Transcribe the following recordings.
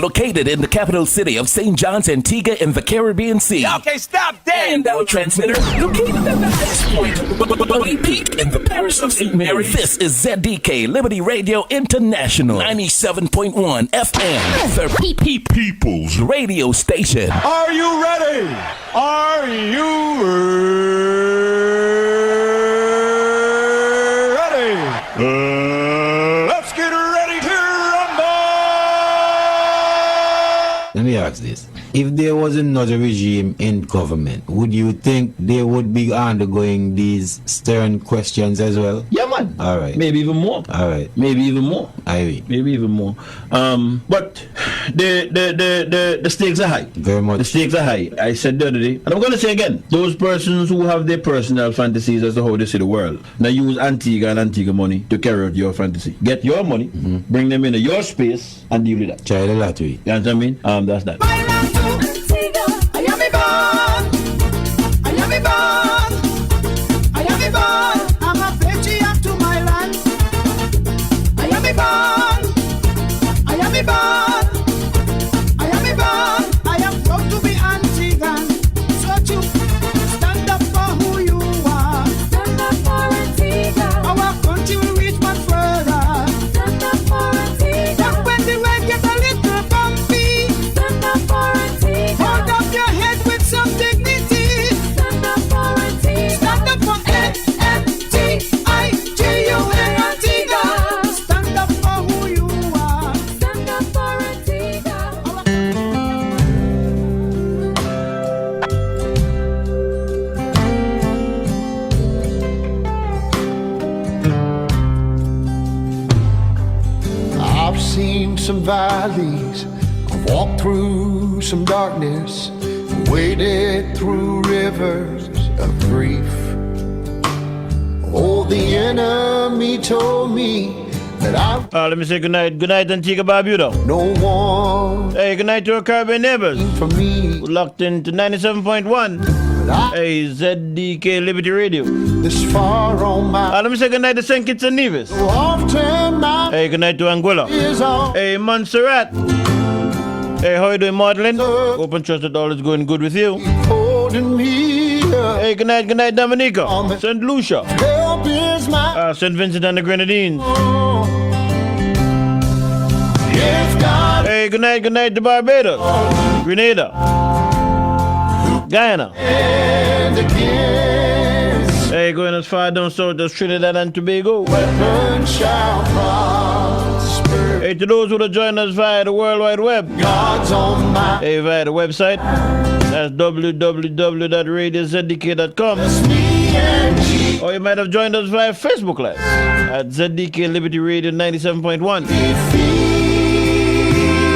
located in the capital city of St. John's, Antigua in the Caribbean Sea. Okay, stop that! And our transmitter located at the highest point, Body Peak in the parish of St. Mary. This is ZDK Liberty Radio International, 97.1 FM, the People's Radio Station. Are you ready? Are you ready? Let's get ready to rumble! Let me ask this. If there was another regime in government, would you think they would be undergoing these stern questions as well? Yeah, man. All right. Maybe even more. All right. Maybe even more. Maybe even more. But the stakes are high. Very much. The stakes are high. I said the other day, and I'm going to say again, those persons who have their personal fantasies as to how they see the world, now use Antigua and Antigua money to carry out your fantasy. Get your money, bring them into your space, and deal with that. Try the lottery. You understand what I mean? That's that. Some valleys, I've walked through some darkness, waded through rivers of grief. Oh, the enemy told me that let me say goodnight. Good night, Antigua Barbuda. No one. Hey, good night to our Caribbean neighbors. For me, locked into 97.1. Hey, ZDK Liberty Radio. This far on my. Let me say goodnight to St. Kitts and Nevis. So often my. Hey, goodnight to Anguilla. Hey, Montserrat. Hey, how you doing, Madeline? Hope and trust that all is going good with you. Me hey, good night, Dominica. St. Lucia. St. Vincent and the Grenadines. Hey, good night to Barbados. Grenada. Guyana. Hey, going as far down south as Trinidad and Tobago. Hey, to those who have joined us via the World Wide Web. Hey, via the website. That's www.radiozdk.com. Or you might have joined us via Facebook Live at ZDK Liberty Radio 97.1.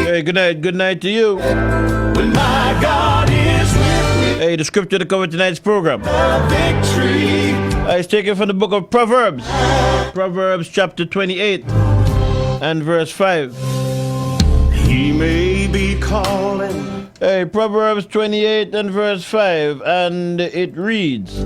Hey, good night to you. When my God is with me. Hey, the scripture to cover tonight's program. Victory. It's taken from the book of Proverbs. Proverbs chapter 28 and verse 5. He may be calling. Hey, Proverbs 28 and verse 5, and it reads,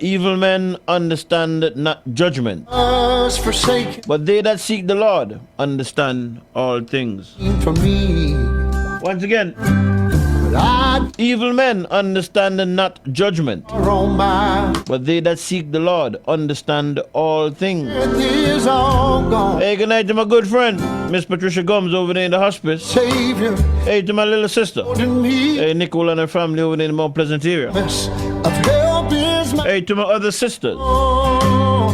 evil men understand not judgment, but they that seek the Lord understand all things. For me. Once again, evil men understand not judgment, but they that seek the Lord understand all things. Hey, good night to my good friend, Miss Patricia Gomes over there in the hospice. Savior. Hey, to my little sister. Hey, Nicole and her family over there in the Mount Pleasant area. Hey, to my other sisters.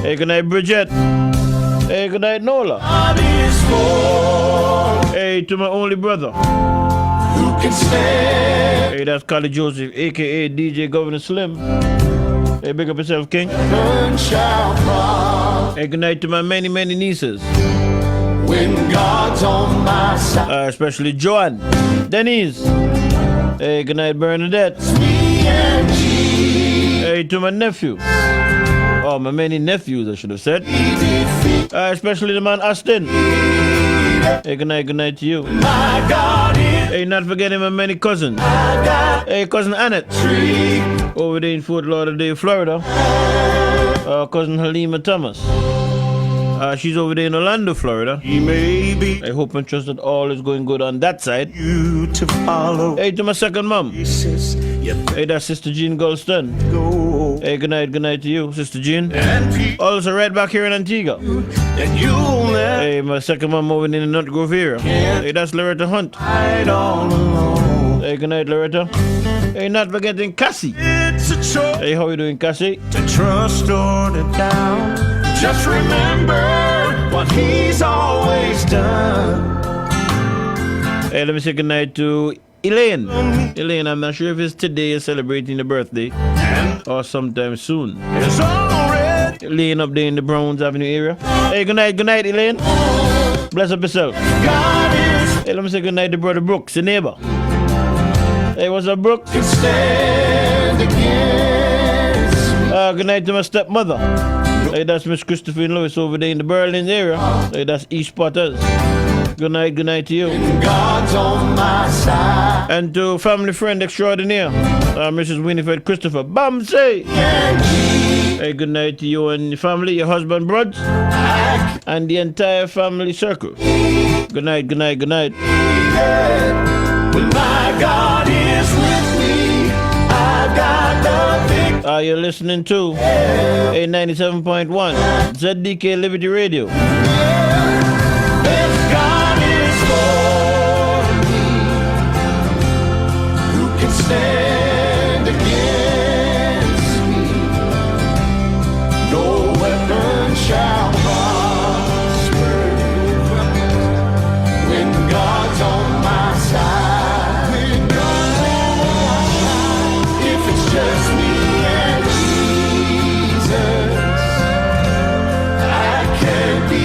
Hey, good night, Bridget. Hey, good night, Nola. Hey, to my only brother. Hey, that's Carly Joseph, aka DJ Governor Slim. Hey, big up yourself, King. Hey, good night to my many nieces. When God's on my side. Especially Joanne, Denise. Hey, good night, Bernadette. Hey, to my nephew. Oh, my many nephews, I should have said. Especially the man Austin. Hey, good night to you. Hey, not forgetting my many cousins. Hey, cousin Annette. Over there in Fort Lauderdale, Florida. Cousin Halima Thomas. She's over there in Orlando, Florida. He may be I hope and trust that all is going good on that side. you to follow. Hey, to my second mom. He says, you Hey, that's Sister Jean Golston. go. Hey, good night to you, Sister Jean. And people Also, right back here in Antigua. that you'll never Hey, my second mom over in the Nut Grove area. Hey, that's Loretta Hunt. ride all alone. Hey, good night, Loretta. Hey, not forgetting Cassie. It's a choice Hey, how you doing, Cassie? to trust or to doubt. Just remember what he's always done. Hey, let me say good night to Elaine. Elaine, I'm not sure if it's today you're celebrating the birthday And or sometime soon. it's already Elaine up there in the Browns Avenue area. Hey, good night, Elaine. Bless up yourself. God is Hey, let me say good night to Brother Brooks, the neighbor. Hey, what's up, Brooks? to stand against. Good night to my stepmother. Hey, that's Miss Christopher Lewis over there in the Berlin area. Hey, that's East Potters. Good night to you. God's on my side. And to family friend extraordinaire, Mrs. Winifred Christopher Bamsey. Hey, good night to you and your family, your husband, Brods, and the entire family circle. Good night. When my God is with me, I got the victory. You're listening to 97.1 ZDK Liberty Radio. If God is for me, who can stand against me? No weapon shall prosper when God's on my side. When God's on my side. If it's just me and Jesus, I can't be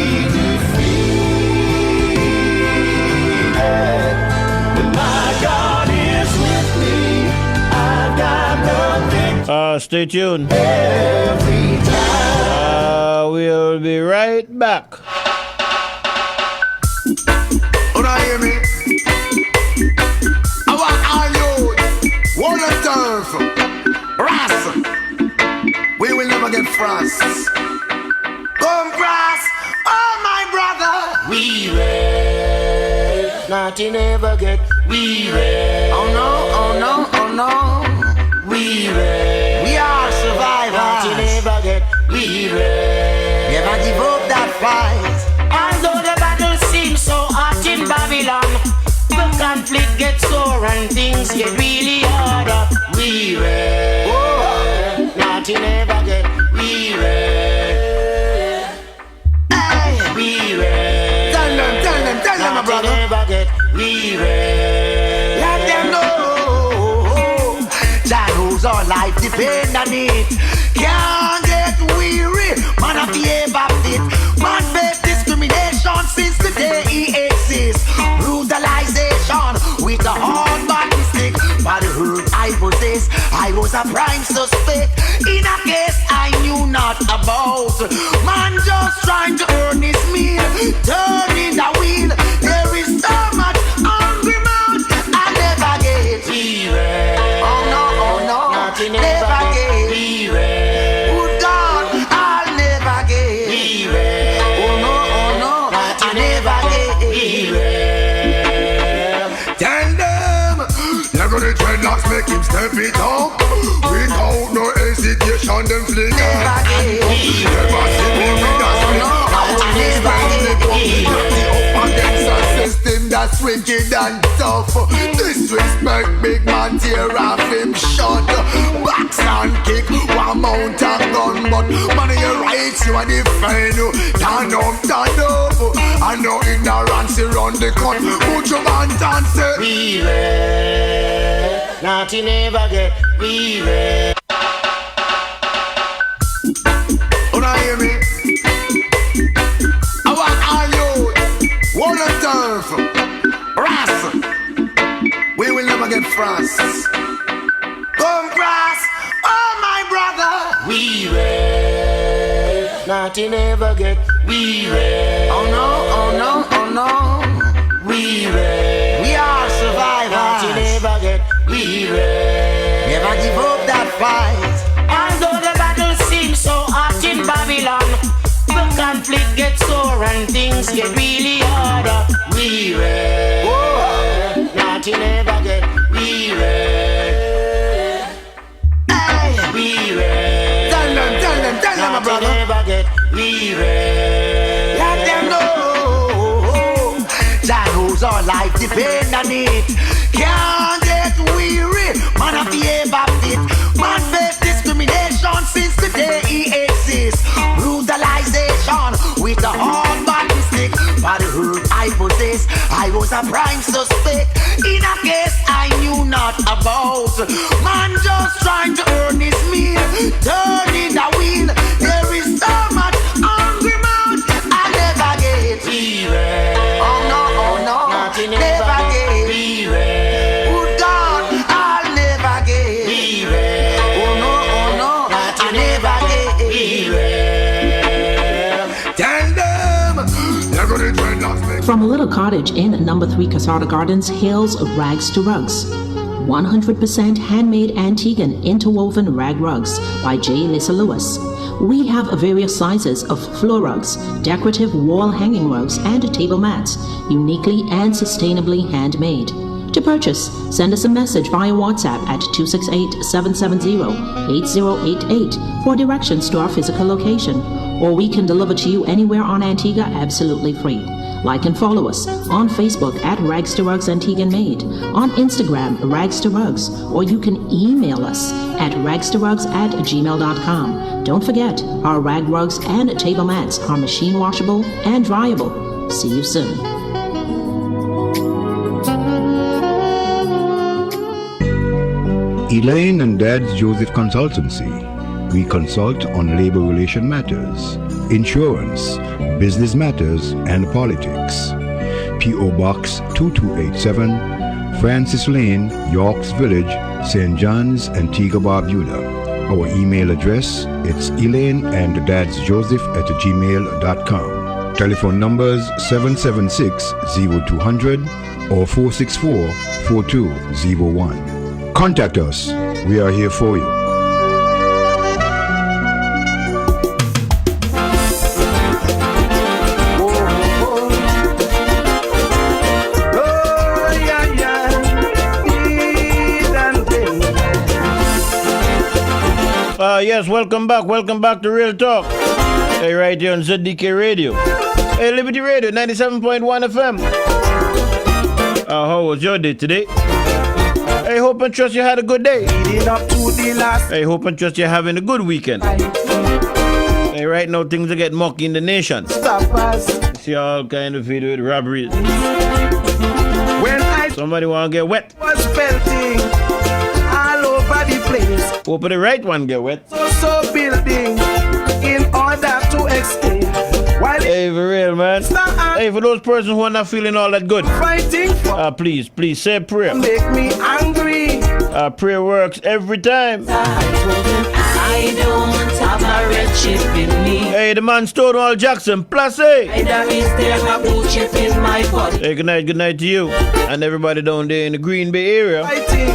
defeated. When my God is with me, I've got nothing Stay tuned. every time. We'll be right back. Oh, now hear me? I want all you, one of turf, Ras. We will never get frost. Come grass, oh my brother. We ready, nothing ever get. We ready. Oh no, oh no, oh no. We ready. We are survivors. Nothing ever get. We ready. Never give up that fight. Although the battle seems so hot in Babylon, the conflict gets sore and things get really harder. We ready. Oh. Nothing ever get. We ready. Hey. We ready. Tell them, my brother. Nothing ever get. We ready. Let them know. Jah knows our life depend on it. Can't get weary, man of the ever fit. Man face discrimination since the day he exists. Brutalization with a hard button stick. For the hurt I possess, I was a prime suspect. In a case I knew not about. Man just trying to earn his meal, turning the wheel. There is so much hungry mouth I never get. We ready. Oh no, Nothing never ever get. get. We ready. Good God, I'll never get. We ready. Oh no, I never We get. ready. Tell them, Never the dreadlocks make him step it up. Without no hesitation, them flick never up. get. Never see me with a swing. I never get. The up against a system that's wicked and tough. Disrespect big man, tear off him shut. Box and kick, one mount a gun. But man of your rights, you a defend you. Stand up. I know ignorance around the cut. Put your hand and say We ready. Nothing ever get. We ready. Oh, now hear me? I want all you, one of turf, Ras. We will never get frost. Come grass, oh my brother. We ready. Nothing ever get. We ready. Oh no, oh no, oh no. We ready. We are survivors. Nothing ever get. We ready. Never give up that fight. Although the battle seems so hot in Babylon, the conflict gets get sore and things get really harder. We red, nothing ever get weary. Hey, we red. Tell them, my brother. Never get weary. Let them know. Jah knows our life depend on it. Can't get weary. Man of the ever fit. Man face discrimination since the day he exists. Brutalization with a hard body stick. For the hurt I possess, I was a prime suspect. In a case I knew not about. Man just trying to earn his meal. Turning the wheel. There is so much hungry man. I never get weary. Oh no, Nothing never ever get weary. Good God, I'll never get Weary. Oh no, I never get Tell them they're gonna turn off me. From a little cottage in number 3 Casada Gardens hails Rags to Rugs. 100% handmade Antiguan interwoven rag rugs by J. Lissa Lewis. We have various sizes of floor rugs, decorative wall hanging rugs, and table mats, uniquely and sustainably handmade. To purchase, send us a message via WhatsApp at 268-770-8088 for directions to our physical location, or we can deliver to you anywhere on Antigua absolutely free. Like and follow us on Facebook at Rags to Rugs Antiguan Made, on Instagram Rags to Rugs, or you can email us at ragstorugs@gmail.com. Don't forget, our rag rugs and table mats are machine washable and dryable. See you soon. Elaine and Dad's Joseph Consultancy. We consult on labor relation matters, insurance, business matters, and politics. P.O. Box 2287, Francis Lane, Yorks Village, St. John's, Antigua Barbuda. Our email address, it's elaineanddadsjoseph@gmail.com. Telephone numbers 776-0200 or 464-4201. Contact us. We are here for you. Yes, welcome back to Real Talk. Hey, right here on ZDK Radio. Hey, Liberty Radio, 97.1 FM. How was your day today? Hey, hope and trust you had a good day. Hey, hope and trust you're having a good weekend. Hey, right now things are getting mucky in the nation. See all kind of video with robberies. Somebody want to get wet. Hope the right one get wet. So building in order to escape. Hey, for real, man. Hey, for those persons who are not feeling all that good, Fighting for please say a prayer. make me angry. Prayer works every time. I don't have a red chip in me. Hey, the man Stonewall Jackson, plus hey. Either is there a blue chip in my body. Hey, good night to you and everybody down there in the Green Bay area. Fighting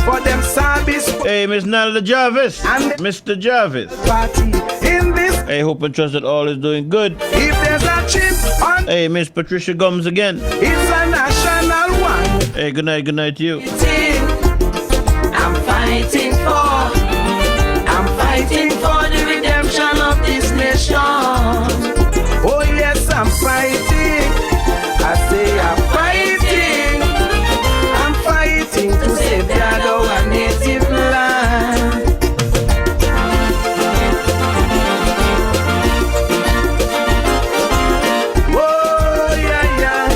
for them service Hey, Miss Nalda Jarvis, and Mr. Jarvis. party in this. Hey, hope and trust that all is doing good. If there's a chip on, Hey, Miss Patricia Gums again. it's a national one. Hey, good night to you. I'm fighting for the redemption of this nation. Oh yes, I'm fighting. I say I'm fighting to save our native land. Oh yeah.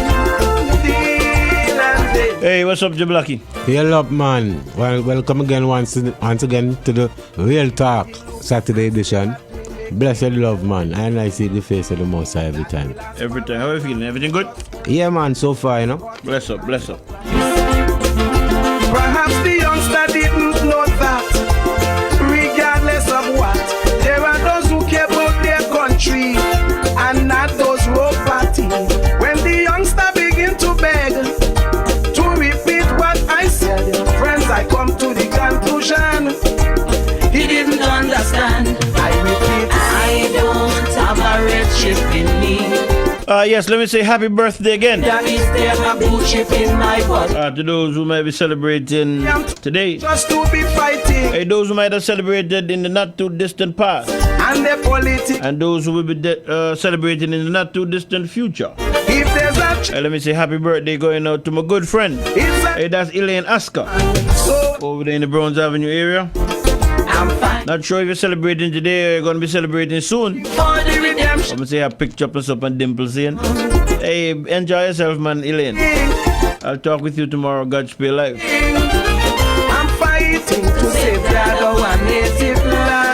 Hey, what's up, Jablaki? Hail up, man. Well, welcome again once again to the Real Talk Saturday edition. Blessed love, man. And I see the face of the Most High every time. Every time. How are you feeling? Everything good? Yeah, man, so far, you know. Bless up. Perhaps the youngster didn't know that, regardless of what, there are those who care about their country and not those who party. When the youngster begin to beg to repeat what I said, friends, I come to the conclusion he didn't understand. I repeat, I don't have a red chip in me. Yes, let me say happy birthday again. That is there a good chip in my butt. To those who might be celebrating today. Just to be fighting. Hey, those who might have celebrated in the not too distant past. And the politics. And those who will be celebrating in the not too distant future. If there's a Let me say happy birthday going out to my good friend. Hey, that's Elaine Asker. Over there in the Browns Avenue area. I'm fine. Not sure if you're celebrating today or you're going to be celebrating soon. For the redemption. I'm going to say I picked up us up and Dimple saying, hey, enjoy yourself, man, Elaine. I'll talk with you tomorrow. God spare life. I'm fighting to safeguard our native land.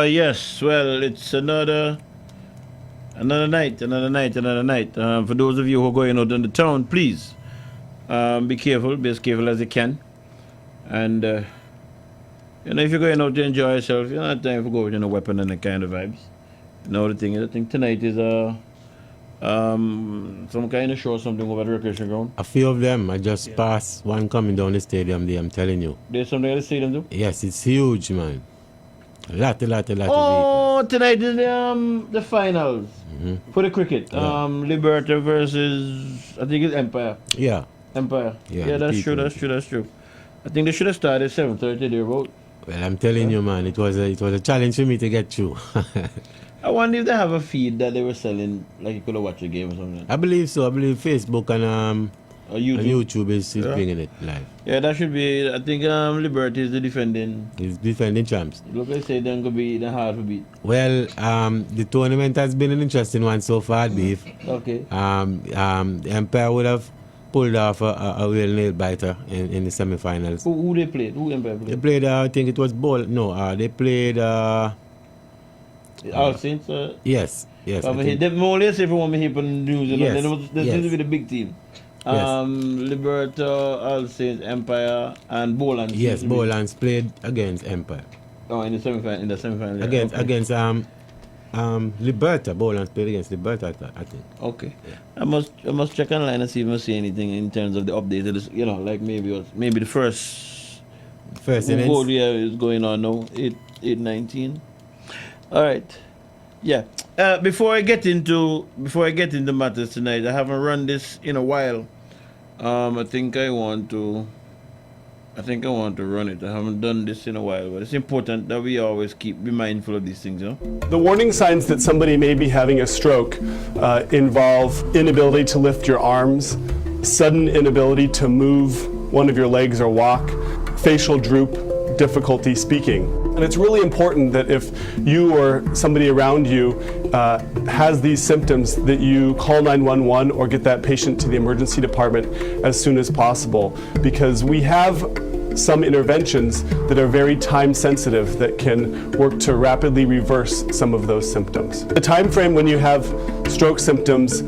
Yes, well, it's another night. For those of you who are going out in the town, please be careful, be as careful as you can. And, if you're going out to enjoy yourself, you don't have time for going with a weapon and that kind of vibes. The thing is, I think tonight is some kind of show, something over the recreation ground. A few of them. I just passed one coming down the stadium there, I'm telling you. There's something at the stadium too? Yes, it's huge, man. A lot of Oh, tonight is the finals for the cricket. Liberta versus, I think it's Empire. Yeah. Empire. Yeah, That's true. I think they should have started 7:30 there about. Well, I'm telling you, man, it was a challenge for me to get through. I wonder if they have a feed that they were selling, like you could have watched a game or something. I believe so. I believe Facebook and YouTube is bringing it live. Yeah, that should be. I think Liberty is the defending. He's defending champs. Look, like I say they're gonna be hard to beat. Well, the tournament has been an interesting one so far, Beef. Okay. The Empire would have pulled off a real nail biter in the semi-finals. Who they played? Who Empire played? They played. I think it was Ball. No, they played. All Saints. Yes. They more or less everyone here in New Zealand. Yes. There seems to be the big team. Liberta, All Saints, Empire, and Bowlands. Yes, Bowlands played against Empire. Oh, in the semi-final. Against Liberta. Bowlands played against Liberta, I think. Okay. Yeah. I must check online and see if I see anything in terms of the update. Like maybe the first innings. Goal is going on now. 8-19. All right. Yeah. Before I get into matters tonight, I haven't run this in a while. I think I want to run it. I haven't done this in a while, but it's important that we always be mindful of these things, The warning signs that somebody may be having a stroke involve inability to lift your arms, sudden inability to move one of your legs or walk, facial droop, difficulty speaking. And it's really important that if you or somebody around you has these symptoms, that you call 911 or get that patient to the emergency department as soon as possible, because we have some interventions that are very time sensitive that can work to rapidly reverse some of those symptoms. The time frame when you have stroke symptoms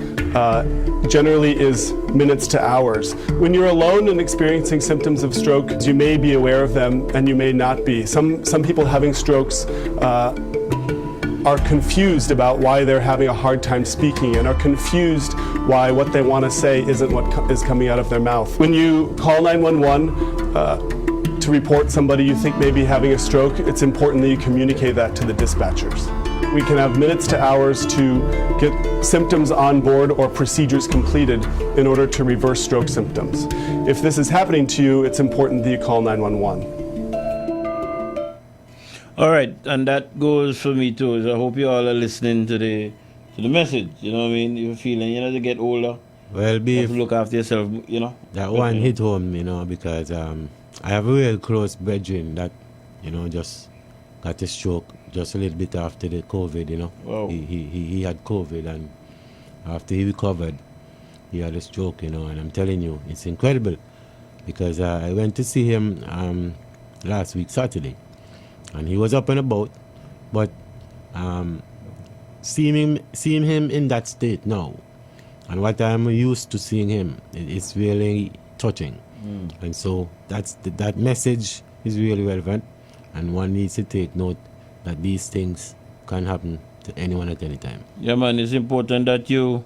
generally is minutes to hours. When you're alone and experiencing symptoms of stroke, you may be aware of them and you may not be. Some people having strokes are confused about why they're having a hard time speaking and are confused why what they want to say isn't what is coming out of their mouth. When you call 911 to report somebody you think may be having a stroke, it's important that you communicate that to the dispatchers. We can have minutes to hours to get symptoms on board or procedures completed in order to reverse stroke symptoms. If this is happening to you, it's important that you call 911. All right, and that goes for me too. So I hope you all are listening to the message. You know what I mean? You're feeling, to get older. Well, you have to look after yourself, That one hit home, because I have a real close brethren that, just got a stroke just a little bit after the COVID, Wow. He had COVID, and after he recovered, he had a stroke, and I'm telling you, it's incredible, because I went to see him last week, Saturday, and he was up and about, but seeing him in that state now, and what I'm used to seeing him, it's really touching. And so that message is really relevant, and one needs to take note that these things can happen to anyone at any time. Yeah, man, it's important that you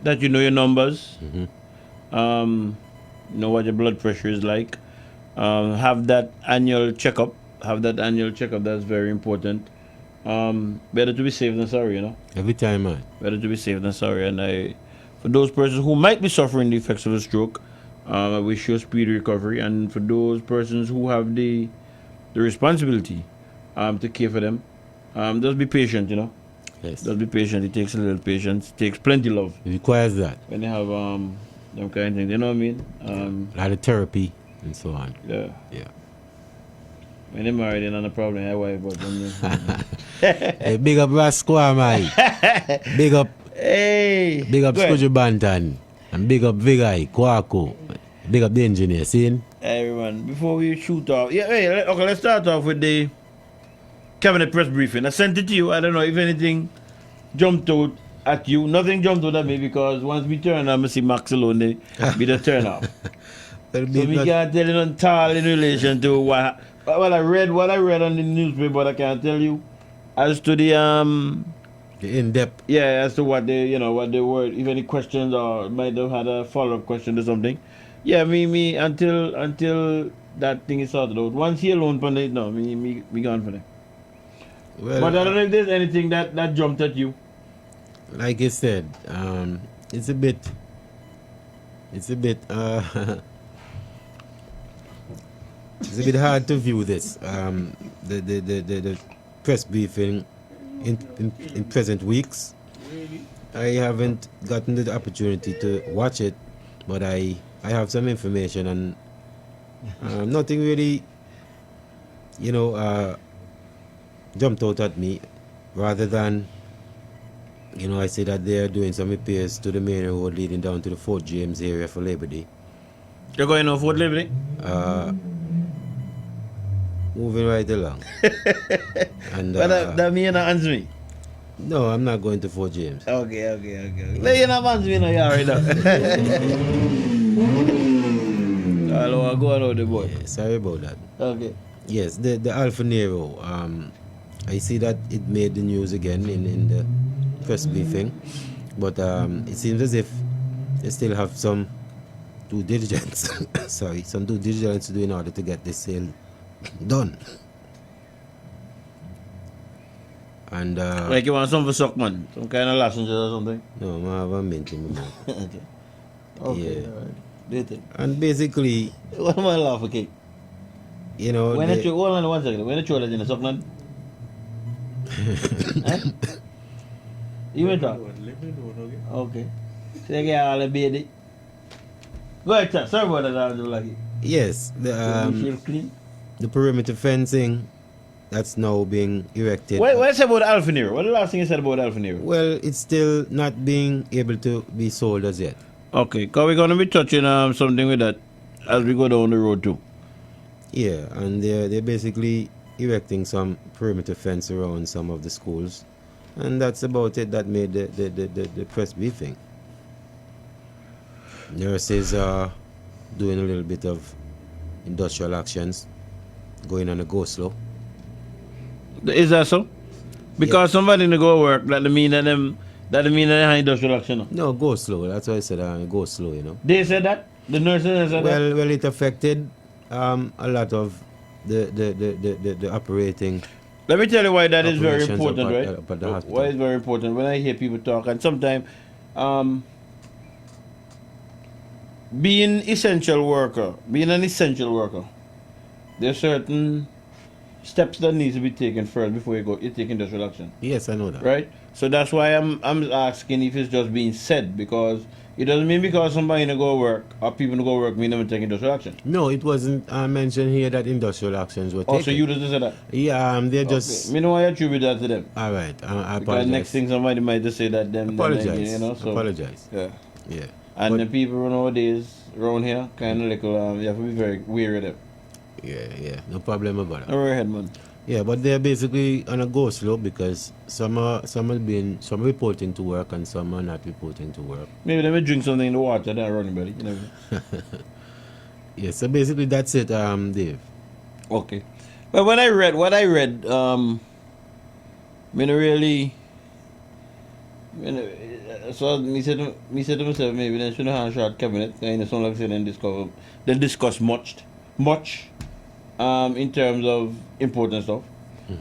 know your numbers, know what your blood pressure is like, have that annual checkup. That's very important. Better to be safe than sorry, you know. Every time, man. Better to be safe than sorry. And for those persons who might be suffering the effects of a stroke, I wish you a speedy recovery. And for those persons who have the responsibility to care for them, just be patient, you know. Yes. Just be patient. It takes a little patience. It takes plenty love. It requires that. When they have them kind of things, you know what I mean? A lot of therapy and so on. Yeah. Yeah. When they're married, they're not a problem. I wife, but Hey, big up Rasqua, man. Big up. Hey. Big up Skojo Bantan. And big up Vigai, Kwako. Big up the engineer, see? Everyone, before we shoot off, okay, let's start off with the cabinet press briefing. I sent it to you. I don't know if anything jumped out at you. Nothing jumped out at me because once we turn on, I see Max alone, they be the turn off. So we can't tell you nothing tall in relation to what I read on the newspaper, but I can't tell you as to the in-depth. Yeah, as to what they were, if any questions or might have had a follow-up question or something. Yeah, me until that thing is sorted out. Once he alone, me gone for them. Well, but I don't know if there's anything that jumped at you. Like I said, it's a bit it's a bit hard to view this. The press briefing in present weeks. I haven't gotten the opportunity to watch it, but I have some information, and nothing really, jumped out at me, rather than, I say that they are doing some repairs to the main road leading down to the Fort James area for Labor Day. You're going on Fort Labor Day? Moving right along. And but that means you not answer me. No, I'm not going to Fort James. Okay. Let you not answer me now, you already know. Hello, go on the boy. Yeah, sorry about that. Okay. Yes, the Alfa Nero. I see that it made the news again in the press briefing, but it seems as if they still have some due diligence. Some due diligence to do in order to get this sale done. And like you want some for suck, man? Some kind of lozenges or something? No, I have a mint in my mouth. Okay. Yeah. Alright. And basically, what am I laughing, okay? When hold on 1 second. When the show that in the suck, man? You went up? Okay. Say all the baby. Go ahead, sir. Sorry about that, I'll like. Yes, the perimeter fencing that's now being erected. What is it about Alfa Nero? What the last thing you said about Alfa Nero? Well, it's still not being able to be sold as yet. Okay, because we're going to be touching something with that as we go down the road too. Yeah, and they're basically erecting some perimeter fence around some of the schools, and that's about it. That made the press briefing. Nurses are doing a little bit of industrial actions, going on a go slow. Is that so? Because somebody to go work, that mean that they have industrial action. No, go slow. That's why I said go slow. They said that. The nurses said that. Well, it affected a lot of the operating. Let me tell you why that is very important, right? Why it's very important when I hear people talk, and sometimes being an essential worker, there's certain steps that needs to be taken first before you take industrial action. Yes, I know that. Right? So that's why I'm asking if it's just being said, because it doesn't mean because somebody to go work or people to go work mean them take industrial action. No, it wasn't mentioned here that industrial actions were taken. Oh, so you just said that? Yeah, they're just. Me know why I attribute that to them. All right, I apologize. Because next thing somebody might just say that them. Apologize. So, apologize. Yeah. Yeah. And the people nowadays around here kind of like you have to be very wary of them. Yeah, no problem about it. All right, man. Yeah, but they're basically on a go slow because some are reporting to work and some are not reporting to work. Maybe they may drink something in the water that running, buddy. You know. Yeah, so basically that's it, Dave. Okay. But when I read so me said to myself, maybe they shouldn't have a short cabinet. And it's not like they discuss much in terms of important stuff.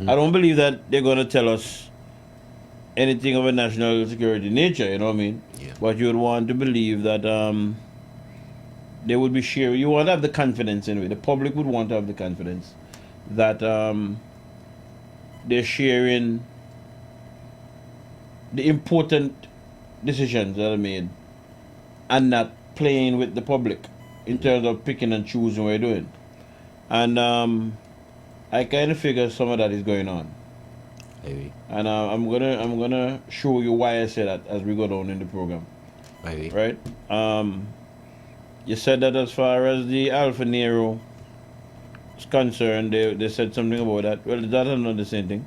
I don't believe that they're gonna tell us anything of a national security nature, you know what I mean? Yeah. But you would want to believe that they would be sharing. You want to have the confidence anyway. The public would want to have the confidence that they're sharing the important decisions that are made and not playing with the public in terms of picking and choosing what you're doing. And I kind of figure some of that is going on. Maybe. And I'm gonna show you why I say that as we go down in the program. Maybe. Right? You said that as far as the Alpha Nero is concerned, they said something about that. Well, that is not the same thing.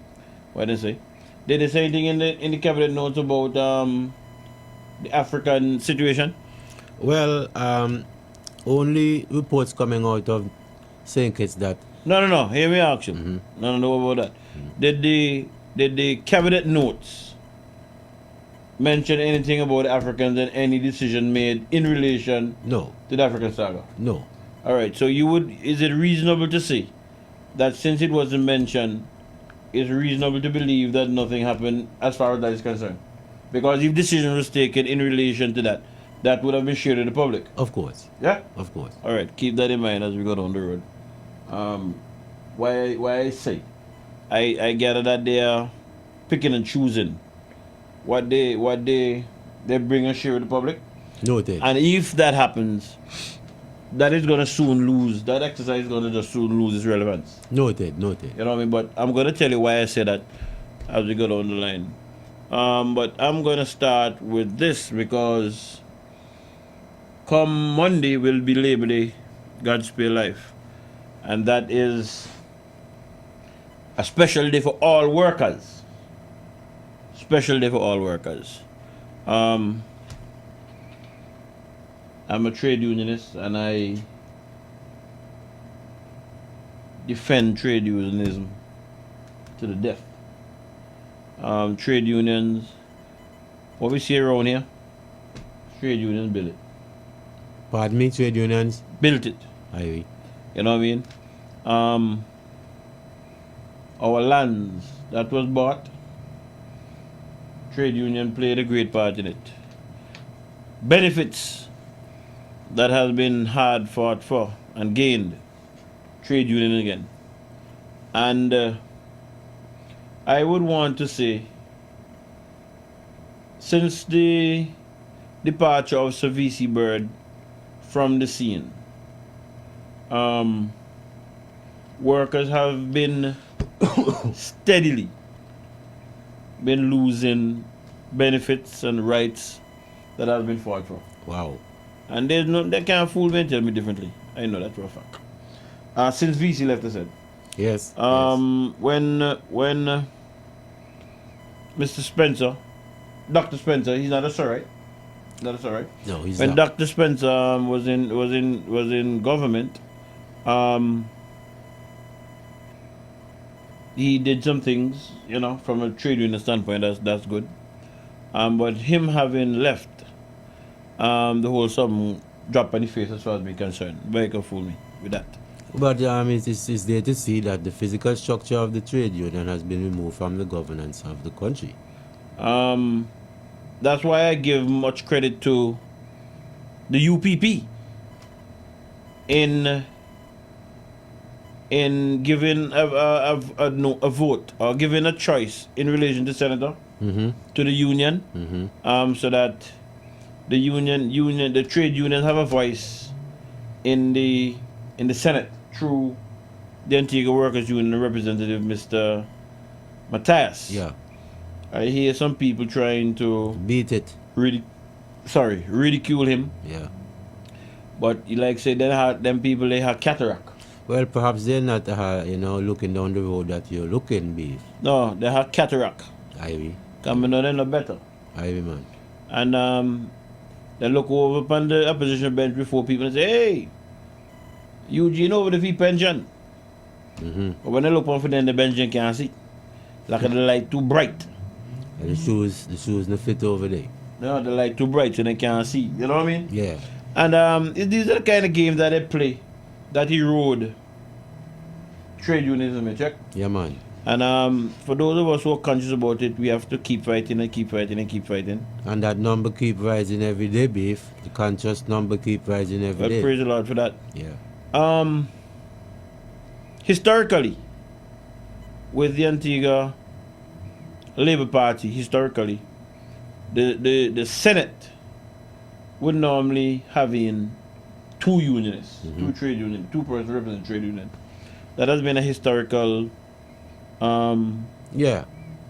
What did they say? Did they say anything in the cabinet notes about the African situation? Well, only reports coming out of St. Kitts that. No. Hear me ask you. No about that. Did the cabinet notes mention anything about Africans and any decision made in relation No. to the African saga? No. All right. So is it reasonable to say that since it wasn't mentioned, it's reasonable to believe that nothing happened as far as that is concerned? Because if decision was taken in relation to that, that would have been shared to the public. Of course. Yeah? Of course. All right. Keep that in mind as we go down the road. Why I say I gather that they are picking and choosing what they bring and share with the public. Noted. And if that happens, that is gonna soon lose. That exercise is gonna just soon lose its relevance. Noted. You know what I mean? But I'm gonna tell you why I say that as we go down the line. But I'm gonna start with this because come Monday will be Labor Day, God Spare Life. And that is a special day for all workers. Special day for all workers. I'm a trade unionist and I defend trade unionism to the death. Trade unions, what we see around here, trade unions built it. Pardon me, trade unions? Built it. Aye. You know what I mean? Our lands that was bought, trade union played a great part in it. Benefits that has been hard fought for and gained, trade union again. And I would want to say, since the departure of Sir V.C. Bird from the scene, workers have been steadily been losing benefits and rights that have been fought for. Wow. And they can't fool me and tell me differently. I know that for a fact. Since VC left, I said. Yes. When Mr. Spencer, Dr. Spencer, he's not a sir, right? Not a sir, right? No, he's when not. Dr. Spencer was in government, he did some things, you know, from a trade union standpoint. That's good. But him having left, the whole something dropped on the face as far as me concerned. Very can fool me with that. But it's there to see that the physical structure of the trade union has been removed from the governance of the country. That's why I give much credit to the UPP in giving a vote or giving a choice in relation to senator to the union, so that the trade unions have a voice in the Senate through the Antigua Workers Union representative, Mr. Matthias. Yeah. I hear some people trying to beat it. Ridicule him. Yeah. But you like say them people they have cataract. Well, perhaps they're not, looking down the road that you're looking, Beef. No, they have cataract. Ivy. Coming on, they're no better. Ivy, man. And they look over upon the opposition bench before people and say, hey, Eugene over the fee pension. But when they look on for them, the bench you can't see. Like the light too bright. And the shoes no fit over there. No, the light too bright so they can't see. You know what I mean? Yeah. And these are the kind of games that they play that erode trade unionism, you check? Yeah, man. And for those of us who are conscious about it, we have to keep fighting and keep fighting and keep fighting. And that number keep rising every day, Beef. The conscious number keep rising every day. Praise the Lord for that. Yeah. Historically, with the Antigua Labour Party, historically, the Senate would normally have in two unionists, two trade unions, two persons represent trade union. That has been a historical. Yeah,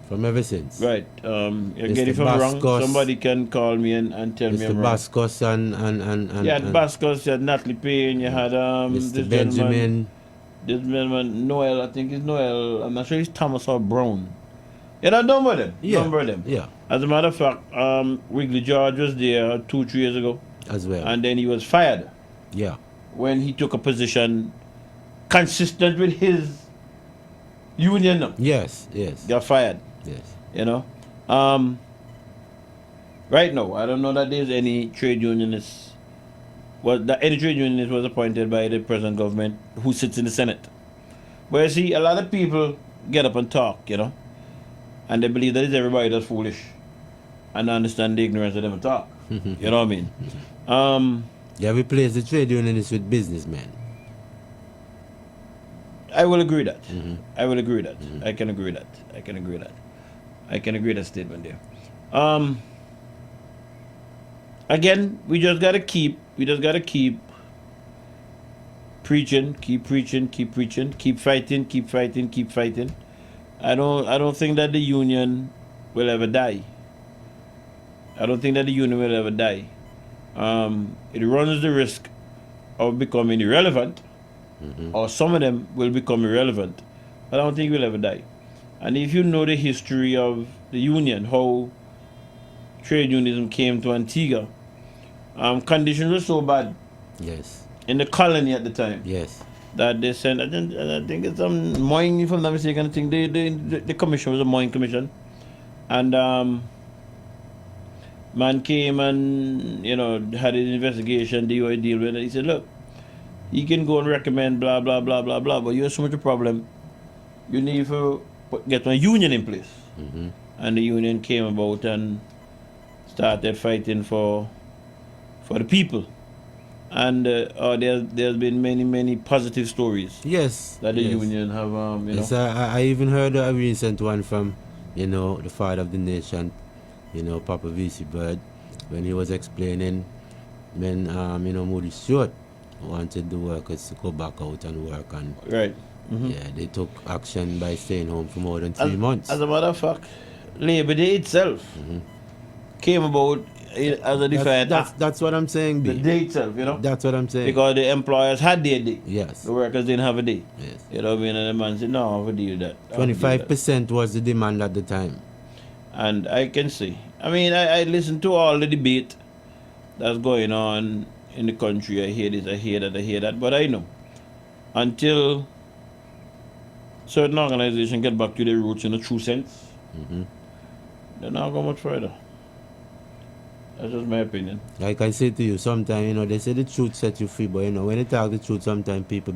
from ever since. Right. You get it from wrong. Somebody can call me and tell me I'm wrong. Mr. Bascos and you had Bascos, you had Natalie Payne, you had Mr. Benjamin. This gentleman, Noel, I think it's Noel. I'm not sure it's Thomas or Brown. You know, number them. Yeah. Number them. Yeah. As a matter of fact, Wrigley George was there 2-3 years ago. As well. And then he was fired. Yeah. When he took a position consistent with his union. Yes. Got fired. Yes. You know? Right now, I don't know that there's any trade unionist. Any trade unionist was appointed by the present government who sits in the Senate. But you see, a lot of people get up and talk, you know, and they believe that it's everybody that's foolish and understand the ignorance of them and talk. You know what I mean? Yeah, replace the trade unionists with businessmen. I will agree with that. I will agree with that. I can agree with that. I can agree with that. I can agree with that statement there. Again, we just gotta keep preaching, keep fighting. I don't think that the union will ever die. It runs the risk of becoming irrelevant, or some of them will become irrelevant, but I don't think it will ever die. And if you know the history of the union, how trade unionism came to Antigua, conditions were so bad. Yes. In the colony at the time. Yes. That they sent, I think it's some mine, if I'm not mistaken, I think the commission was a mine commission. And man came and, had his investigation, DOI deal with it. He said, look, he can go and recommend blah, blah, blah, blah, blah, but you have so much a problem. You need to get a union in place. And the union came about and started fighting for the people. And there's been many positive stories. Yes. That the union have, Yes, I even heard a recent one from, the father of the nation, Papa V.C. Bird, when he was explaining when, Moody Stewart wanted the workers to go back out and work. And right. Yeah, they took action by staying home for more than 3 months. As a matter of fact, Labor Day itself came about as a defiant act. That's what I'm saying, B. The day itself, That's what I'm saying. Because the employers had their day. Yes. The workers didn't have a day. Yes. You know what I mean? And the man said, no, I have to deal with that. 25% was the demand at the time. And I can say, I listen to all the debate that's going on in the country. I hear this, I hear that. But I know, until certain organizations get back to their roots in a true sense, they're not going much further. That's just my opinion. Like I say to you, sometimes, they say the truth sets you free, but, when you talk the truth, sometimes the people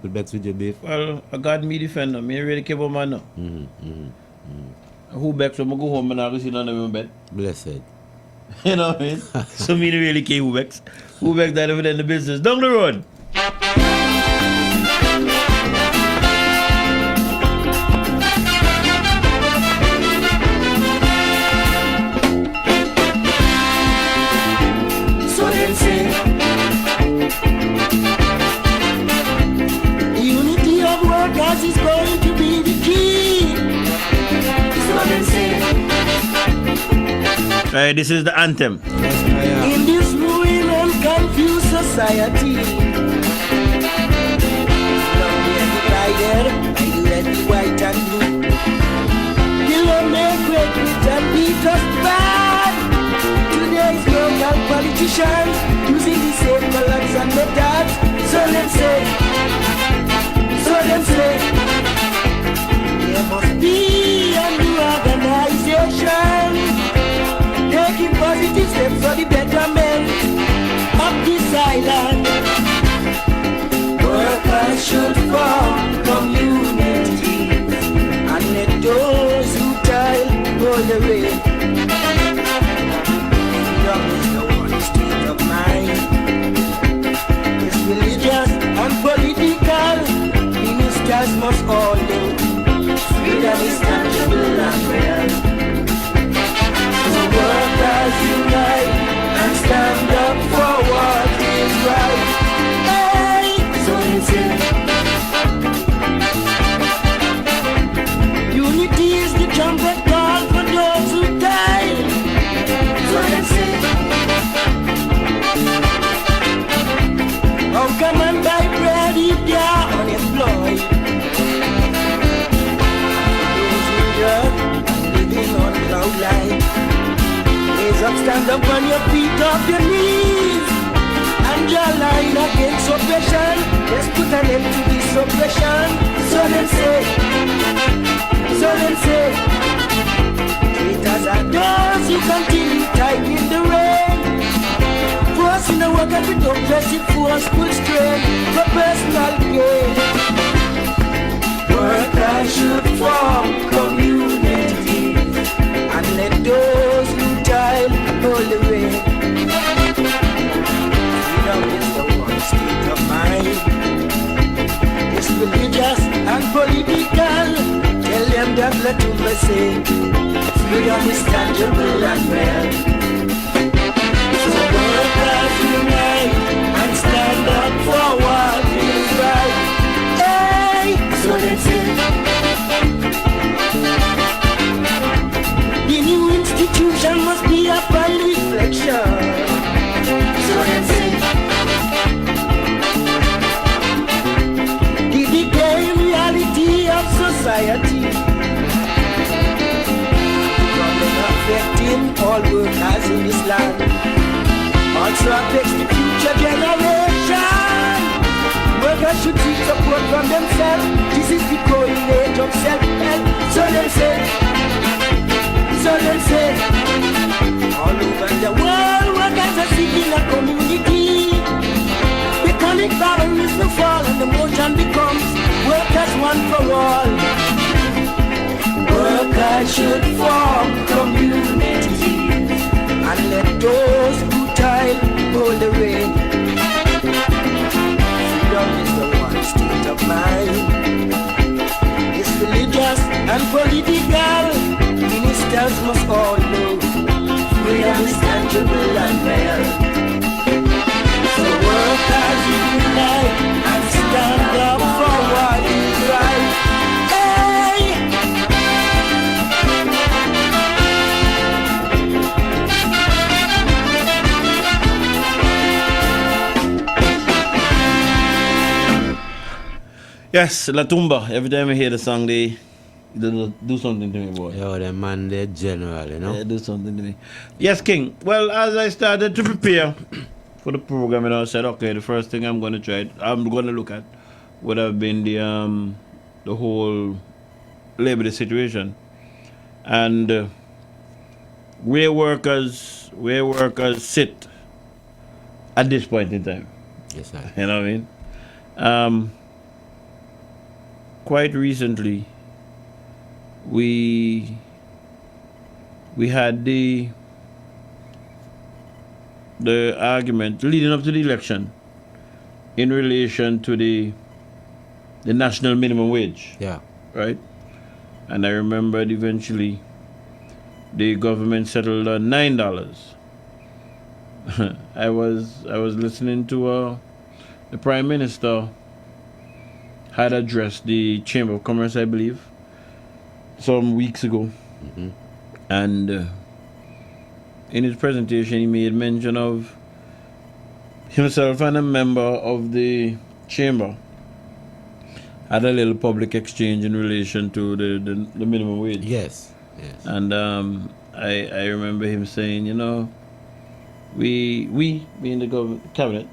vex with your beef. Well, I got me defender. Me really care about man now. Who begs when I go home and I go sit on my bed? Blessed. You know what I mean? So me really care who begs. Who begs that over there in the business? Down the road. So they say unity of workers is going to be the key. So they say This is the anthem. in this ruined and confused society, red, by the red, the white and blue. The Lord make great Britain beat us bad. Today's local politicians using the same colors and methods. So them say, there must be a new organization taking positive steps for the betterment of this island. Workers should form communities and let those who toil go the way. Freedom is the one state of mind. It's religious and political. Ministers must all know freedom is tangible and real. So workers unite and stand up for what is right. Hey, so it's it. Unity is the trumpet call for those who die. So it's it. How can man buy bread if they are unemployed? Those who work and living on cloud line. Raise up, stand up on your feet, off your knees, and draw line against oppression. Let's put an end to this oppression. So them say, traitors are those who continue typing the rain. Forcing the work of the oppressive force full strain for personal gain. Workers should form communities and let those who toil hold the way. Freedom is the one state of mind. It's religious and political. Tell them that let them say freedom is tangible and real. So workers unite and stand up for what is right. Hey, so let's say the new institution must be upon reflection. So let's say the decaying reality of society affecting all workers in this land. Also affects the future generation. Workers should seek support from themselves. This is the growing age of self-help. So them say, all over the world, workers are seeking a community. Becoming barren is the fall, and the motion becomes workers one for all. Workers should form communities and let those who toil hold the way. Freedom is the one state of mind. It's religious and political. Ministers must all know freedom is tangible and real. So workers unite and stand up for what is right. Yes, La Tumba. Every time I hear the song, they do something to me, boy. Yo, the man, they're general, you know? They do something to me. Yes, King. Well, as I started to prepare for the program, I said, okay, the first thing I'm going to look at would have been the whole labor situation. And where workers sit at this point in time. Yes, sir. You know what I mean? Quite recently, we had the argument leading up to the election in relation to the national minimum wage. Yeah. Right? And I remembered eventually the government settled on $9. I was listening to the Prime Minister had addressed the Chamber of Commerce, I believe, some weeks ago. Mm-hmm. And in his presentation, he made mention of himself and a member of the Chamber had a little public exchange in relation to the minimum wage. Yes. And I remember him saying, you know, we in the cabinet,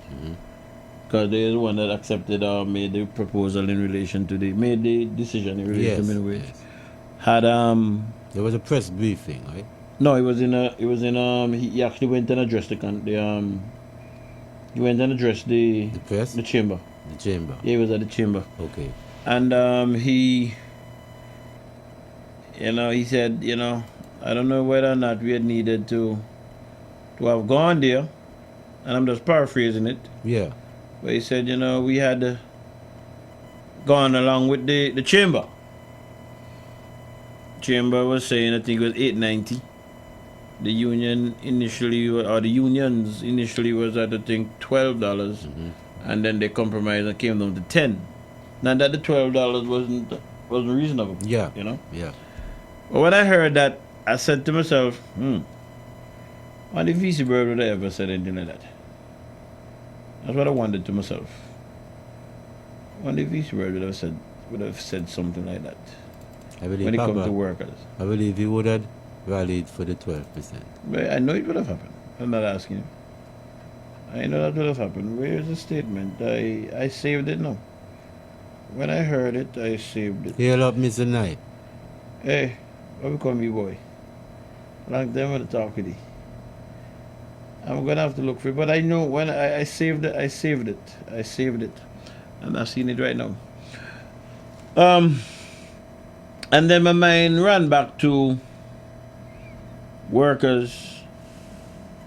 because they're the one that accepted or made the proposal in relation to made the decision in relation to minimum wage. Had there was a press briefing, right? No, he he actually went and addressed the press? The chamber. The chamber. Yeah, he was at the chamber. Okay. And he said, you know, I don't know whether or not we had needed to have gone there, and I'm just paraphrasing it. Yeah. But he said, you know, we had gone along with the chamber. Chamber was saying, I think it was $8.90. The union initially, or the unions initially was at, I think, $12, and then they compromised and came down to $10. Now that the $12 wasn't reasonable. Yeah. You know? Yeah. But when I heard that, I said to myself, why the VC Bird would have ever said anything like that? That's what I wondered to myself. Why the VC Bird would have said something like that when it comes to workers? I believe he would have rallied for the 12%. But I know it would have happened. I'm not asking you. I know that would have happened. Where's the statement? I saved it now. When I heard it, I saved it. Hail up, Mr. Knight. Hey, what become you, boy? Long time when I talk with you. I'm gonna have to look for it, but I know when I saved it. I saved it, and I've seen it right now. And then my mind ran back to workers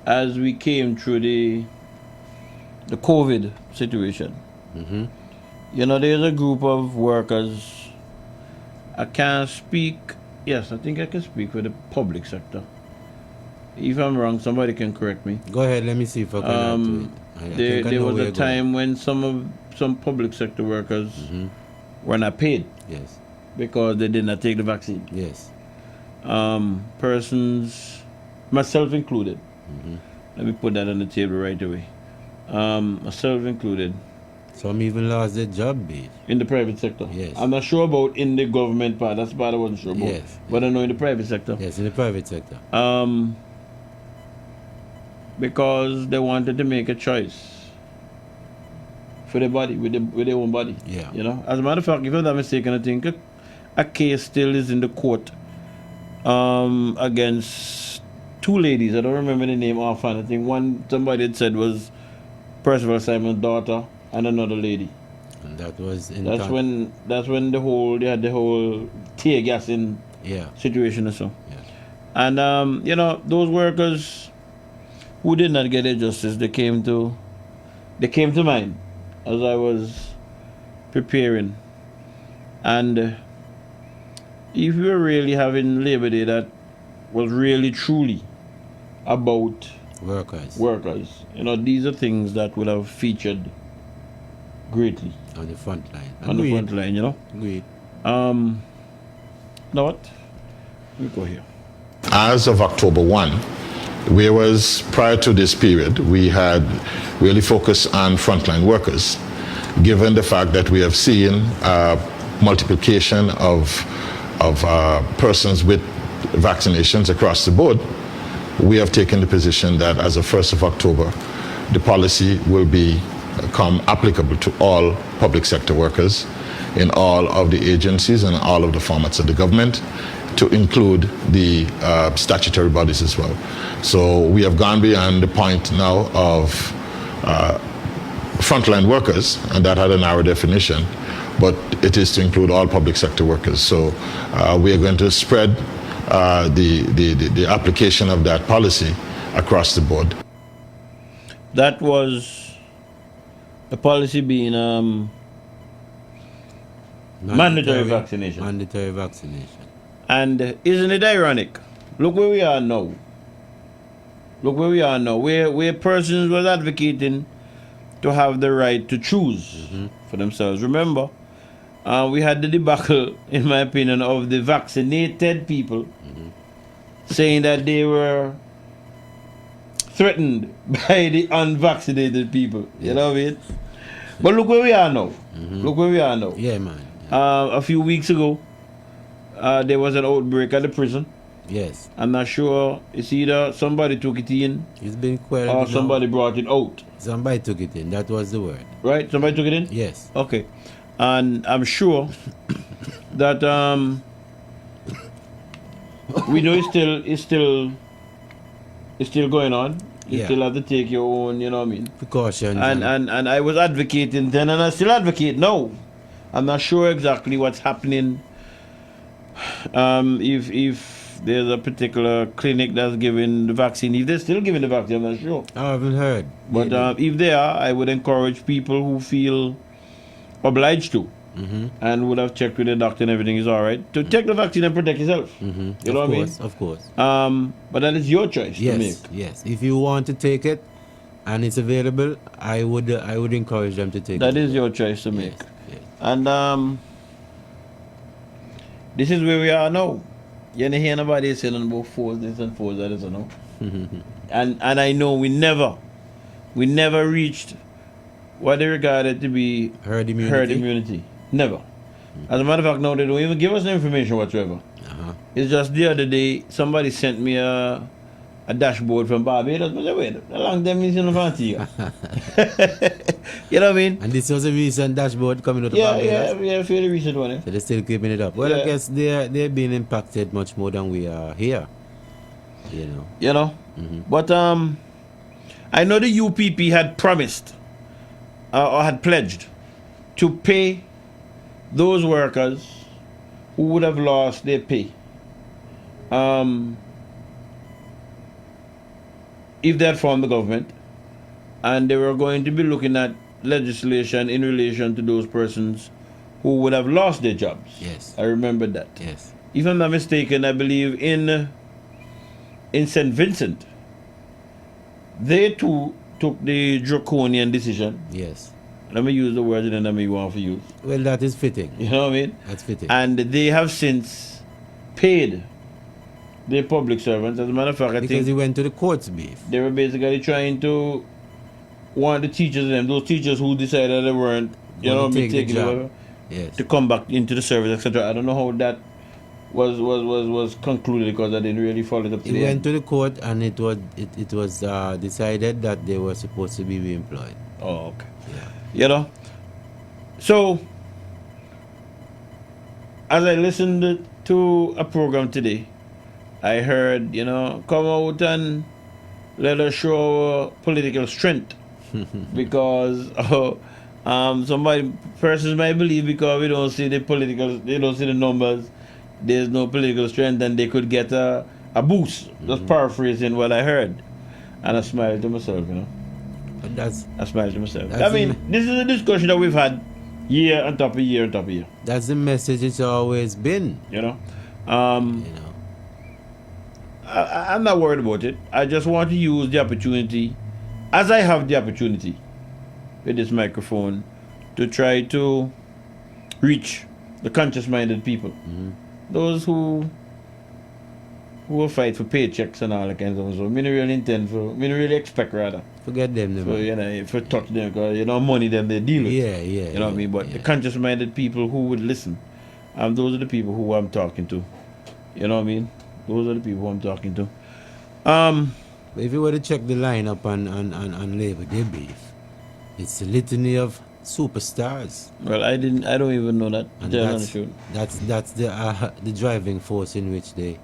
as we came through the COVID situation. You know, there's a group of workers. I can't speak. Yes, I think I can speak for the public sector. If I'm wrong, somebody can correct me. Go ahead, let me see if I can add to it. There was a time when some public sector workers were not paid. Yes. Because they did not take the vaccine. Yes. Persons, myself included. Let me put that on the table right away. Myself included. Some even lost their job, babe. In the private sector? Yes. I'm not sure about in the government part. That's the part I wasn't sure about. Yes. But I know in the private sector. Yes, in the private sector. Because they wanted to make a choice for their body, with their own body. Yeah. You know? As a matter of fact, if I'm not mistaken, I think a case still is in the court against two ladies. I don't remember the name offhand. I think one somebody had said was Percival Simon's daughter and another lady. And that was that's when they had the whole tear gassing situation or so. Yeah. And you know, those workers who did not get their justice, they came to mind as I was preparing. And if we were really having Labor Day that was really truly about workers, you know, these are things that would have featured greatly on the front line. On the front line, you know. Agreed. Know what? We go here. As of October 1, whereas prior to this period, we had really focused on frontline workers, given the fact that we have seen multiplication of persons with vaccinations across the board. We have taken the position that as of 1st of October, the policy will become applicable to all public sector workers in all of the agencies and all of the formats of the government, to include the statutory bodies as well. So we have gone beyond the point now of frontline workers, and that had a narrow definition, but it is to include all public sector workers. So we are going to spread the application of that policy across the board. That was the policy being mandatory vaccination. Mandatory vaccination. And isn't it ironic? Look where we are now. Look where we are now. Where persons was advocating to have the right to choose for themselves. Remember, we had the debacle, in my opinion, of the vaccinated people saying that they were threatened by the unvaccinated people. You know what I mean? But look where we are now. Look where we are now. Yeah, man. A few weeks ago, there was an outbreak at the prison. Yes. I'm not sure. It's either somebody took it in, It's been quelled. or now. somebody brought it out. Somebody took it in. That was the word. Right? Somebody took it in? Yes. Okay. And I'm sure that we know it's still going on. You Yeah. still have to take your own, you know what I mean? Precautions. And I was advocating then, and I still advocate now. I'm not sure exactly what's happening. If there's a particular clinic that's giving the vaccine, if they're still giving the vaccine, I'm not sure. I haven't heard. But if they are, I would encourage people who feel obliged to, and would have checked with the doctor and everything is all right, to take the vaccine and protect yourself. You know what I mean? Of course. But that is your choice to make. Yes, yes. If you want to take it and it's available, I would encourage them to take it. That is your choice to make. And this is where we are now. You don't hear nobody saying about force this and force that, you know. And I know we never reached what they regarded to be herd immunity. Never. As a matter of fact, now they don't even give us the information whatsoever. It's just the other day somebody sent me a dashboard from Barbados. I said, wait, how long them is in the front here? You know what I mean? And this was a recent dashboard coming out of Barbados? Yeah, fairly recent one. So they're still keeping it up. Well, Yeah. I guess they're being impacted much more than we are here. You know. But I know the UPP had promised or had pledged to pay those workers who would have lost their pay if they had formed the government, and they were going to be looking at legislation in relation to those persons who would have lost their jobs. Yes. I remember that. Yes. If I'm not mistaken, I believe in St. Vincent, they too took the draconian decision. Yes. Let me use the word and let me want to use. Well, that is fitting. You know what I mean? That's fitting. And they have since paid their public servants. As a matter of fact, I because think he went to the courts beef. they were basically trying to want the teachers, those teachers who decided they weren't, you know, Wanna take the taking job. over, Yes. to come back into the service, etc. I don't know how that was concluded because I didn't really follow it up to He the went end. to the court and it was decided that they were supposed to be reemployed. Oh, okay. Yeah. You know? So, as I listened to a program today, I heard, you know, come out and let us show our political strength. Because persons might believe because we don't see they don't see the numbers, there's no political strength, and they could get a boost. Just paraphrasing what I heard. And I smiled to myself, you know. I smiled to myself. I mean, this is a discussion that we've had year on top of year on top of year. That's the message it's always been. You know? I'm not worried about it. I just want to use the opportunity, as I have the opportunity with this microphone, to try to reach the conscious-minded people. Those who will fight for paychecks and all that kinds of stuff. So, me not really expect rather. Forget them, So, you know, if you touch them, because you know, money them they deal with. Yeah. You know what I mean? But the conscious-minded people who would listen, those are the people who I'm talking to. You know what I mean? Those are the people who I'm talking to. If you were to check the lineup on Labor Day beef, it's a litany of superstars. Well, I don't even know that. And that's the driving force in which they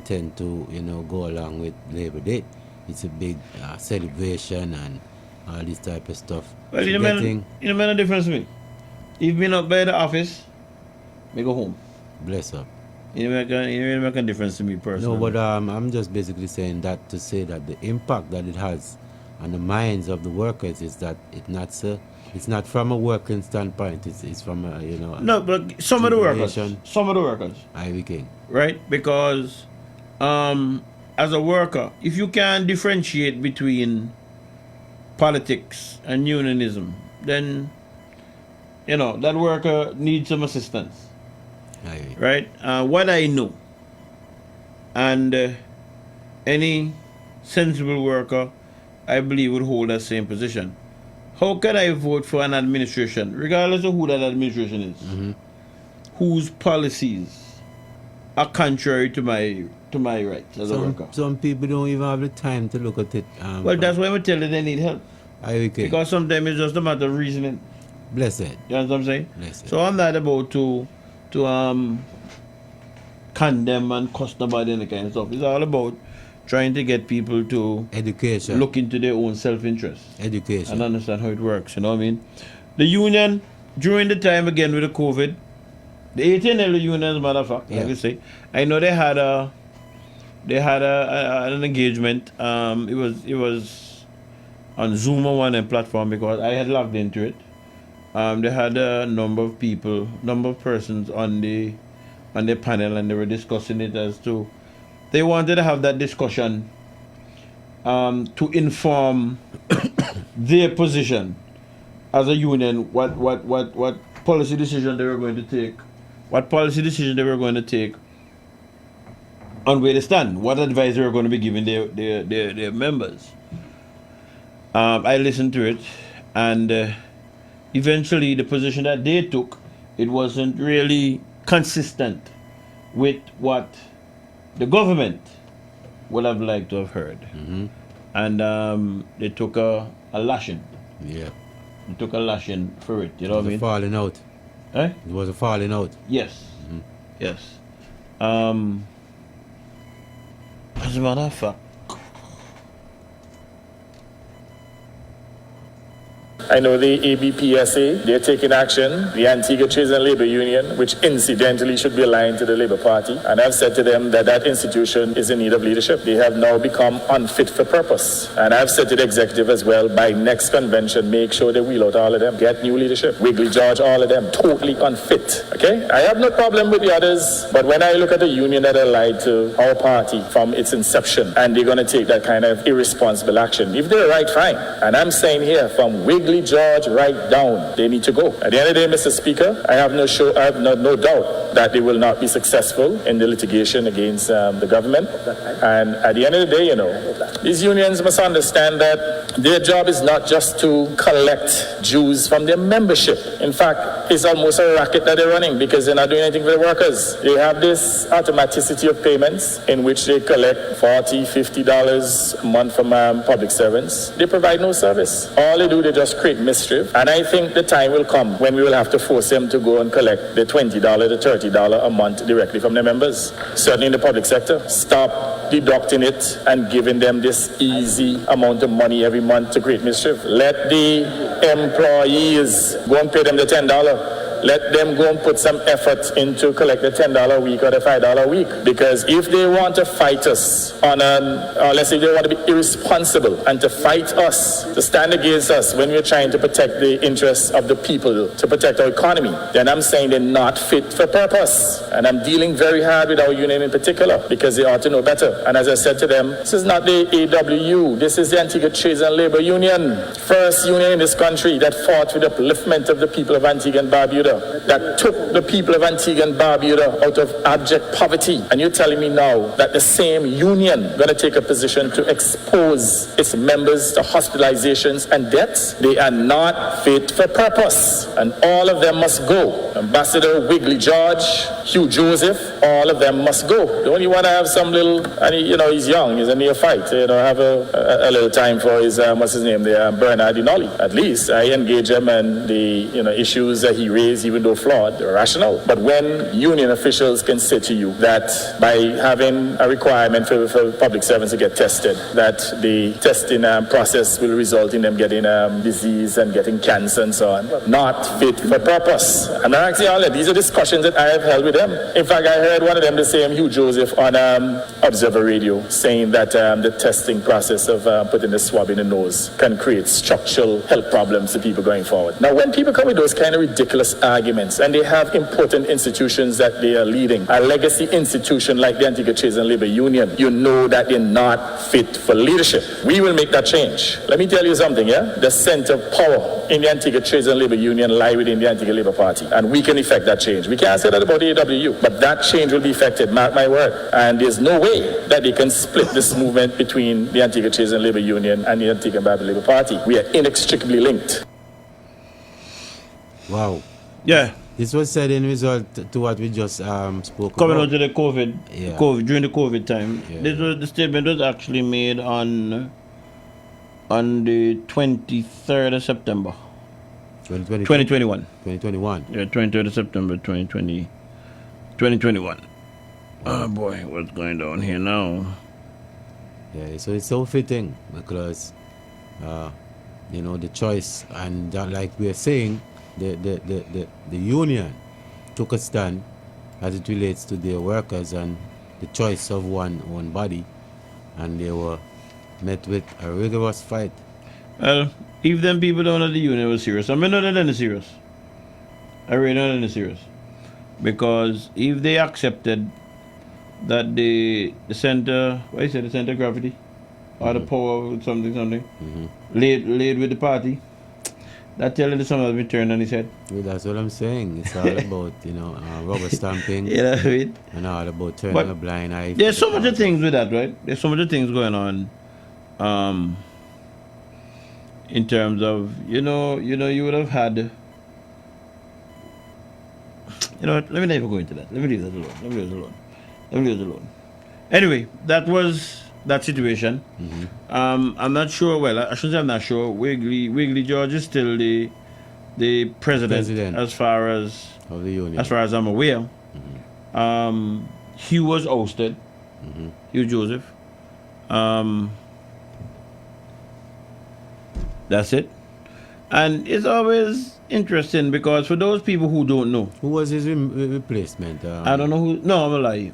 tend to, you know, go along with Labor Day. It's a big celebration and all this type of stuff. Well, you know the difference to me. If me not by the office, me go home. Bless up. You make a difference to me personally. No, but I'm just basically saying that to say that the impact that it has on the minds of the workers is that it's not from a working standpoint. It's from a, you know. No, but some of the workers. Ivy King. Right, because as a worker, if you can differentiate between politics and unionism, then you know that worker needs some assistance. Right? What I know, and any sensible worker, I believe, would hold that same position. How can I vote for an administration, regardless of who that administration is, whose policies are contrary to my rights as a worker. Some people don't even have the time to look at it. Well, that's why we tell you they need help. Okay. Because sometimes it's just a matter of reasoning. Blessed. You know what I'm saying? Blessed. So I'm not about to condemn and cuss nobody and that kind of stuff. It's all about trying to get people to education, look into their own self-interest, education, and understand how it works. You know what I mean? The union during the time again with the COVID, the ATNL union, as a matter of fact, like you say, I know they had an engagement. It was on Zoom on one platform because I had logged into it. They had a number of persons on the panel, and they were discussing it as to they wanted to have that discussion to inform their position as a union, what policy decision they were going to take, on where they stand, what advice they were going to be giving their members. I listened to it, and eventually the position that they took, it wasn't really consistent with what the government would have liked to have heard. Mm-hmm. And they took a lashing. Yeah. They took a lashing for it, you know what I mean? Falling out. Eh? It was a falling out. Yes. Mm-hmm. Yes. As a matter of fact, I know the ABPSA, they're taking action, the Antigua Trades and Labor Union, which incidentally should be aligned to the Labour Party. And I've said to them that institution is in need of leadership. They have now become unfit for purpose. And I've said to the executive as well, by next convention, make sure they wheel out all of them. Get new leadership. Wiggly George, all of them. Totally unfit. Okay? I have no problem with the others, but when I look at the union that allied to our party from its inception, and they're going to take that kind of irresponsible action, if they're right, fine. And I'm saying here, from Wiggly George right down, they need to go. At the end of the day, Mr. Speaker, I have no doubt that they will not be successful in the litigation against the government. And at the end of the day, you know, these unions must understand that their job is not just to collect dues from their membership. In fact, it's almost a racket that they're running because they're not doing anything for the workers. They have this automaticity of payments in which they collect $40, $50 a month from public servants. They provide no service. All they do, they just create mischief. And I think the time will come when we will have to force them to go and collect the $20 to $30 a month directly from their members. Certainly in the public sector. Stop deducting it and giving them this easy amount of money every month to create mischief. Let the employees go and pay them the $10. Let them go and put some effort into collect the $10 a week or the $5 a week. Because if they want to fight us on let's say they want to be irresponsible and to fight us, to stand against us when we're trying to protect the interests of the people, to protect our economy, then I'm saying they're not fit for purpose. And I'm dealing very hard with our union in particular because they ought to know better. And as I said to them, this is not the AWU, this is the Antigua Trades and Labor Union. First union in this country that fought for the upliftment of the people of Antigua and Barbuda, that took the people of Antigua and Barbuda out of abject poverty. And you're telling me now that the same union going to take a position to expose its members to hospitalizations and deaths? They are not fit for purpose. And all of them must go. Ambassador Wiggly George, Hugh Joseph, all of them must go. The only one I have some little, and he's young, he's a neophyte, have a little time for his, what's his name there, Bernard Dinoli. At least I engage him and the, issues that he raised, even though flawed, they're rational. But when union officials can say to you that by having a requirement for public servants to get tested, that the testing process will result in them getting disease and getting cancer and so on, not fit for purpose. And I'm actually on it. These are discussions that I have held with them. In fact, I heard one of them, the same Hugh Joseph, on Observer Radio, saying that the testing process of putting the swab in the nose can create structural health problems to people going forward. Now, when people come with those kind of ridiculous arguments, and they have important institutions that they are leading, a legacy institution like the Antigua Trades and Labor Union, you know that they're not fit for leadership. We will make that change. Let me tell you something, the center of power in the Antigua Trades and Labor Union lie within the Antigua Labour Party, and we can effect that change. We can't say that about the AWU, but that change will be effected, mark my word. And there's no way that they can split this movement between the Antigua Trades and Labor Union and the Antigua and Barbuda Labour Party. We are inextricably linked. Wow. Yeah. This was said in result to what we just spoke Coming about. out to the COVID, Yeah. during the COVID time. Yeah. The statement was actually made on the 23rd of September. 2021. 2021. Yeah, 23rd of September 2021. Oh boy, what's going on here now? Yeah, so it's so fitting because, the choice, and that, like we are saying, the union took a stand as it relates to their workers and the choice of one body, and they were met with a rigorous fight. Well, if them people don't know the union was serious, I mean, not that serious. I really not that serious. Because if they accepted that the center, what is it, the center of gravity, or the power of something, laid with the party, that telling the son has been turned on his head. Well, that's what I'm saying. It's all about, rubber stamping. You know what I mean? And all about turning But a blind eye. There's so much of things with that, right? There's so much of things going on. In terms of, you would have had. You know what? Let me not even go into that. Let me leave that alone. Anyway, that was that situation. I'm not sure. Well, I shouldn't say I'm not sure. Wiggly George is still the president as far as of the union. As far as I'm aware. Hugh was ousted. Hugh Joseph. That's it. And it's always interesting because for those people who don't know, who was his replacement? I don't know who. No, I'm a lie.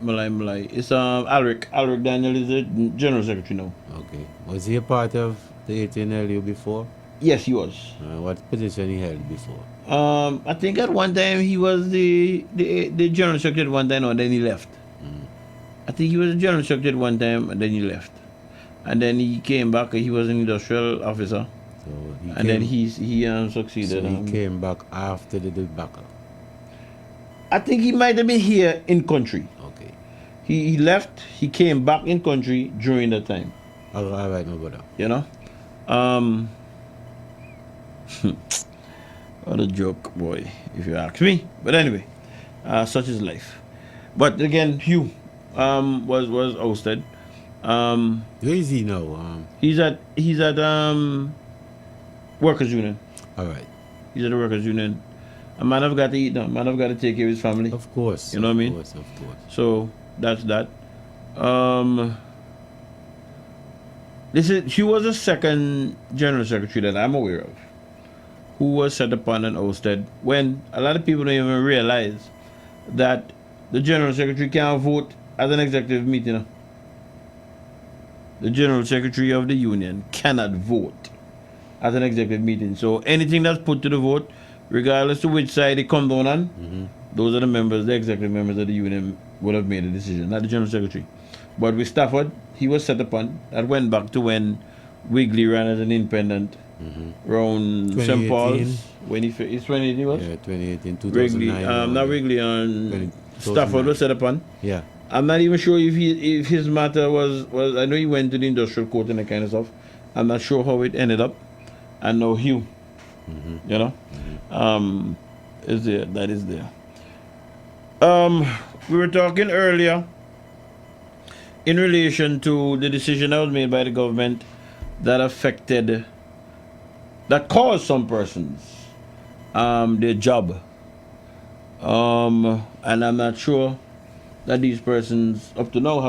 It's Alric. Alric Daniel is the general secretary now. Okay. Was he a part of the 18LU before? Yes, he was. What position he held before? I think at one time he was the general secretary at one time, and then he left. I think he was the general secretary at one time, and then he left. And then he came back. He was an industrial officer. Then he succeeded. So he came back after the debacle. I think he might have been here in country. Okay. He left. He came back in country during that time. All right, my brother. You know, what a joke, boy, if you ask me. But anyway, such is life. But again, Hugh was ousted. Where is he now? He's at Workers' Union. All right. He's at the Workers' Union. A man have got to eat now. A man have got to take care of his family. Of course. You know what I mean? Of course. So that's that. He was the second general secretary that I'm aware of who was set upon and ousted when a lot of people don't even realize that the general secretary can't vote at an executive meeting. The general secretary of the union cannot vote at an executive meeting. So anything that's put to the vote, regardless to which side it comes down on, those are the executive members of the union would have made a decision, not the general secretary. But with Stafford, he was set upon. That went back to when Wiggly ran as an independent around St. Paul's. When it's 2018 was? Yeah, 2018, 2009. Not Wiggly, Stafford was set upon. Yeah. I'm not even sure if his matter was. I know he went to the industrial court and that kind of stuff. I'm not sure how it ended up. And now Hugh, is there. That is there. We were talking earlier in relation to the decision that was made by the government that caused some persons their job. And I'm not sure that these persons up to now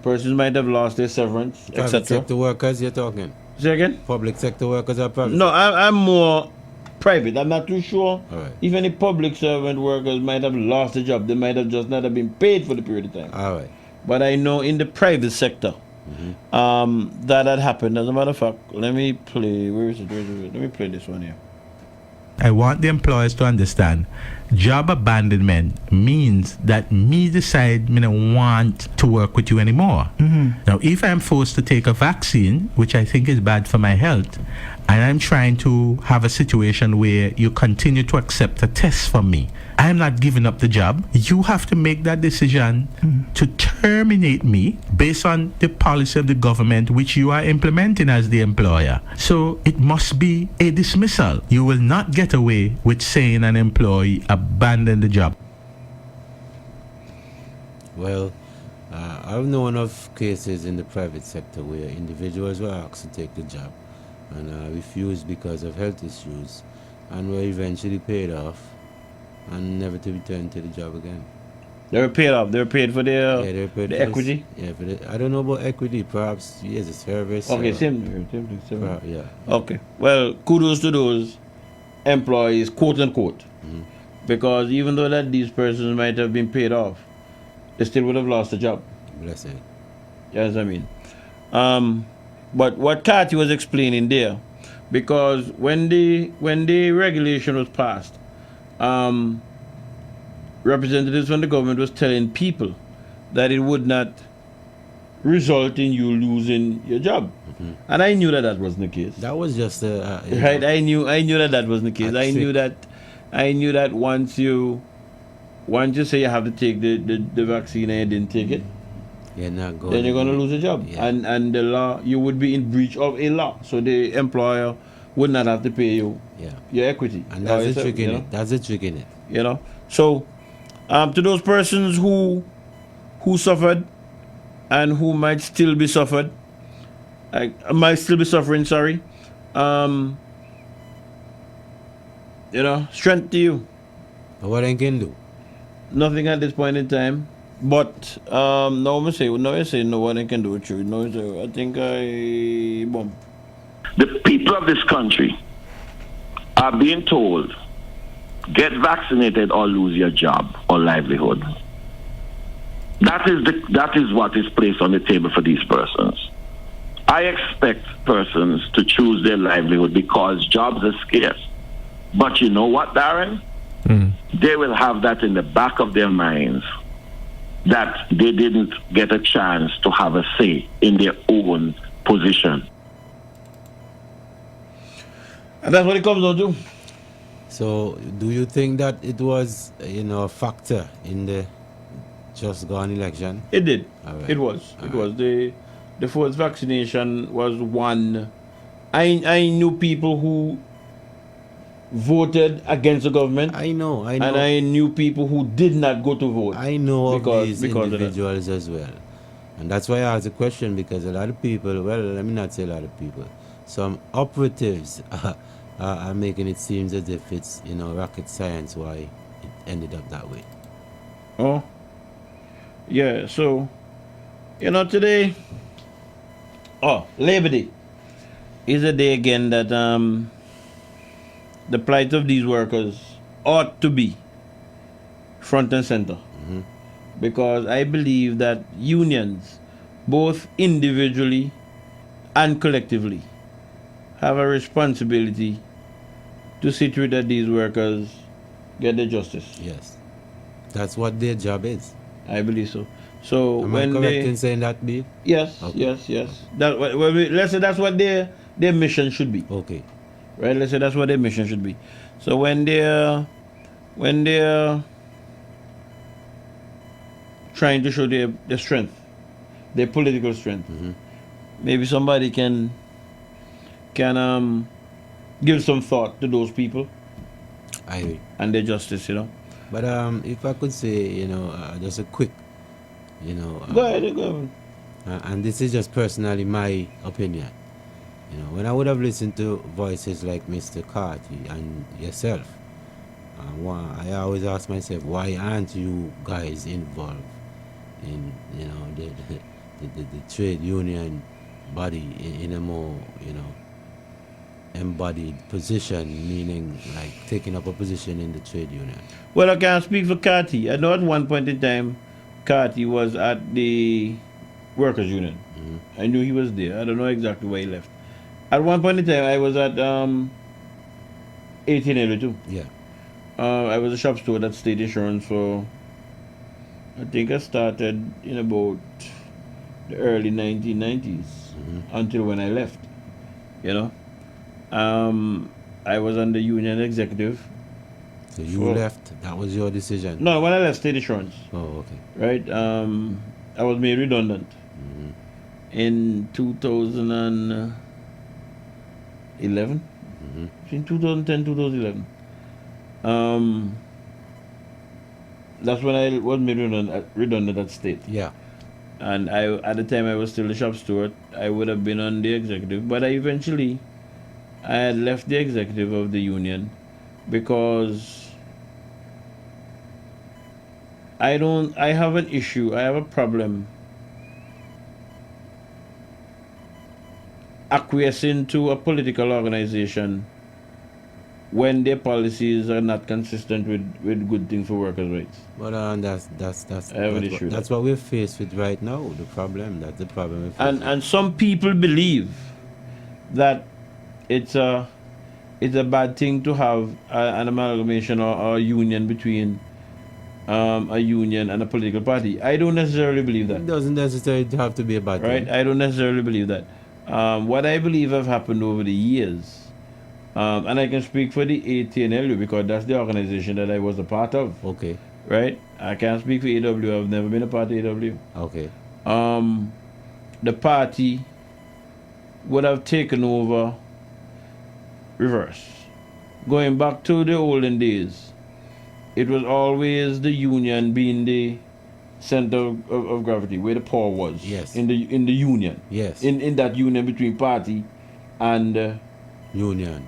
persons might have lost their severance, etc. Private sector workers you're talking? Say again? Public sector workers or private? No, I'm more private. I'm not too sure All right. if any public servant workers might have lost a job. They might have just not have been paid for the period of time. All right. But I know in the private sector that had happened. As a matter of fact, let me play. Where is it? Let me play this one here. I want the employers to understand job abandonment means that me decide me don't want to work with you anymore. Now, if I'm forced to take a vaccine, which I think is bad for my health, and I'm trying to have a situation where you continue to accept a test from me, I'm not giving up the job. You have to make that decision to terminate me based on the policy of the government which you are implementing as the employer. So it must be a dismissal. You will not get get away with saying an employee abandoned the job? Well, I've known of cases in the private sector where individuals were asked to take the job and refused because of health issues and were eventually paid off and never to return to the job again. They were paid off. They were paid for their They were paid the for equity. I don't know about equity. Perhaps yes, a service. Okay, or- same. Yeah. Okay. Well, kudos to those employees, quote unquote, because even though that these persons might have been paid off, they still would have lost the job. Bless it. Yes, I mean. But what Cathy was explaining there, because when the regulation was passed, representatives from the government was telling people that it would not result in you losing your job, and I knew that wasn't the case. That was just right. I knew that wasn't the case. I knew that once you say you have to take the vaccine and you didn't take it, you're not going. then you're going to lose a job, and the law, you would be in breach of a law, so the employer would not have to pay you your equity. And that's the trick in it. That's the trick in it. You know. So, to those persons who suffered and who might still be suffering, sorry. You know, strength to you. What I can do? Nothing at this point in time. But no one say no one can do it. No, I think I bomb. The people of this country are being told, get vaccinated or lose your job or livelihood. That is what is placed on the table for these persons. I expect persons to choose their livelihood because jobs are scarce. But you know what, Darren? They will have that in the back of their minds, that they didn't get a chance to have a say in their own position. And that's what it comes down to. So, do you think that it was, a factor in the just gone election? It did. Right. It was. It was. The first vaccination was one. I knew people who voted against the government. I know. And I knew people who did not go to vote. I know because, of these because individuals as well. And that's why I asked the question, because a lot of people, well, let me not say a lot of people, some operatives are making it seem as if it's, rocket science why it ended up that way. Oh, yeah. So, today, Labor Day is a day again that the plight of these workers ought to be front and center. Because I believe that unions, both individually and collectively, have a responsibility to see to it that these workers get their justice. Yes. That's what their job is. I believe so. So Am when I correct they, in saying that, B? Yes, Okay. yes. That, let's say that's what their mission should be. Okay. Right? Let's say that's what their mission should be. So when they're trying to show their strength, their political strength, maybe somebody can give some thought to those people. I agree. And their justice, But if I could say, just a quick, Go ahead. And this is just personally my opinion. When I would have listened to voices like Mr. Carty and yourself, I always ask myself, why aren't you guys involved in, the trade union body in a more, embodied position, meaning like taking up a position in the trade union? Well, I can't speak for Carty. I know at one point in time, Carty was at the workers' union. I knew he was there. I don't know exactly why he left. At one point in time, I was at 1882. Yeah. I was a shop steward at State Insurance for, I think I started in about the early 1990s until when I left. I was on the union executive. So you left? That was your decision? No, when I left State Insurance. Oh, okay. Right? I was made redundant in 2011. Between 2010 2011. That's when I was made redundant at state. Yeah. And I, at the time I was still the shop steward, I would have been on the executive, but I had left the executive of the union because I have an issue, I have a problem acquiescing to a political organization when their policies are not consistent with good things for workers' rights. But that's I what we're faced with right now. That's the problem. We're faced and some people believe that it's a bad thing to have an amalgamation or a union between a union and a political party. I don't necessarily believe that. It doesn't necessarily have to be a bad thing. Right? I don't necessarily believe that. What I believe have happened over the years, and I can speak for the ATNLU because that's the organization that I was a part of. Okay. Right? I can't speak for AW. I've never been a part of AW. Okay. The party would have taken over reverse. Going back to the olden days, it was always the union being the center of gravity, where the power was. Yes. In the union. Yes. In that union between party and union.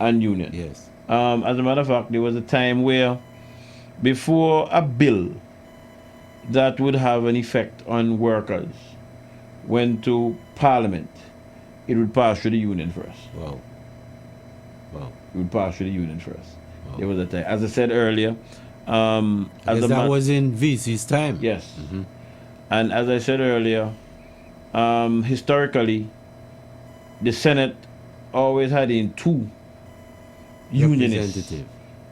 Yes. As a matter of fact, there was a time where before a bill that would have an effect on workers went to Parliament, it would pass through the union first. Wow. It would pass through the union first. Wow. There was a time, as I said earlier. That was in VC's time. Yes. Mm-hmm. And as I said earlier, historically, the Senate always had in two unionists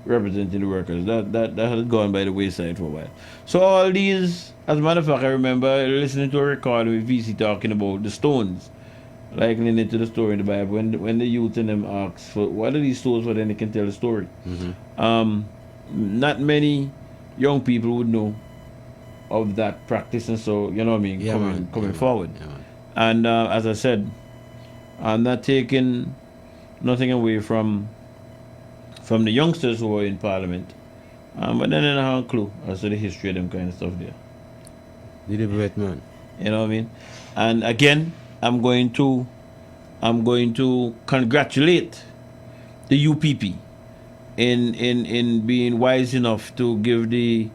representing the workers. That has gone by the wayside for a while. So all these, as a matter of fact, I remember listening to a recording with VC talking about the stones, likening it to the story in the Bible. When the youth in them asks for what are these stones, for then they can tell the story. Mm-hmm. Not many young people would know of that practice, and so you know what I mean, coming forward. And as I said, I'm not taking nothing away from the youngsters who are in Parliament, but then I don't have a clue as to the history of them kind of stuff there. Deliberate man. You know what I mean? And again, I'm going to congratulate the UPP in being wise enough to give the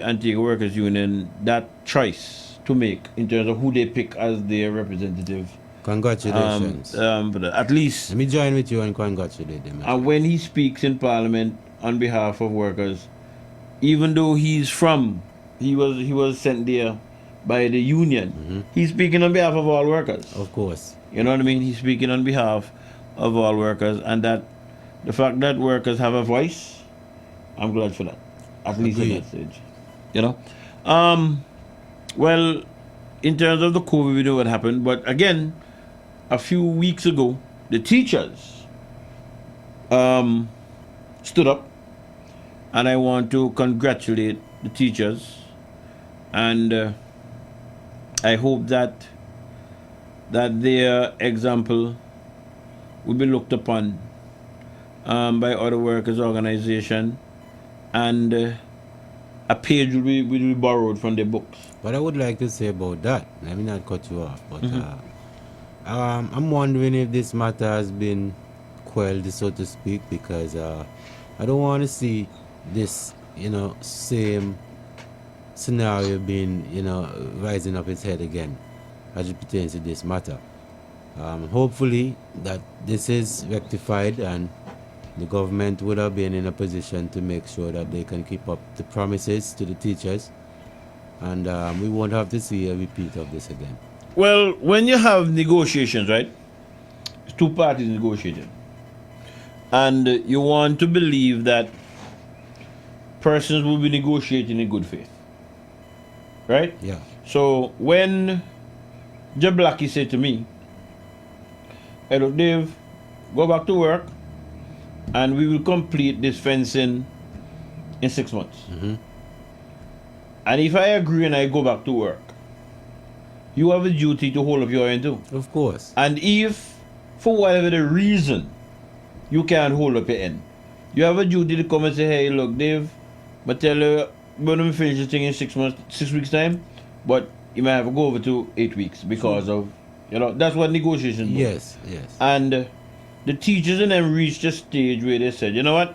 Antigua Workers Union that choice to make in terms of who they pick as their representative. Congratulations. But at least let me join with you and congratulate them. And when he speaks in Parliament on behalf of workers, even though he was sent there by the union, he's speaking on behalf of all workers. Of course. You know what I mean? He's speaking on behalf of all workers, and that the fact that workers have a voice, I'm glad for that. At least at that stage. You know? Well, in terms of the COVID, we know what happened, but again, a few weeks ago, the teachers stood up, and I want to congratulate the teachers, and I hope that their example will be looked upon by other workers' organization, and a page will be borrowed from their books. What I would like to say about that, let me not cut you off, but I'm wondering if this matter has been quelled, so to speak, because I don't want to see this, same scenario being, rising up its head again as it pertains to this matter. Hopefully that this is rectified and the government would have been in a position to make sure that they can keep up the promises to the teachers, and we won't have to see a repeat of this again. Well, when you have negotiations, right? It's two parties negotiating. And you want to believe that persons will be negotiating in good faith. Right? Yeah. So when Jablaki said to me, "Hey, look, Dave, go back to work and we will complete this fencing in 6 months." And if I agree and I go back to work, you have a duty to hold up your end too. Of course. And if, for whatever the reason, you can't hold up your end, You have a duty to come and say, hey, look, Dave, but tell you, we're going to finish this thing in 6 weeks' time, but you might have to go over to 8 weeks because of, that's what negotiations do. Yes. And the teachers and them reached a stage where they said, you know what?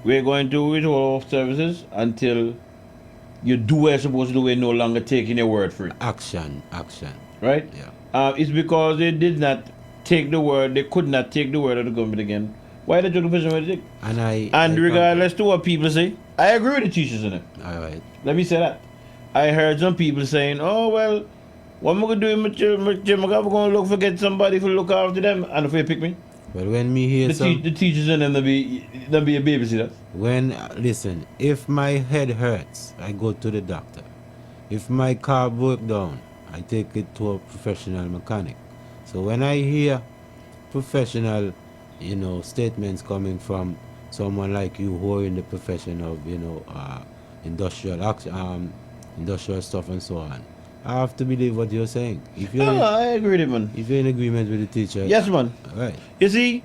We're going to withhold off services until you do what you're supposed to do. We're no longer taking your word for it. Action. Right? Yeah. It's because they did not take the word, they could not take the word of the government again. Why they took the position where they take? And regardless to what people say, I agree with the teachers in it. All right. Let me say that. I heard some people saying, oh, well, what am I going to do in my gym? I'm going to get somebody to look after them. And if they pick me. But when me hear the teachers and them, they'll be a babysitter. Listen, if my head hurts, I go to the doctor. If my car broke down, I take it to a professional mechanic. So when I hear professional, statements coming from someone like you who are in the profession of, industrial stuff and so on, I have to believe what you're saying. I agree with it, man. If you're in agreement with the teacher. Yes, man. Right. You see,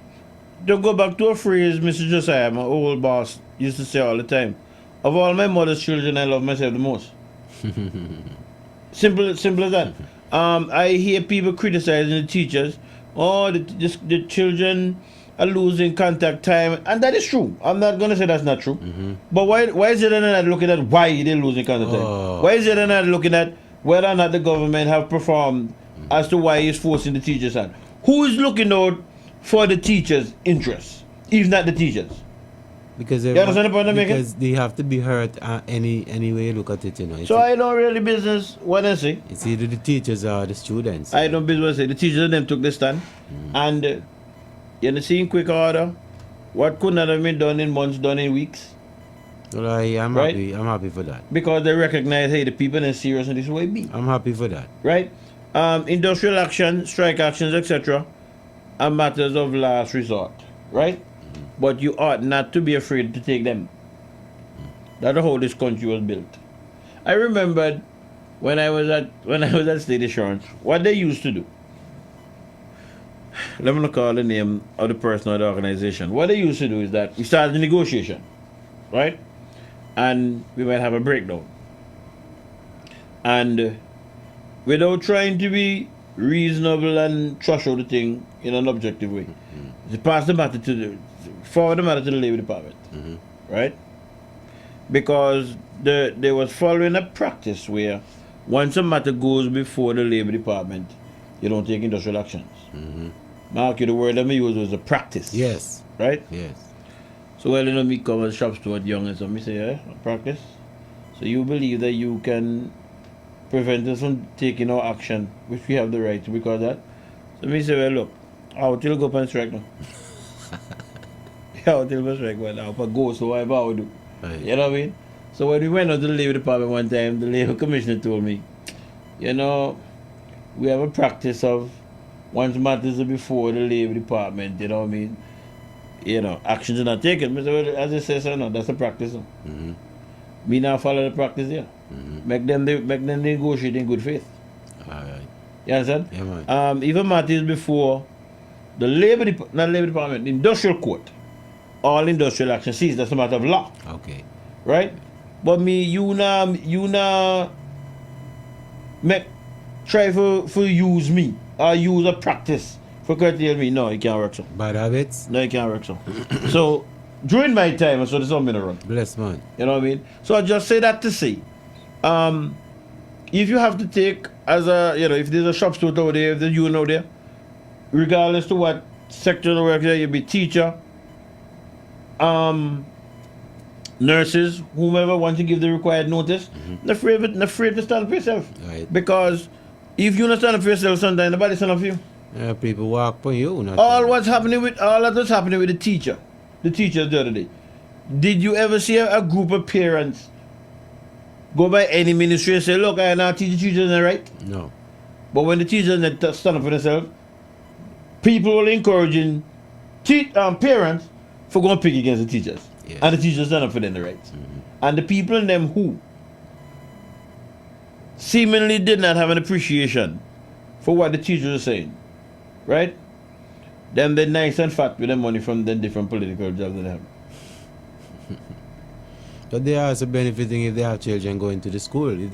to go back to a phrase Mr. Josiah, my old boss, used to say all the time, of all my mother's children, I love myself the most. Simple as that. I hear people criticizing the teachers. Oh, the children are losing contact time. And that is true. I'm not going to say that's not true. Mm-hmm. But why is it they're not looking at why they're losing contact time? Why is it they're not looking at whether or not the government have performed as to why it's forcing the teachers out? Who is looking out for the teachers' interests, if not the teachers? Because you understand the point I'm making? Because they have to be heard any way you look at it, So I don't really business what I say. It's either the teachers or the students. I don't business what I say. The teachers and them took the stand. And you see in quick order, what could not have been done in months, done in weeks. Well, I'm happy for that. Because they recognize, hey, the people are serious and this is what it be. I'm happy for that. Right? Industrial action, strike actions, etc. are matters of last resort. Right? But you ought not to be afraid to take them. That's how this country was built. I remembered when I was at State Assurance, what they used to do. Let me not call the name of the person or the organization. What they used to do is that we started the negotiation, right? And we might have a breakdown. And without trying to be reasonable and trash out the thing in an objective way, they pass the matter forward the matter to the Labor Department, right? Because they was following a practice where once a matter goes before the Labor Department, you don't take industrial actions. Mark, the word that me use was a practice. Yes. Right? Yes. So me come as shop steward young and so me say, a practice. So you believe that you can prevent us from taking our action, which we have the right to because that. So me say, well look, I'll still go up and strike now. I'll still go strike, but I'll go so whatever I would do. Right. You know what I mean? So when we went out to the Labor Department one time, the Labor Commissioner told me, we have a practice of once matters are before the Labor Department, you know what I mean? Actions are not taken. As I say, so no, that's a practice. Me now follow the practice here. Make them negotiate in good faith. All right. You understand? Yeah, man. Even matters before the not Labor Department, the Industrial Court, all industrial action cease. That's a matter of law. Okay. Right? But you try for use me or use a practice for curtail me. No, it can't work so. Bad habits? No, it can't work so. So during my time, so there's something wrong. Bless man. You know what I mean? So I just say that to say, if you have to take as a if there's a shop steward over there, if there's you out there, regardless to what sector of work there, you be teacher, nurses, whomever wants to give the required notice, not afraid to stand up for yourself. Right. Because if you not stand up for yourself, sometimes nobody stand up for you. Yeah, people walk for you. All that was happening with the teacher. The teachers the other day. Did you ever see a group of parents go by any ministry and say, look, I now teach the teachers not right? No. But when the teachers stand up for themselves, people were encouraging parents for going to pick against the teachers. Yes. And the teachers stand up for them the rights. And the people in them who seemingly did not have an appreciation for what the teachers were saying, right? Them they're nice and fat with the money from the different political jobs that they have. But they are also benefiting if they have children going to the school. If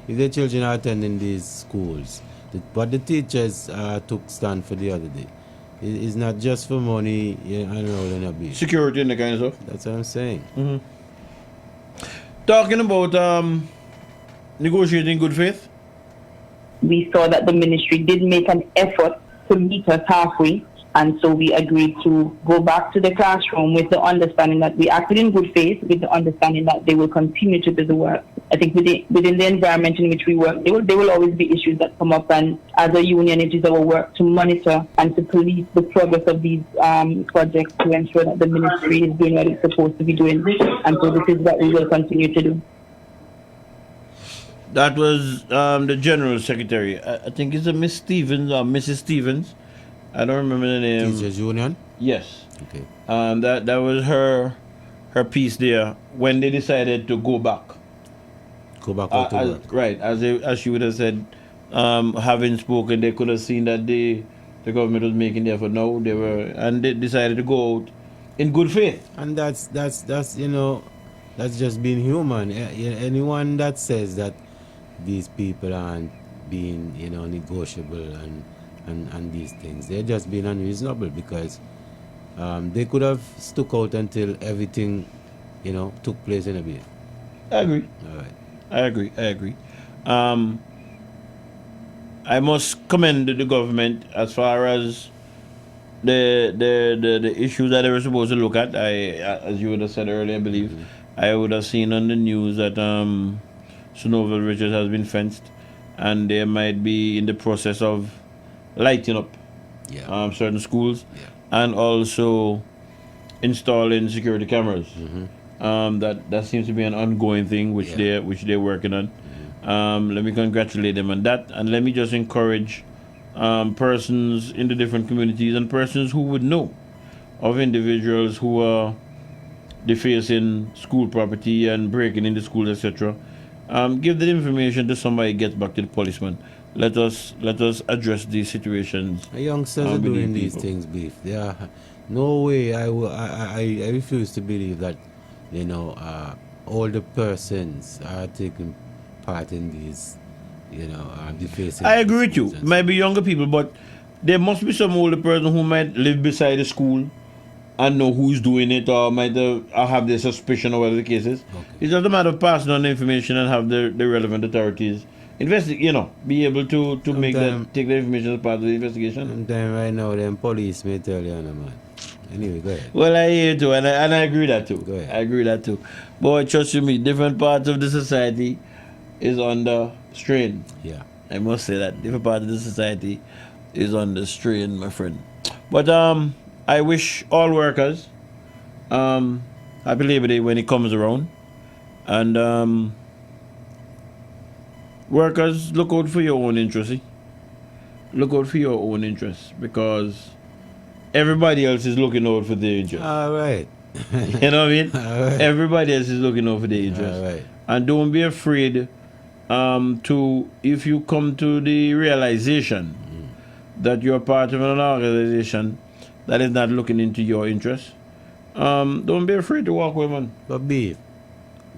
their children are attending these schools, what the teachers took stand for the other day, it's not just for money, and rolling a bill. Security and the kind of stuff. That's what I'm saying. Mm-hmm. Talking about negotiating in good faith. We saw that the ministry did make an effort to meet us halfway, and so we agreed to go back to the classroom with the understanding that we acted in good faith, with the understanding that they will continue to do the work. I think within the environment in which we work, there will always be issues that come up, and as a union, it is our work to monitor and to police the progress of these projects to ensure that the ministry is doing what it's supposed to be doing, and so this is what we will continue to do. That was the General Secretary. I think it's a Miss Stevens or Mrs. Stevens. I don't remember the name. Teachers Union? Yes. Okay. That was her piece there when they decided to go back. Go back out to work. Right. As she would have said, having spoken, they could have seen that the government was making the effort. No, they decided to go out in good faith. And that's that's just being human. Anyone that says that these people aren't being negotiable and these things, they're just being unreasonable, because they could have stuck out until everything took place in a bit. I agree. All right. I agree. I must commend the government as far as the issues that they were supposed to look at. As you would have said earlier, I believe, I would have seen on the news that Snowville Richards has been fenced, and they might be in the process of lighting up certain schools, and also installing security cameras. That seems to be an ongoing thing which they're working on. Let me congratulate them on that, and let me just encourage persons in the different communities and persons who would know of individuals who are defacing school property and breaking into schools, etc. Give that information to somebody, get back to the policeman. Let us address these situations. Youngsters are doing these things, Beef. No way. I refuse to believe that older persons are taking part in these defacing. I agree with you. Maybe younger people, but there must be some older person who might live beside the school and know who's doing it, or might have their suspicion or whatever the case is. Okay. It's just a matter of passing on the information and have the relevant authorities investigate. Be able to take the information as part of the investigation. Sometimes right now, them police may tell you, man. Anyway, go ahead. Well, I hear too, and I agree with that too. Go ahead. I agree with that too. Boy, trust you me, different parts of the society is under strain. Yeah. I must say that. Different part of the society is under strain, my friend. But I wish all workers happy Labor Day when it comes around. And workers, look out for your own interest. Look out for your own interests, because everybody else is looking out for their interests. All right. You know what I mean? Right. Everybody else is looking out for their interests. Right. And don't be afraid if you come to the realization that you're part of an organization that is not looking into your interests, don't be afraid to walk away, man. But Beef,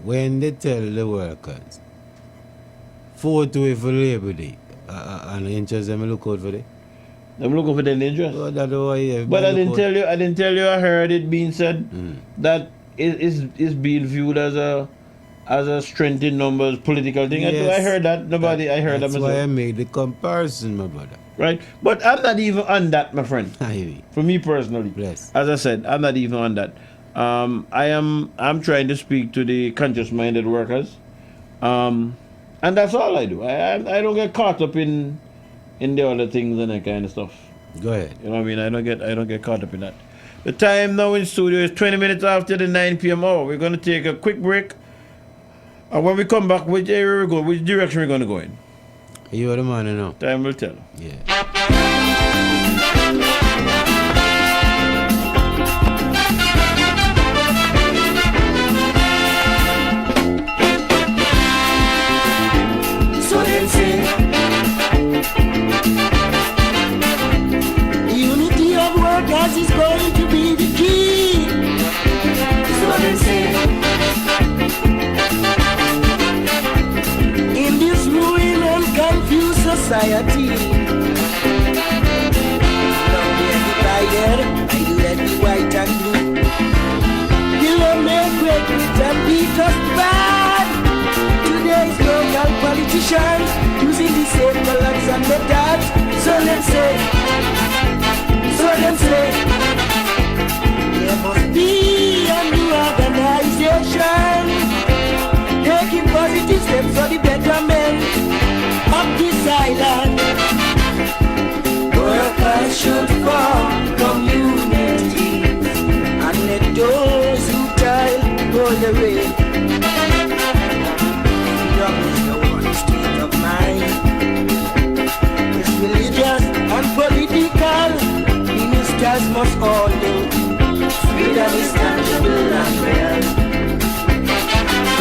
when they tell the workers 4-2 for Labor Day, and the interest them look out for it. I'm looking for the interest. Oh, that's why, but I didn't tell you. I heard it being said that it's being viewed as a strength in numbers political thing. Yes, I heard that. I heard that myself. That's why I made the comparison, my brother. Right, but I'm not even on that, my friend. For me personally, yes. As I said, I'm not even on that. I'm trying to speak to the conscious-minded workers, and that's all I do. I don't get caught up in the other things and that kind of stuff. Go ahead. You know what I mean? I don't get caught up in that. The time now in studio is 20 minutes after the 9 p.m. hour. We're going to take a quick break, and when we come back, which area we go, which direction we're going to go in? You are the man, you know. Time will tell. Yeah. So they say, unity of work society. Now we are divided, I let the white and blue. The law make great Britain beat us bad. Today's local politicians using the same colors and methods. So them say, there must be a new organization taking positive steps for the betterment of this island. Workers should form communities and let those who toil go the way. Freedom is the one state of mind. It's religious and political. Ministers must all know freedom is tangible and real.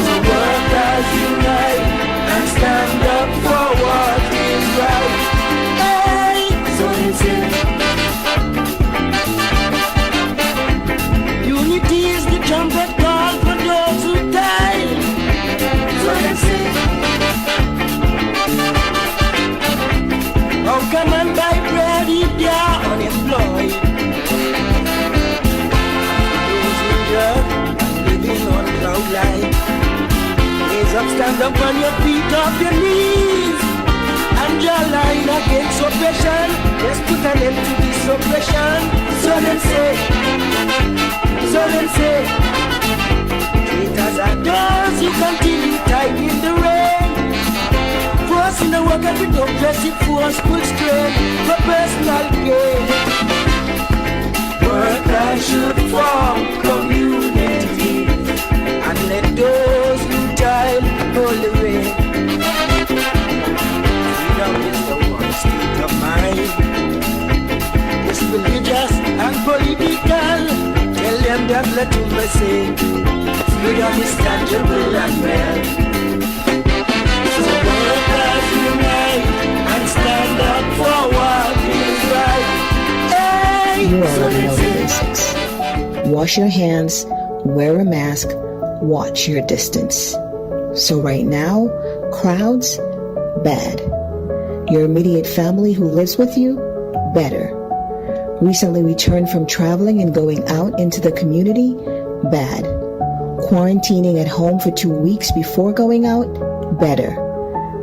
So workers unite and stand up for what is right. Hey, so they say unity is the trumpet call for those who die. So they say how can man buy bread if they are unemployed? Those who work and living on cloud life. Raise up, stand up on your feet, off your knees, and draw line against oppression. Let's put an end to this oppression. So them say, traitors are those who continue tying the rain. Forcing the worker with oppressive force put strain for personal gain. Workers should form communities and let those who toil go the way. Freedom is the one state of mind. It's religious and political. Tell them that let them say freedom is tangible and real. So workers unite and stand up for what is right. Hey! You already know the basics. Wash your hands, wear a mask, watch your distance. So right now, crowds, bad. Your immediate family who lives with you, better. Recently returned from traveling and going out into the community, bad. Quarantining at home for 2 weeks before going out, better.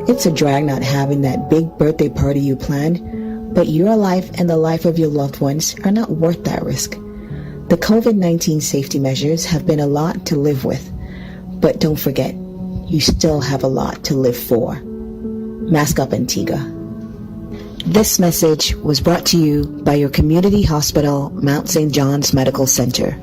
It's a drag not having that big birthday party you planned, but your life and the life of your loved ones are not worth that risk. The COVID-19 safety measures have been a lot to live with, but don't forget, you still have a lot to live for. Mask up, Antigua. This message was brought to you by your community hospital, Mount St. John's Medical Center.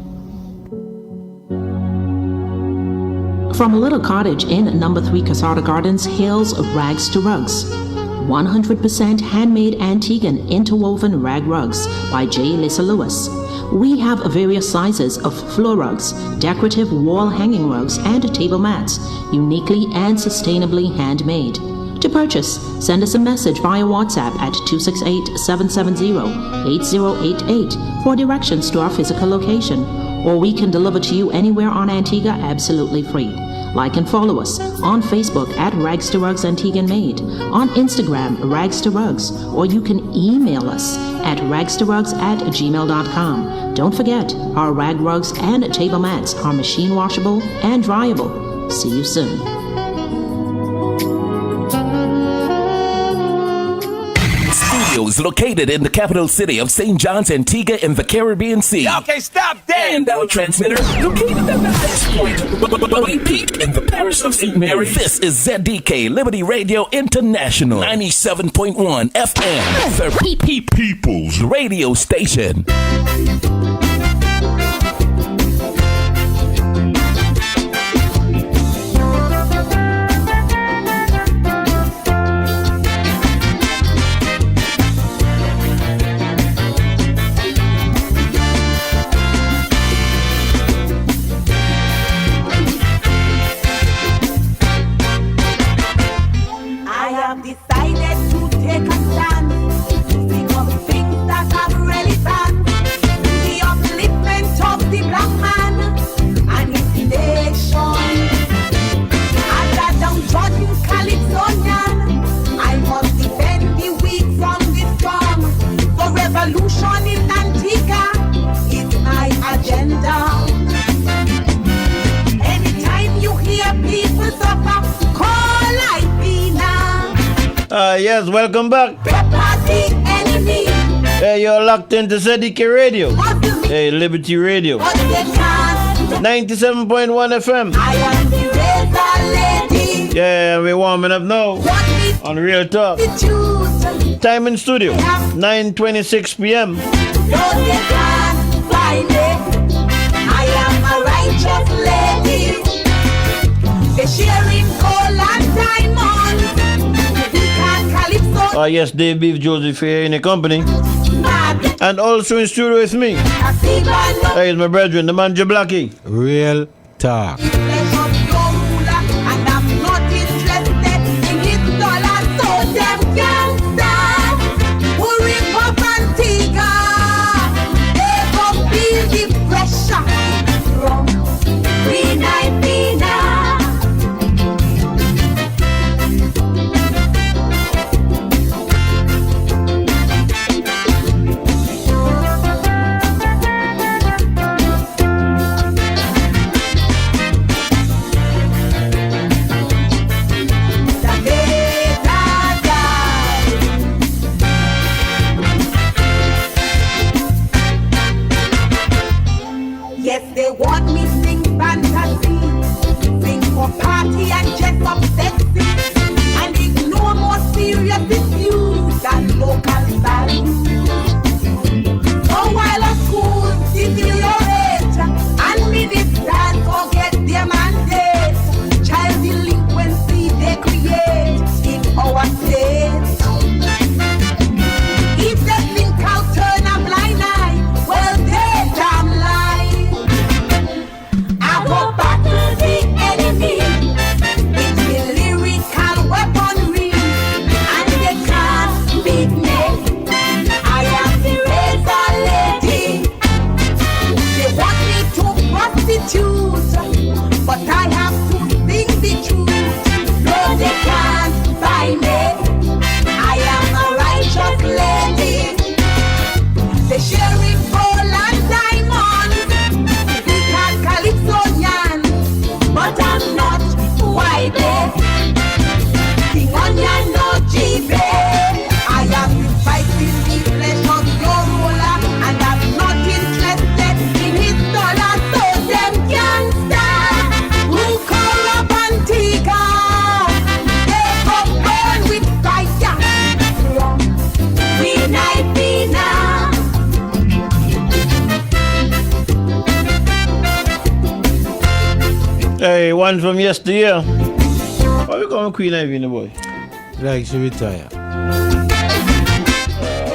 From a little cottage in number 3 Casada Gardens hails Rags to Rugs. 100% handmade Antiguan interwoven rag rugs by J. Lissa Lewis. We have various sizes of floor rugs, decorative wall hanging rugs, and table mats, uniquely and sustainably handmade. To purchase, send us a message via WhatsApp at 268-770-8088 for directions to our physical location, or we can deliver to you anywhere on Antigua absolutely free. Like and follow us on Facebook at Rags to Rugs Antiguan Made, on Instagram Rags to Rugs, or you can email us at ragstorugs@gmail.com. Don't forget, our rag rugs and table mats are machine washable and dryable. See you soon. Studios located in the capital city of St. John's, Antigua in the Caribbean Sea. Okay, stop there! And our transmitter located at the highest point of peak in the parish of St. Mary. This is ZDK Liberty Radio International 97.1 FM, the People's Radio Station. Take a stand, think of things that are relevant. The yes, welcome back. Hey, you're locked into ZDK Radio. Hey, Liberty Radio. 97.1 FM. Yeah, we're warming up now on Real Talk. Time in studio, 9:26 p.m. I am a righteous lady. The sharing gold and diamonds. We can calypso. Oh yes, Dave Beef Joseph here in the company. And also in studio with me. Hey, it's my brethren, the man Blackie. Real Talk. Hey, one from yesteryear. Why we calling Queen Ivy in the boy? Like she retired.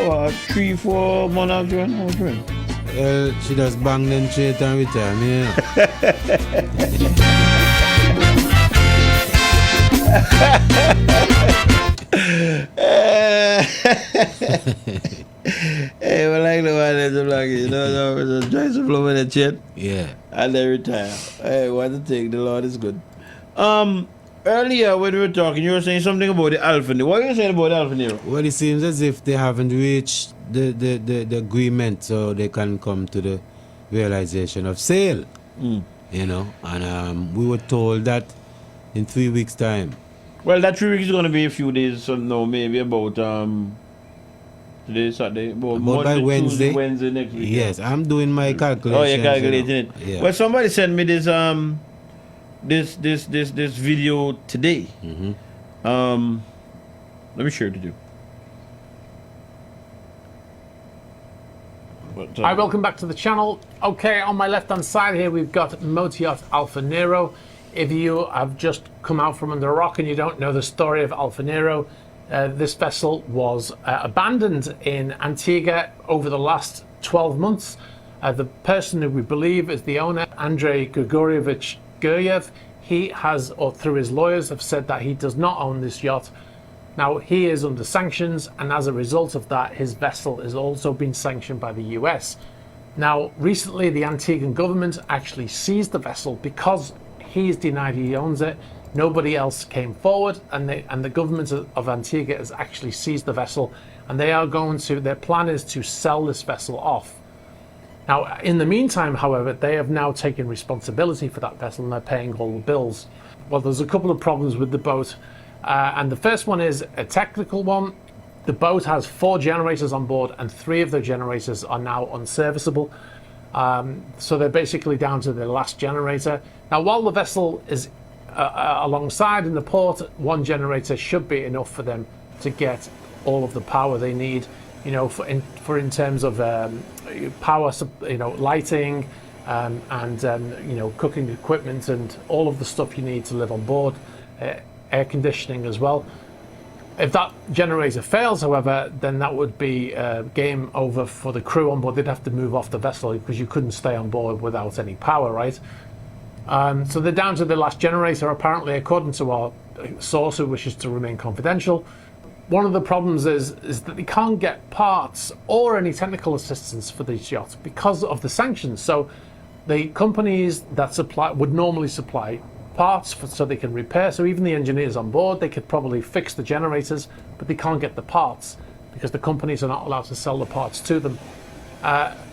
What, 3-4 months after how much run? Well, she just bang them straight and retire. Me, Hey, we like the one that's black, you know, just try to blow in the chin. Yeah. And then retire. Hey, what to take? The Lord is good. Earlier when we were talking, you were saying something about the Alpha Nero. What are you saying about the Alpha Nero? Well, it seems as if they haven't reached the agreement so they can come to the realization of sale. You know, and we were told that in 3 weeks' time. Well, that 3 weeks is going to be a few days from now, maybe about today, Saturday, about by Wednesday. Wednesday next week. Yes, I'm doing my calculations. Oh, you're calculating it. Yeah. Well, somebody sent me this this video today. Let me share it to you. Hi, welcome back to the channel. Okay, on my left hand side here we've got Motiot Alpha Nero. If you have just come out from under a rock and you don't know the story of Alpha Nero, this vessel was abandoned in Antigua over the last 12 months. The person who we believe is the owner, Andrei Grigorievich Guryev, he has, or through his lawyers, have said that he does not own this yacht. Now, he is under sanctions, and as a result of that, his vessel has also been sanctioned by the US. Now, recently, the Antiguan government actually seized the vessel because he's denied he owns it. Nobody else came forward, and the government of Antigua has actually seized the vessel, and they are going to, their plan is to sell this vessel off. Now, in the meantime, however, they have now taken responsibility for that vessel and they're paying all the bills. Well, there's a couple of problems with the boat. And the first one is a technical one. The boat has 4 generators on board, and 3 of the generators are now unserviceable. So they're basically down to the last generator. Now, while the vessel is alongside in the port, 1 generator should be enough for them to get all of the power they need, in terms of power, lighting, and cooking equipment and all of the stuff you need to live on board, air conditioning as well. If that generator fails, however, then that would be game over for the crew on board. They'd have to move off the vessel because you couldn't stay on board without any power, right? So they're down to the last generator, apparently, according to our source, who wishes to remain confidential. One of the problems is that they can't get parts or any technical assistance for these yachts because of the sanctions. So the companies that would normally supply parts so they can repair. So even the engineers on board, they could probably fix the generators, but they can't get the parts because the companies are not allowed to sell the parts to them.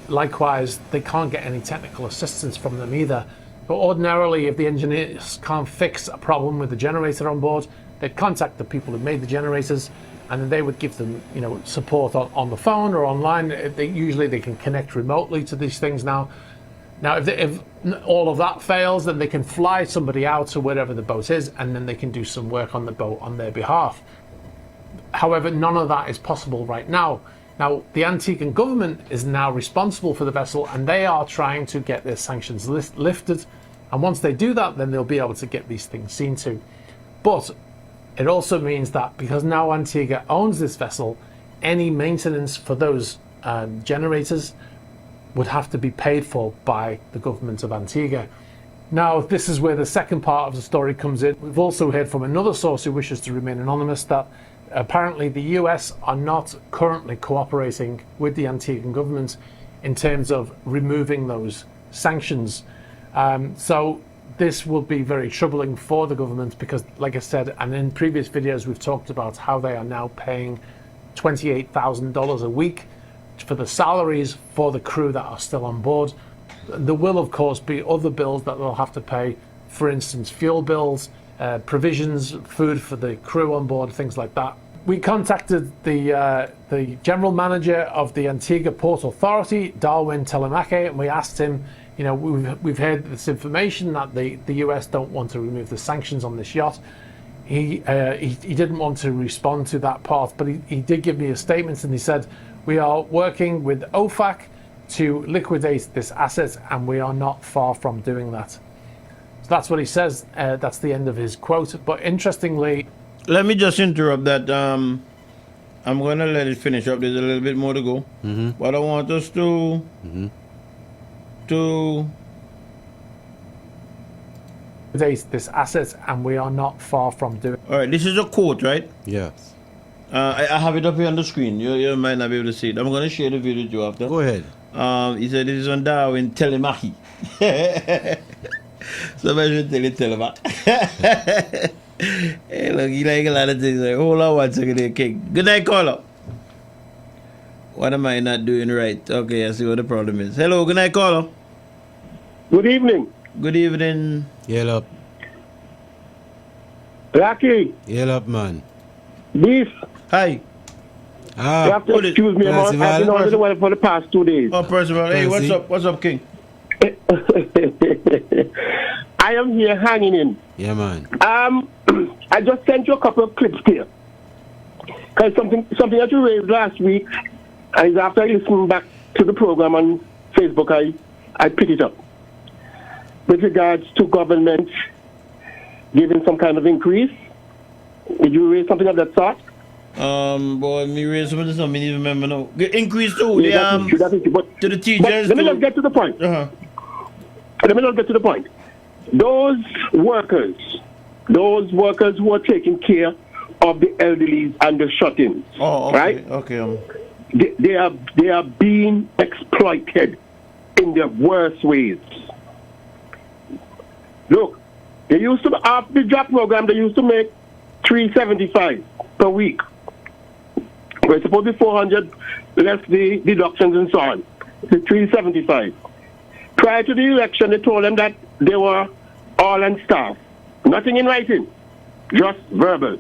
Likewise, they can't get any technical assistance from them either. But ordinarily, if the engineers can't fix a problem with the generator on board, they'd contact the people who made the generators, and then they would give them, support on the phone or online. Usually they can connect remotely to these things now. Now, if all of that fails, then they can fly somebody out to wherever the boat is, and then they can do some work on the boat on their behalf. However, none of that is possible right now. Now, the Antiguan government is now responsible for the vessel, and they are trying to get their sanctions lifted. And once they do that, then they'll be able to get these things seen to. But it also means that because now Antigua owns this vessel, any maintenance for those generators would have to be paid for by the government of Antigua. Now, this is where the second part of the story comes in. We've also heard from another source who wishes to remain anonymous that apparently the US are not currently cooperating with the Antiguan government in terms of removing those sanctions. So this will be very troubling for the government because, like I said, and in previous videos we've talked about how they are now paying $28,000 a week for the salaries for the crew that are still on board. There will, of course, be other bills that they'll have to pay, for instance, fuel bills, provisions, food for the crew on board, things like that. We contacted the general manager of the Antigua Port Authority, Darwin Telemake, and we asked him, we've heard this information that the US don't want to remove the sanctions on this yacht. He didn't want to respond to that part, but he did give me a statement, and he said, we are working with OFAC to liquidate this asset, and we are not far from doing that. So that's what he says. That's the end of his quote. But interestingly... Let me just interrupt that. I'm going to let it finish up. There's a little bit more to go. Mm-hmm. But I want us to this asset, and we are not far from doing. All right, this is a quote, right? Yes. I have it up here on the screen. You might not be able to see it. I'm going to share the video with you after. Go ahead. He said this is on Darwin Telemake. Somebody should tell it Telemake. Hey, look, you like a lot of things. Like, hold on 1 second here, King. Good night, caller. What am I not doing right? Okay, I see what the problem is. Hello, good night, caller. Good evening. Good evening. Yell up. Lucky. Yell up, man. Beef. Hi. You have to excuse me, man. I've been on the way for the past 2 days. Oh, Percival. Hey, what's up? What's up, King? I am here hanging in. Yeah, man. I just sent you a couple of clips here. Because something that you raised last week, and after I listened back to the program on Facebook, I picked it up. With regards to government giving some kind of increase, did you raise something of that sort? Boy, me raise something I don't even remember now. Increase to to the teachers. Let me just get to the point. Let me just get to the point. Those workers who are taking care of the elderly and the shut-ins, right? Okay. They are being exploited in the worst ways. Look, they used to after the job program, they used to make $375 per week. We're supposed to be 400 less the deductions and so on. It's $375. Prior to the election, they told them that they were all on staff. Nothing in writing, just verbal.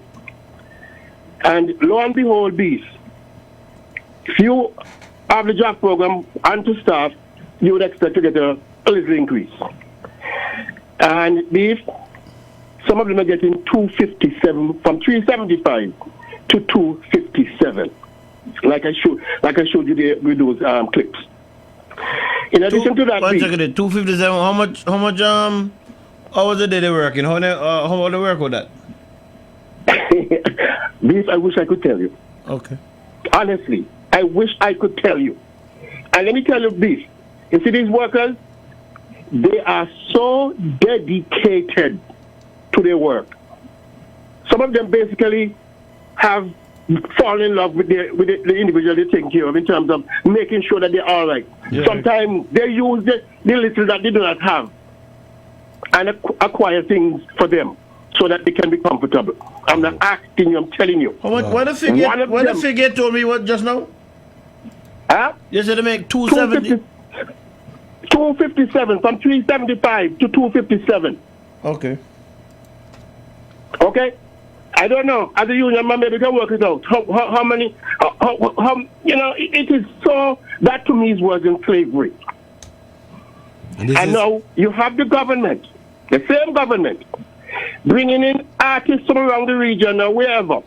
And lo and behold, Beef, if you have the job program and to staff, you would expect to get a little increase. And Beef, some of them are getting 257 from 375 to 257. Like I showed you there with those clips. In addition to that, one second, 257. How much hours a day they working? How they work with that? Beef, I wish I could tell you. Okay. Honestly, I wish I could tell you. And let me tell you, Beef, you see these workers, they are so dedicated to their work. Some of them basically have fallen in love with the individual they're taking care of in terms of making sure that they're all right. Yeah. Sometimes they use the little that they do not have and acquire things for them so that they can be comfortable. I'm not asking you, I'm telling you. What the figure told me what just now? Huh? You said they make 270. 257 from 375 to 257. Okay. Okay? I don't know. As a union man, maybe we can work it out. How many, you know, it is so, that to me is worse than slavery. And now you have the government, the same government, bringing in artists from around the region or wherever,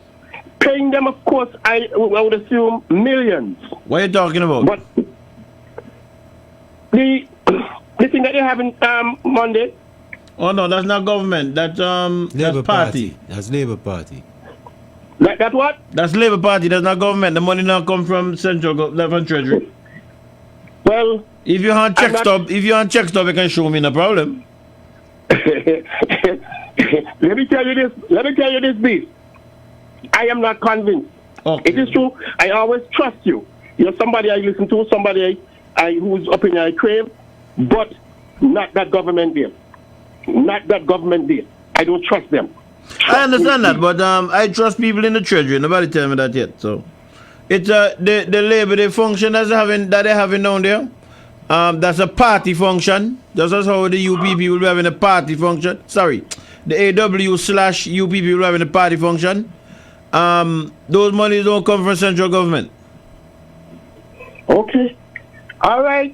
paying them, of course, I would assume millions. What are you talking about? But the thing that they have in Monday. Oh no, that's not government. That's Labour party. That's Labour Party. That what? That's Labour Party. That's not government. The money now come from central government treasury. Well, if you on check stub, you can show me no problem. Let me tell you this, Beef. I am not convinced. Okay. It is true. I always trust you. You're somebody I listen to, somebody whose opinion I crave, but not that government there. Not that government there. I don't trust them. I understand that, but I trust people in the treasury. Nobody tell me that yet. So it's the labor they function that they're having down there. That's a party function. That's how the UPP will be having a party function. Sorry, the AW/UPP will be having a party function. Those monies don't come from central government. Okay. All right.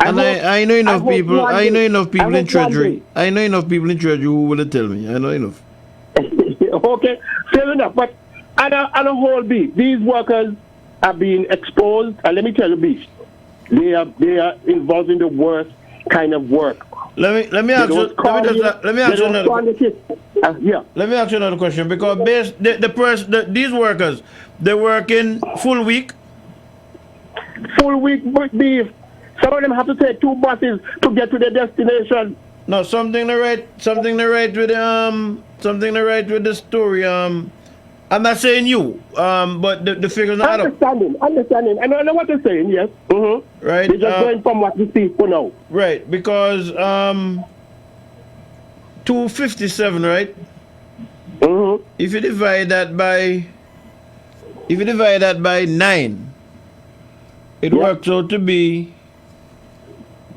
And I know enough people. I know enough people in treasury. I know enough people in treasury who will tell me. I know enough. Okay, fair enough. But on a whole, Beef, these workers are being exposed. And let me tell you, Beef, they are involved in the worst kind of work. Let me ask you another question, because these workers, they work in full week. Full week, Beef. Some of them have to take 2 buses to get to their destination. No, something to write with the story. I'm not saying you, but the figures not understanding. I know what you're saying. Yes. Mm-hmm. Right. They're just going from what we see for now. Right, because 257, right? Mm-hmm. If you divide that by 9, it works out to be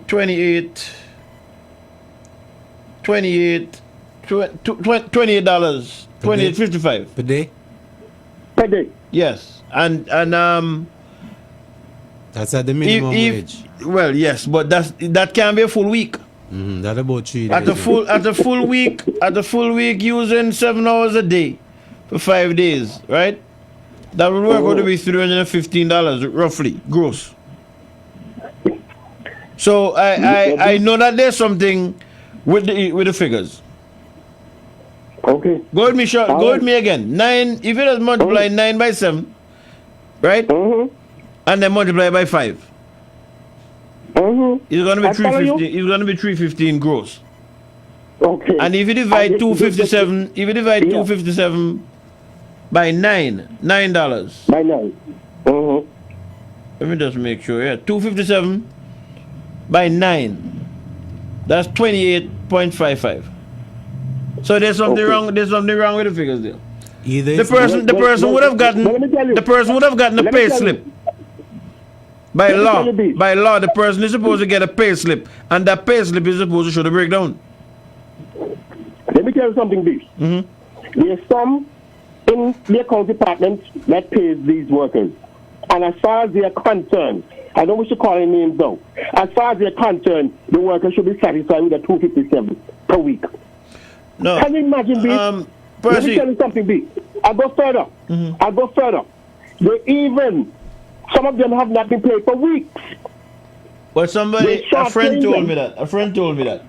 $28. $28.55 per day. Per day. Yes, and that's at the minimum wage. Well, yes, but that can be a full week. That's about 3 days. At a full week using 7 hours a day for 5 days, right? That would work out to be $315 roughly gross. So I know that there's something with the figures. Okay. Go with me, Go with me again. 9. If you just multiply 9 by 7, right? Mm-hmm. And then multiply by 5. Mm-hmm. It's gonna be 315. It's gonna be 315 gross. Okay. And if you divide 257, by $9. By 9. Mm-hmm. Let me just make sure. Yeah, 257 by 9. That's 28.55. So there's something wrong. There's something wrong with the figures there. The person would have gotten a pay slip. By law, the person is supposed to get a pay slip, and that pay slip is supposed to show the breakdown. Let me tell you something, Beef. Mm-hmm. There's some in the account department that pays these workers. And as far as they are concerned, I don't wish to call any names though. As far as they're concerned, the workers should be satisfied with the 257 per week. No. Can you imagine, B? Let Percy. me tell you something, B. I'll go further. I'll go further. Some of them have not been paid for weeks. Well, a friend told me that. A friend told me that.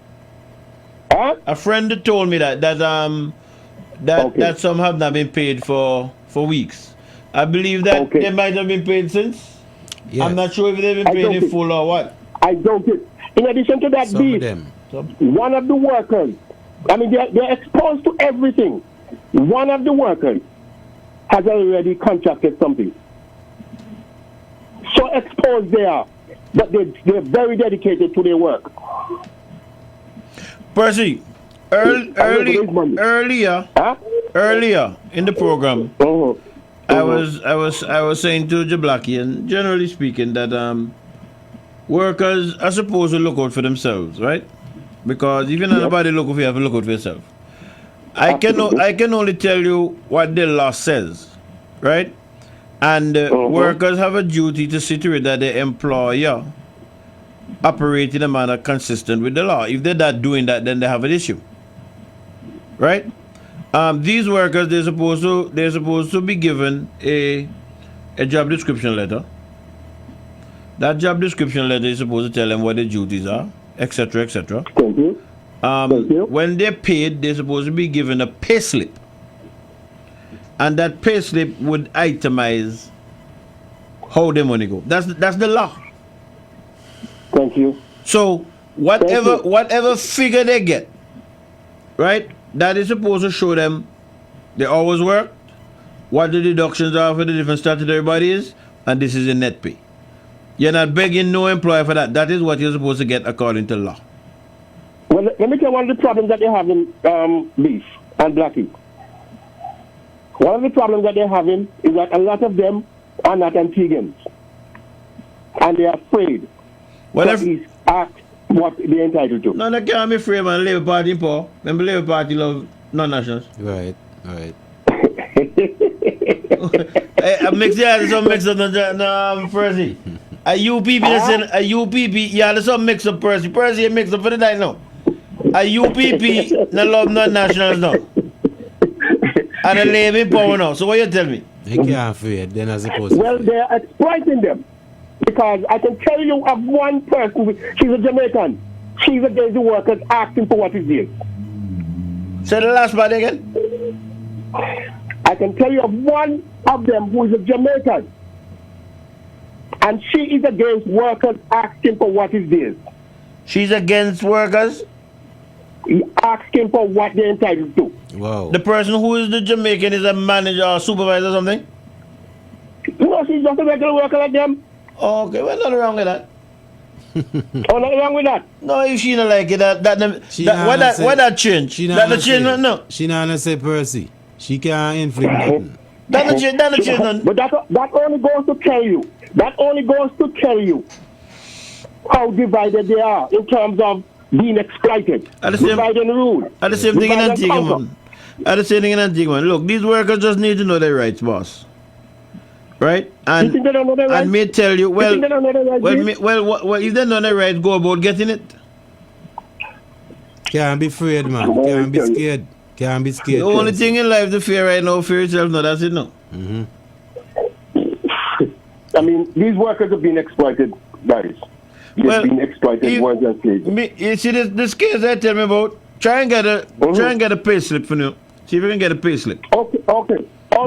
Huh? A friend told me that that some have not been paid for weeks. I believe that they might have been paid since. Yes. I'm not sure if they've been paid in full or what. I don't think. In addition to that, B, one of the workers, I mean, they're exposed to everything. One of the workers has already contracted something. So exposed they are, but they're very dedicated to their work. Percy, earlier in the program, I was saying to Jablaki, and generally speaking, that workers are supposed to look out for themselves, right? Because if you're not nobody look out for you, have to look out for yourself. I can only tell you what the law says, right? And workers have a duty to see to it that the employer operate in a manner consistent with the law. If they're not doing that, then they have an issue, right? These workers, they're supposed to be given a job description letter. That job description letter is supposed to tell them what their duties are, etc., etc. Thank you. When they're paid, they're supposed to be given a pay slip, and that pay slip would itemize how their money go. That's the law. Thank you. So whatever figure they get, right? That is supposed to show them they always work, what the deductions are for the different statutory bodies, and this is a net pay. You're not begging no employer for that. That is what you're supposed to get according to law. Well, let me tell you one of the problems that they're having, Beef and Blackie. One of the problems that they're having is that a lot of them are not Antiguans. And they're afraid to act what they're entitled to. No, they can't be afraid, man. Labour Party in power. Remember, Labour Party love non-nationals. Right. I mix up, Percy. A UPP, yeah, there's some mix up, Percy. Percy, you mix up for the night now. A UPP, no love non-nationals now. And a Labour in power now. So what you tell me? They can't afraid, they're not supposed to. Well, they're exploiting them. Because I can tell you of one person, she's a Jamaican. She's against the workers asking for what is theirs. Say the last part again. I can tell you of one of them who is a Jamaican. And she is against workers asking for what is theirs. She's against workers? Asking for what they're entitled to. Wow. The person who is the Jamaican is a manager or supervisor or something? No, she's just a regular worker like them. Oh, okay, well, nothing wrong with that. Oh, nothing wrong with that. No, if she don't like it, why that change? That change, no. She not say Percy. She can't inflict nothing. That change, none. But that only goes to tell you. That only goes to tell you how divided they are in terms of being exploited. Divide and rule. At the same thing in Antigua, man. At the same thing in Antigua, man. Look, these workers just need to know their rights, boss. Right? And you think they don't know their rights? And me tell you, well, you think they don't know their rights, well, if they know their rights, go about getting it. Can't be afraid, man. Can't be scared. Can't be scared. The only thing in life to fear right now, fear yourself. No, that's it, no. Mm-hmm. I mean, these workers have been exploited, guys. They've been exploited once and slaves. You see this case I tell me about? Try and get a pay slip for you. See if you can get a pay slip. Okay. All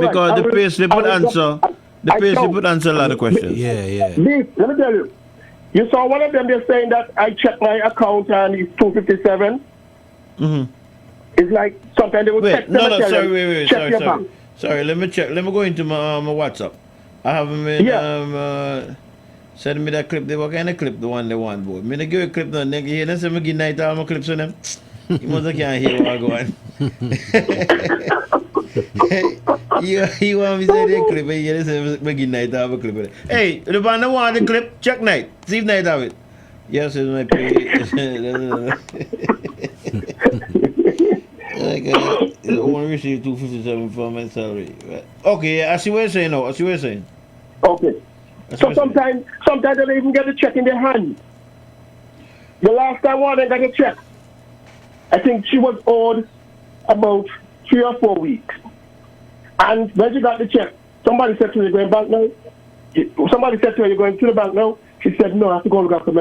because right. the pay slip would answer. The pay slip would answer a lot of questions. Yeah. Beef, let me tell you. You saw one of them. They're saying that I checked my account and it's 257. Mm-hmm. It's like sometimes they would text them and tell them, sorry. Let me check. Let me go into my WhatsApp. I have them in, send me that clip. What kind of clip? The one they want, boy. Me give a clip now. Nigga, hear them say me give night all my clips on them. You must can't hear what I go on. You want me to say the clip? You hear them say me give night all my clip on them. Hey, the one that want the clip, check night. See if night have it. Yes, it's my pay. like I only receive $257 from my salary. Right. Okay, I see what you're saying now. I see what you're saying. Okay. So sometimes they don't even get a check in their hand. The last time one got a check, I think she was owed about 3 or 4 weeks. And when she got the check, somebody said to her, "You're going back now?" Somebody said to her, "You're going to the bank now?" She said, "No, I have to go look after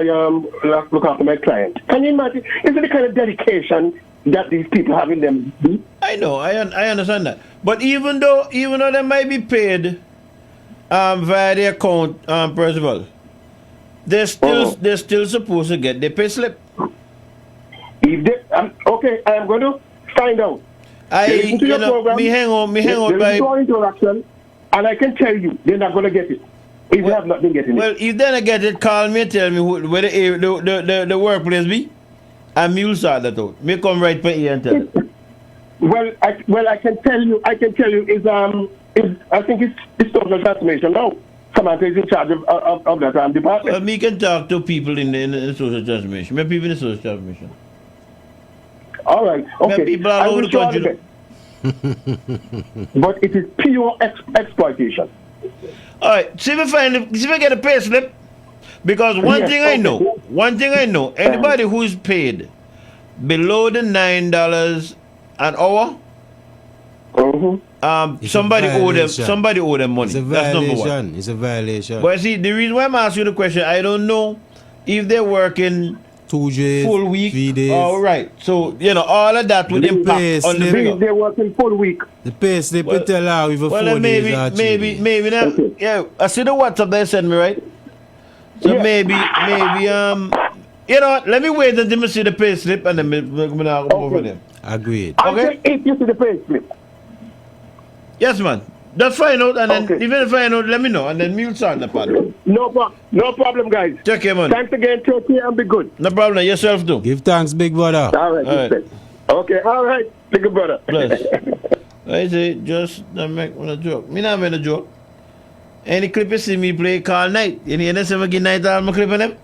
my client." Can you imagine? Is it the kind of dedication that these people have in them? I know, I understand that. But even though they might be paid via their account, Percival, they're still supposed to get their pay slip. If they, okay, I am going to find out. Me hang on by interaction, and I can tell you they're not going to get it. If they have not been getting it. Well, if they don't get it, call me and tell me where the workplace be, and me will sort that out. Me come right by here and tell it. Well, I can tell you I think it's social transformation now. Samantha is in charge of that department. Well, me can talk to people in the social transformation. Me people in the social transformation. All right, okay. People all over the country. But it is pure exploitation. All right, see if I get a pay slip, because one thing I know, anybody who is paid below the $9 an hour, somebody owe them money. It's a That's number one. It's a violation. But see, the reason why I'm asking you the question, I don't know if they're working 2 days, full week, 3 days. All right. So all of that would impact on the figure. They're working full week. The pay slip will tell how even 4 days or 3 days. Maybe now. Okay. Yeah, I see the WhatsApp they sent me, right? So maybe let me wait until I see the pay slip and then we're gonna go over them. Agreed. Okay. If you see the pay slip. Yes, man. Just find out, and then even if I know, let me know, and then we'll start the part. No problem, guys. Take care, man. Thanks again. Take care and be good. No problem. Yourself too. Give thanks, big brother. All right. Okay. All right, big brother. Bless. I say just not make a joke. Me not make a joke. Any clip you see me play Call Night. You know, say me night all my clip on them.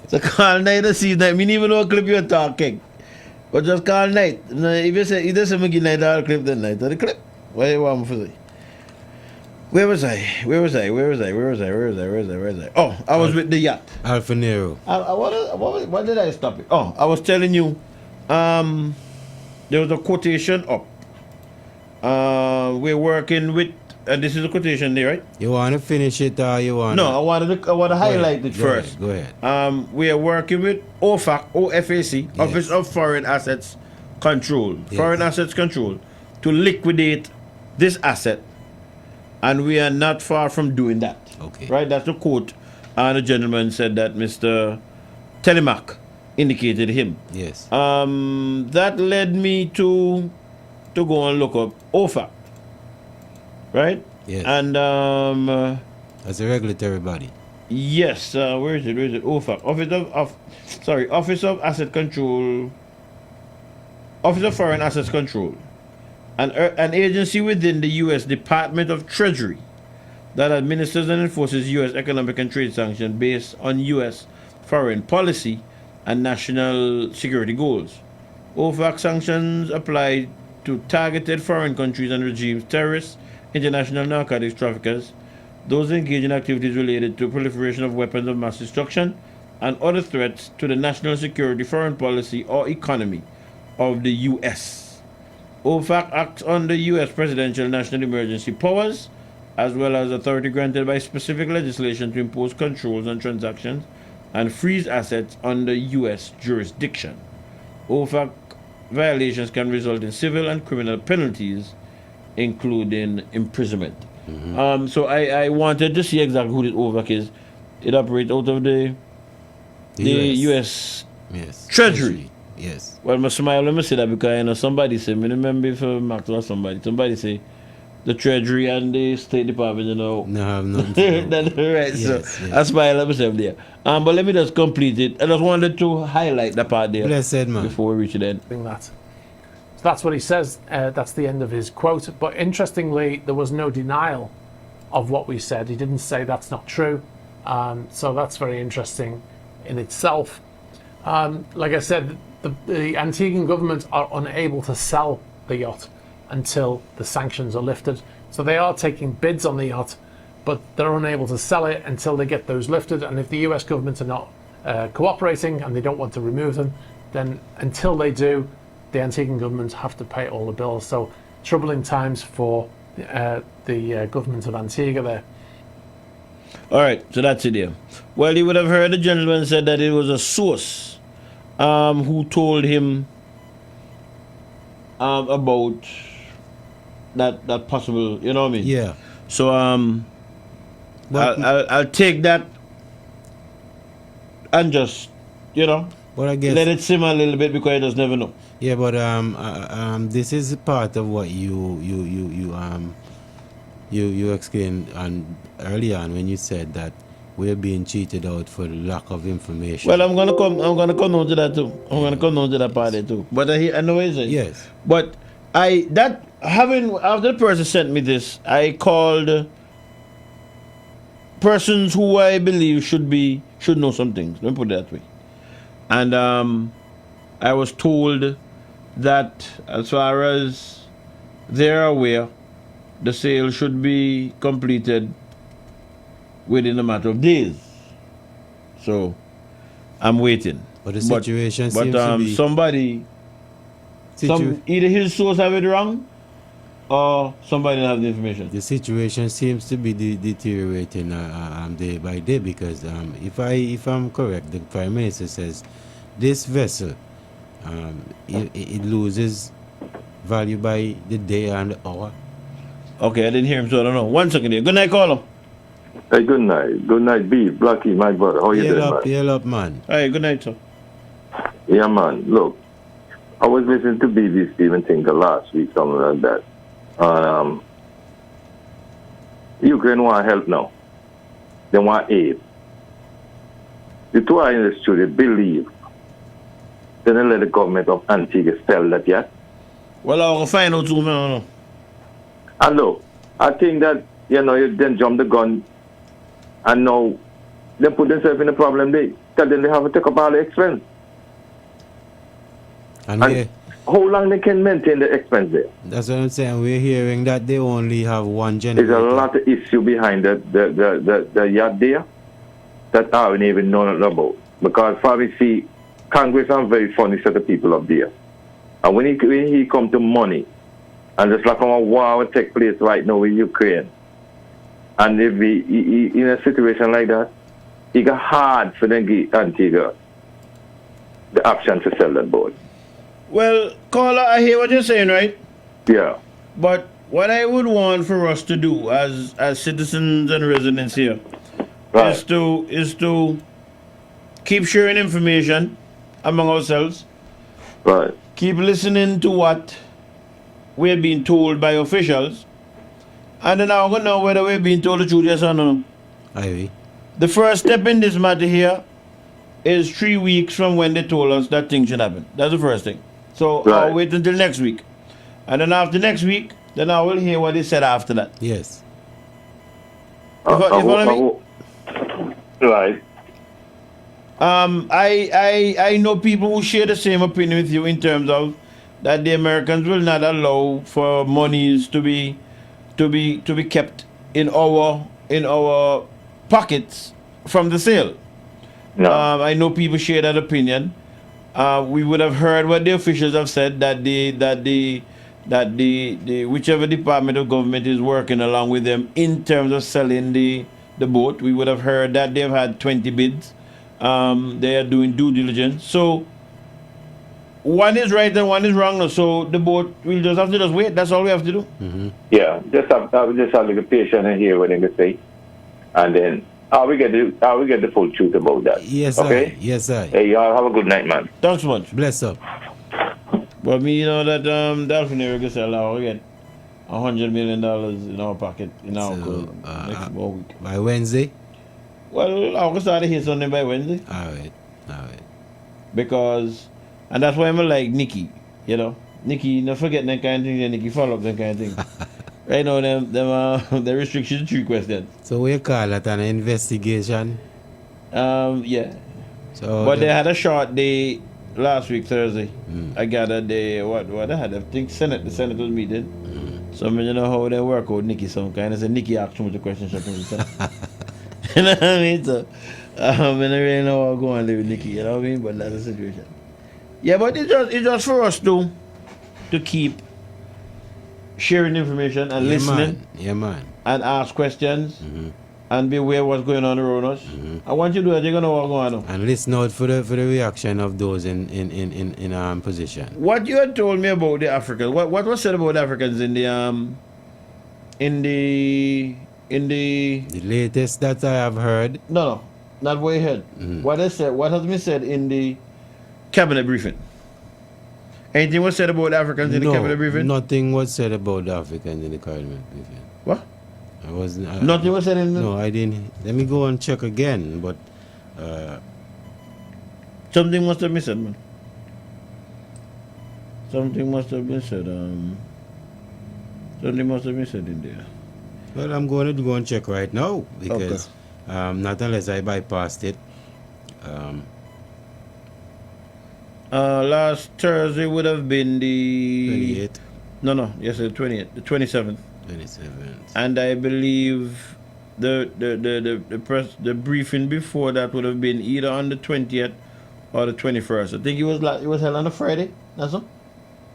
So Call Night and see that. Me even know what clip you're talking. But just Call Night. If you say either say me night all clip, then night or the clip. What do you want me to say? Where was I? Oh, I was with the yacht. Alfa Nero. What did I stop it? Oh, I was telling you, there was a quotation up. We're working with, and this is a quotation there, right? You want to finish it or you want? No, I want to highlight it first. Go ahead. We are working with OFAC, OFAC, Office of Foreign Assets Control, Foreign Assets Control, to liquidate this asset, and we are not far from doing that. Okay. Right? That's the quote. And the gentleman said that Mr. Telemac indicated him. Yes. That led me to go and look up OFAC. Right? Yes. And as a regulatory body. Yes. Where is it? OFAC. Office of Asset Control. Office of Foreign Assets Control. An agency within the U.S. Department of Treasury that administers and enforces U.S. economic and trade sanctions based on U.S. foreign policy and national security goals. OFAC sanctions apply to targeted foreign countries and regimes, terrorists, international narcotics traffickers, those engaged in activities related to proliferation of weapons of mass destruction, and other threats to the national security, foreign policy, or economy of the U.S. OFAC acts under U.S. presidential national emergency powers, as well as authority granted by specific legislation to impose controls on transactions and freeze assets under U.S. jurisdiction. OFAC violations can result in civil and criminal penalties, including imprisonment. Mm-hmm. So I wanted to see exactly who this OFAC is. It operates out of the U.S. Treasury. Yes. Well, my smile when I say that, because somebody said, I remember if Max or somebody say the Treasury and the State Department, No, have nothing to do. That's right. Yes, so I smile myself there. But let me just complete it. I just wanted to highlight that part there. Blessed man. Before we reach the end. So that's what he says. That's the end of his quote. But interestingly, there was no denial of what we said. He didn't say that's not true. So that's very interesting in itself. Like I said, the Antiguan government are unable to sell the yacht until the sanctions are lifted. So they are taking bids on the yacht, but they're unable to sell it until they get those lifted. And if the US government are not cooperating and they don't want to remove them, then until they do, the Antiguan government have to pay all the bills. So troubling times for the government of Antigua there. All right, so that's it there. Well, you would have heard the gentleman said that it was a source who told him about that possible, you know what I mean? Yeah. So I'll take that and just, you know, but I guess let it simmer a little bit because I just never know. Yeah, but this is part of what you explained earlier on when you said that we're being cheated out for lack of information. Well, I'm gonna come on to that too. I'm gonna come on to that part there too. But I know what you're saying. Yes. But after the person sent me this, I called persons who I believe should know some things. Let me put it that way. And I was told that as far as they're aware, the sale should be completed within a matter of days. So I'm waiting. But the situation seems to be somebody, either his source have it wrong, or somebody didn't have the information. The situation seems to be deteriorating day by day because if I'm correct, the Prime Minister says this vessel it loses value by the day and the hour. Okay, I didn't hear him, so I don't know. 1 second here. Good night, caller. Hey, good night. Good night, B. Blackie, my brother. How you doing, man? Yell up, man. Hey, good night, sir. Yeah, man. Look, I was listening to BBC Steven Tinker last week, something like that. Ukraine want help now. They want aid. The two are in the studio, believe. They don't let the government of Antigua sell that yet. Well, I'll find out too, man. And look, I think that, you then jump the gun and now they put themselves in a problem there. Because then they have to take up all the expense. And how long they can maintain the expense there? That's what I'm saying. We're hearing that they only have one generator. There's a lot of issue behind the yacht there that I don't even know nothing about. Because for me, see, Congress are very funny set of people up there. And when he come to money, and just like a war will take place right now with Ukraine, and if he in a situation like that, it got hard for them to give Antigua the option to sell that boat. Well, caller, I hear what you're saying, right? Yeah. But what I would want for us to do as citizens and residents here is to keep sharing information among ourselves. Right. Keep listening to what we're being told by officials. And then I'm going to know whether we're being told the truth, yes or no. Aye. The first step in this matter here is 3 weeks from when they told us that things should happen. That's the first thing. So I'll wait until next week. And then after next week, then I will hear what they said after that. Yes. You follow me? Right. I know people who share the same opinion with you in terms of that the Americans will not allow for monies to be kept in our pockets from the sale. No. I know people share that opinion. We would have heard what the officials have said that the whichever department of government is working along with them in terms of selling the boat. We would have heard that they've had 20 bids. They are doing due diligence. So one is right and one is wrong. So the boat, we'll just have to wait. That's all we have to do. Mm-hmm. Yeah, just have to be patient and hear what they say, and then we get the full truth about that. Yes, okay. Yes, sir. Hey, y'all have a good night, man. Thanks much. Bless up. But me, that Dolphin Area gets allowed again $100 million in our pocket in our next week. By Wednesday. Well, I'll start to hear something by Wednesday. All right. Because, and that's why I'm like Nikki, Nikki, not forget that kind of thing, Nikki follow up that kind of thing. Right now, the restriction 3 questions. So we call that an investigation? Yeah. So but they had a short day last week Thursday, I gathered what I had. I think the Senate was meeting. So I mean, you know how they work out Nikki some kind. I said Nikki asked too much questions. You know what I mean? So I don't really know how I'm going to live with Nikki. You know what I mean? But that's the situation. Yeah, but it's just for us to keep sharing information and listening. Yeah, man. And ask questions. And be aware of what's going on around us. I want you to do that. You're gonna know what's going on. And listen out for the reaction of those in position. What you had told me about the Africans, what was said about the Africans in the latest that I have heard? No, not way ahead. What has been said in the cabinet briefing? Anything was said about the Africans in the cabinet briefing? Nothing was said about the Africans in the cabinet briefing. What? Nothing was said in the... No, I didn't. Let me go and check again, but... something must have been said, man. Something must have been said. Something must have been said in there. Well, I'm going to go and check right now, because not unless I bypassed it. Last Thursday would have been the... 28th. No, yes, the 20th, the 27th. 27th. And I believe the briefing before that would have been either on the 20th or the 21st. I think it was held on a Friday. That's all.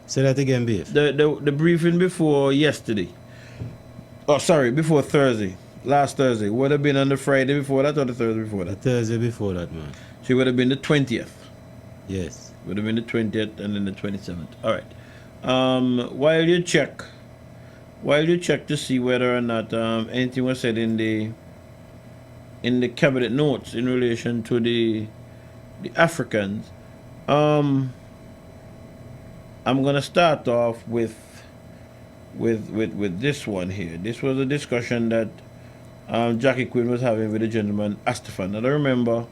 Say that again, Beef. The briefing before yesterday. Oh, sorry, before Thursday. Last Thursday. Would have been on the Friday before that or the Thursday before that? The Thursday before that, man. So it would have been the 20th. Yes. Would have been the 20th and then the 27th. All right. While you check to see whether or not anything was said in the cabinet notes in relation to the Africans, I'm gonna start off with this one here. This was a discussion that Jackie Quinn was having with the gentleman Astafan. I don't remember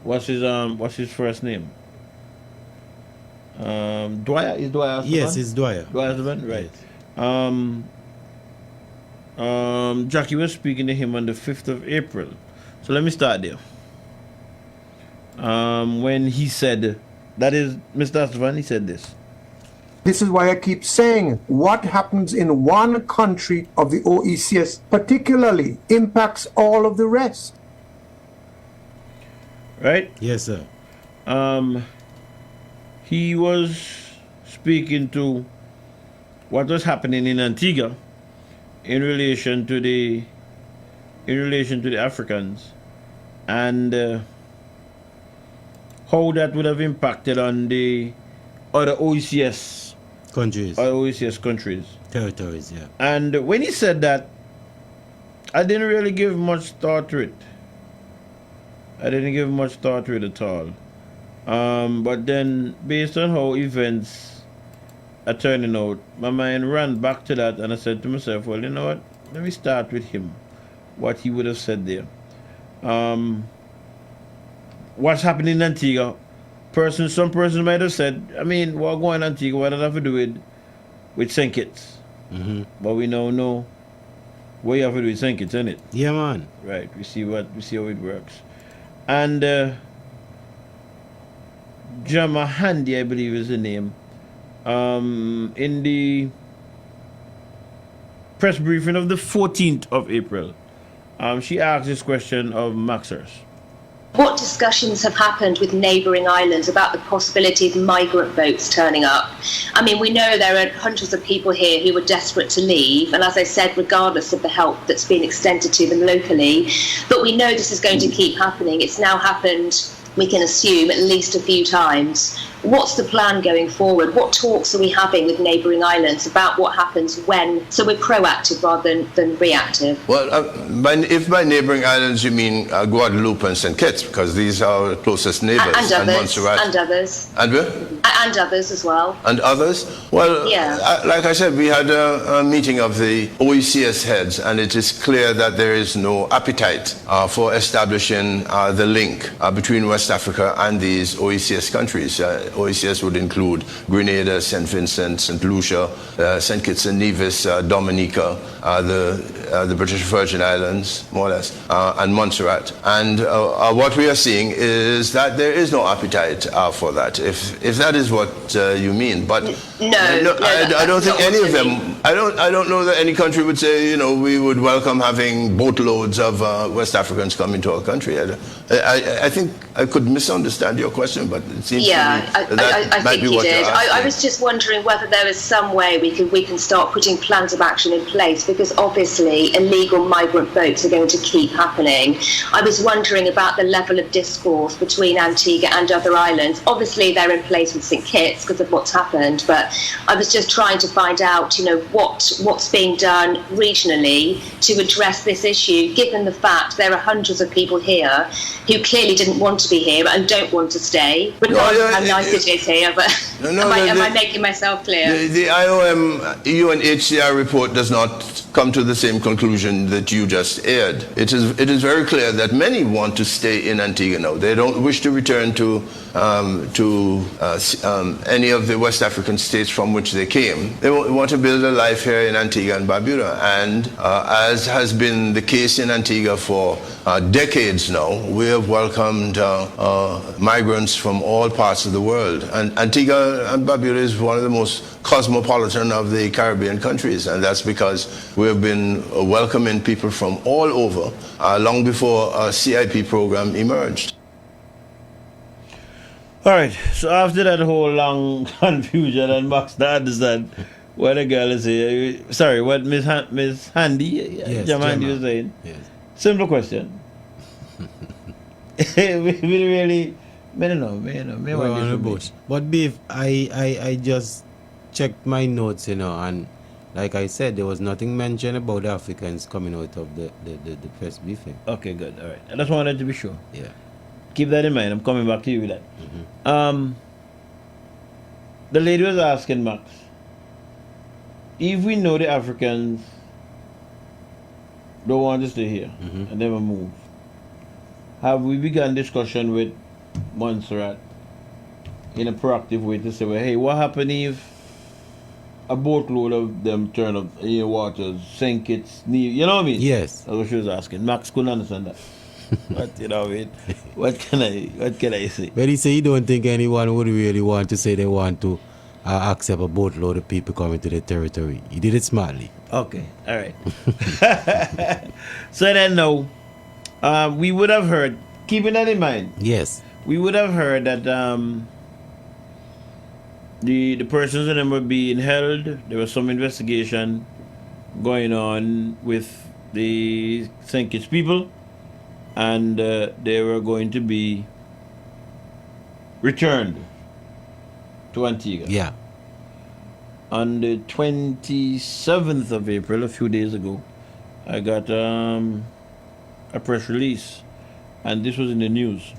what's his first name. Dwyer, is Dwyer Astafan? Yes, it's Dwyer. Dwyer Astafan, right. Jackie was speaking to him on the 5th of April. So let me start there. When he said, that is, Mr. Astafan, he said this. This is why I keep saying what happens in one country of the OECS particularly impacts all of the rest. Right? Yes, sir. He was speaking to what was happening in Antigua in relation to the Africans and how that would have impacted on the other OECS countries. Territories, yeah. And when he said that, I didn't really give much thought to it. I didn't give much thought to it at all. But then, based on how events are turning out, my mind ran back to that, and I said to myself, well, you know what? Let me start with him, what he would have said there. What's happening in Antigua? Some person might have said, I mean, what going on Antigua, what does that have to do with St. Kitts? But we now know what you have to do with St. Kitts, isn't it? Yeah, man. Right. We see how it works. And Jama Handy, I believe is the name. In the press briefing of the 14th of April, she asked this question of Maxers. What discussions have happened with neighbouring islands about the possibility of migrant boats turning up? I mean, we know there are hundreds of people here who are desperate to leave, and as I said, regardless of the help that's been extended to them locally, but we know this is going to keep happening. It's now happened, we can assume, at least a few times. What's the plan going forward? What talks are we having with neighbouring islands about what happens when? So we're proactive rather than reactive. Well, if by neighbouring islands you mean Guadeloupe and St. Kitts, because these are our closest neighbours. And others. Montserrat. And others. And where? And others as well. And others? Well, yeah. Like I said, we had a meeting of the OECS heads, and it is clear that there is no appetite for establishing the link between West Africa and these OECS countries. OECS would include Grenada, St. Vincent, St. Lucia, St. Kitts and Nevis, Dominica, the the British Virgin Islands, more or less, and Montserrat. And what we are seeing is that there is no appetite for that, if that is what you mean. But I don't think any of them. I don't know that any country would say, we would welcome having boatloads of West Africans coming to our country. I think I could misunderstand your question, but it seems to me that I might think be what you you're did. asking. I was just wondering whether there is some way we can start putting plans of action in place, because obviously illegal migrant boats are going to keep happening. I was wondering about the level of discourse between Antigua and other islands. Obviously they're in place with St Kitts because of what's happened, but I was just trying to find out, what's being done regionally to address this issue, given the fact there are hundreds of people here who clearly didn't want to be here and don't want to stay, regardless of how nice it is here. But am I making myself clear? The IOM UNHCR report does not come to the same conclusion that you just aired. It is very clear that many want to stay in Antigua now. They don't wish to return to any of the West African states from which they came. They want to build a life here in Antigua and Barbuda. And as has been the case in Antigua for decades now, we have welcomed migrants from all parts of the world. And Antigua and Barbuda is one of the most cosmopolitan of the Caribbean countries, and that's because we have been welcoming people from all over long before our CIP program emerged. All right, so after that whole long confusion and Max don't understand what the girl is saying, sorry, what Miss Handy, Jamandi was saying. Yes. Simple question. we really, I don't know. We're on the bush. But Beef, I just checked my notes, and like I said, there was nothing mentioned about Africans coming out of the first briefing. Okay, good. All right. I just wanted to be sure. Yeah. Keep that in mind. I'm coming back to you with that. The lady was asking Max, if we know the Africans don't want to stay here and never move, have we begun discussion with Montserrat in a proactive way to say, well, hey, what happened if a boatload of them turn up in your waters, sink it, you know what I mean? Yes. That's what she was asking. Max couldn't understand that. But you know what I mean? What can I say? But he said he don't think anyone would really want to say they want to accept a boatload of people coming to their territory. He did it smartly. Okay, all right. So then, no, we would have heard, keeping that in mind. Yes. We would have heard that the persons in them were being held. There was some investigation going on with the St. Kitts people, and they were going to be returned to Antigua. Yeah. On the 27th of April, a few days ago, I got a press release, and this was in the news.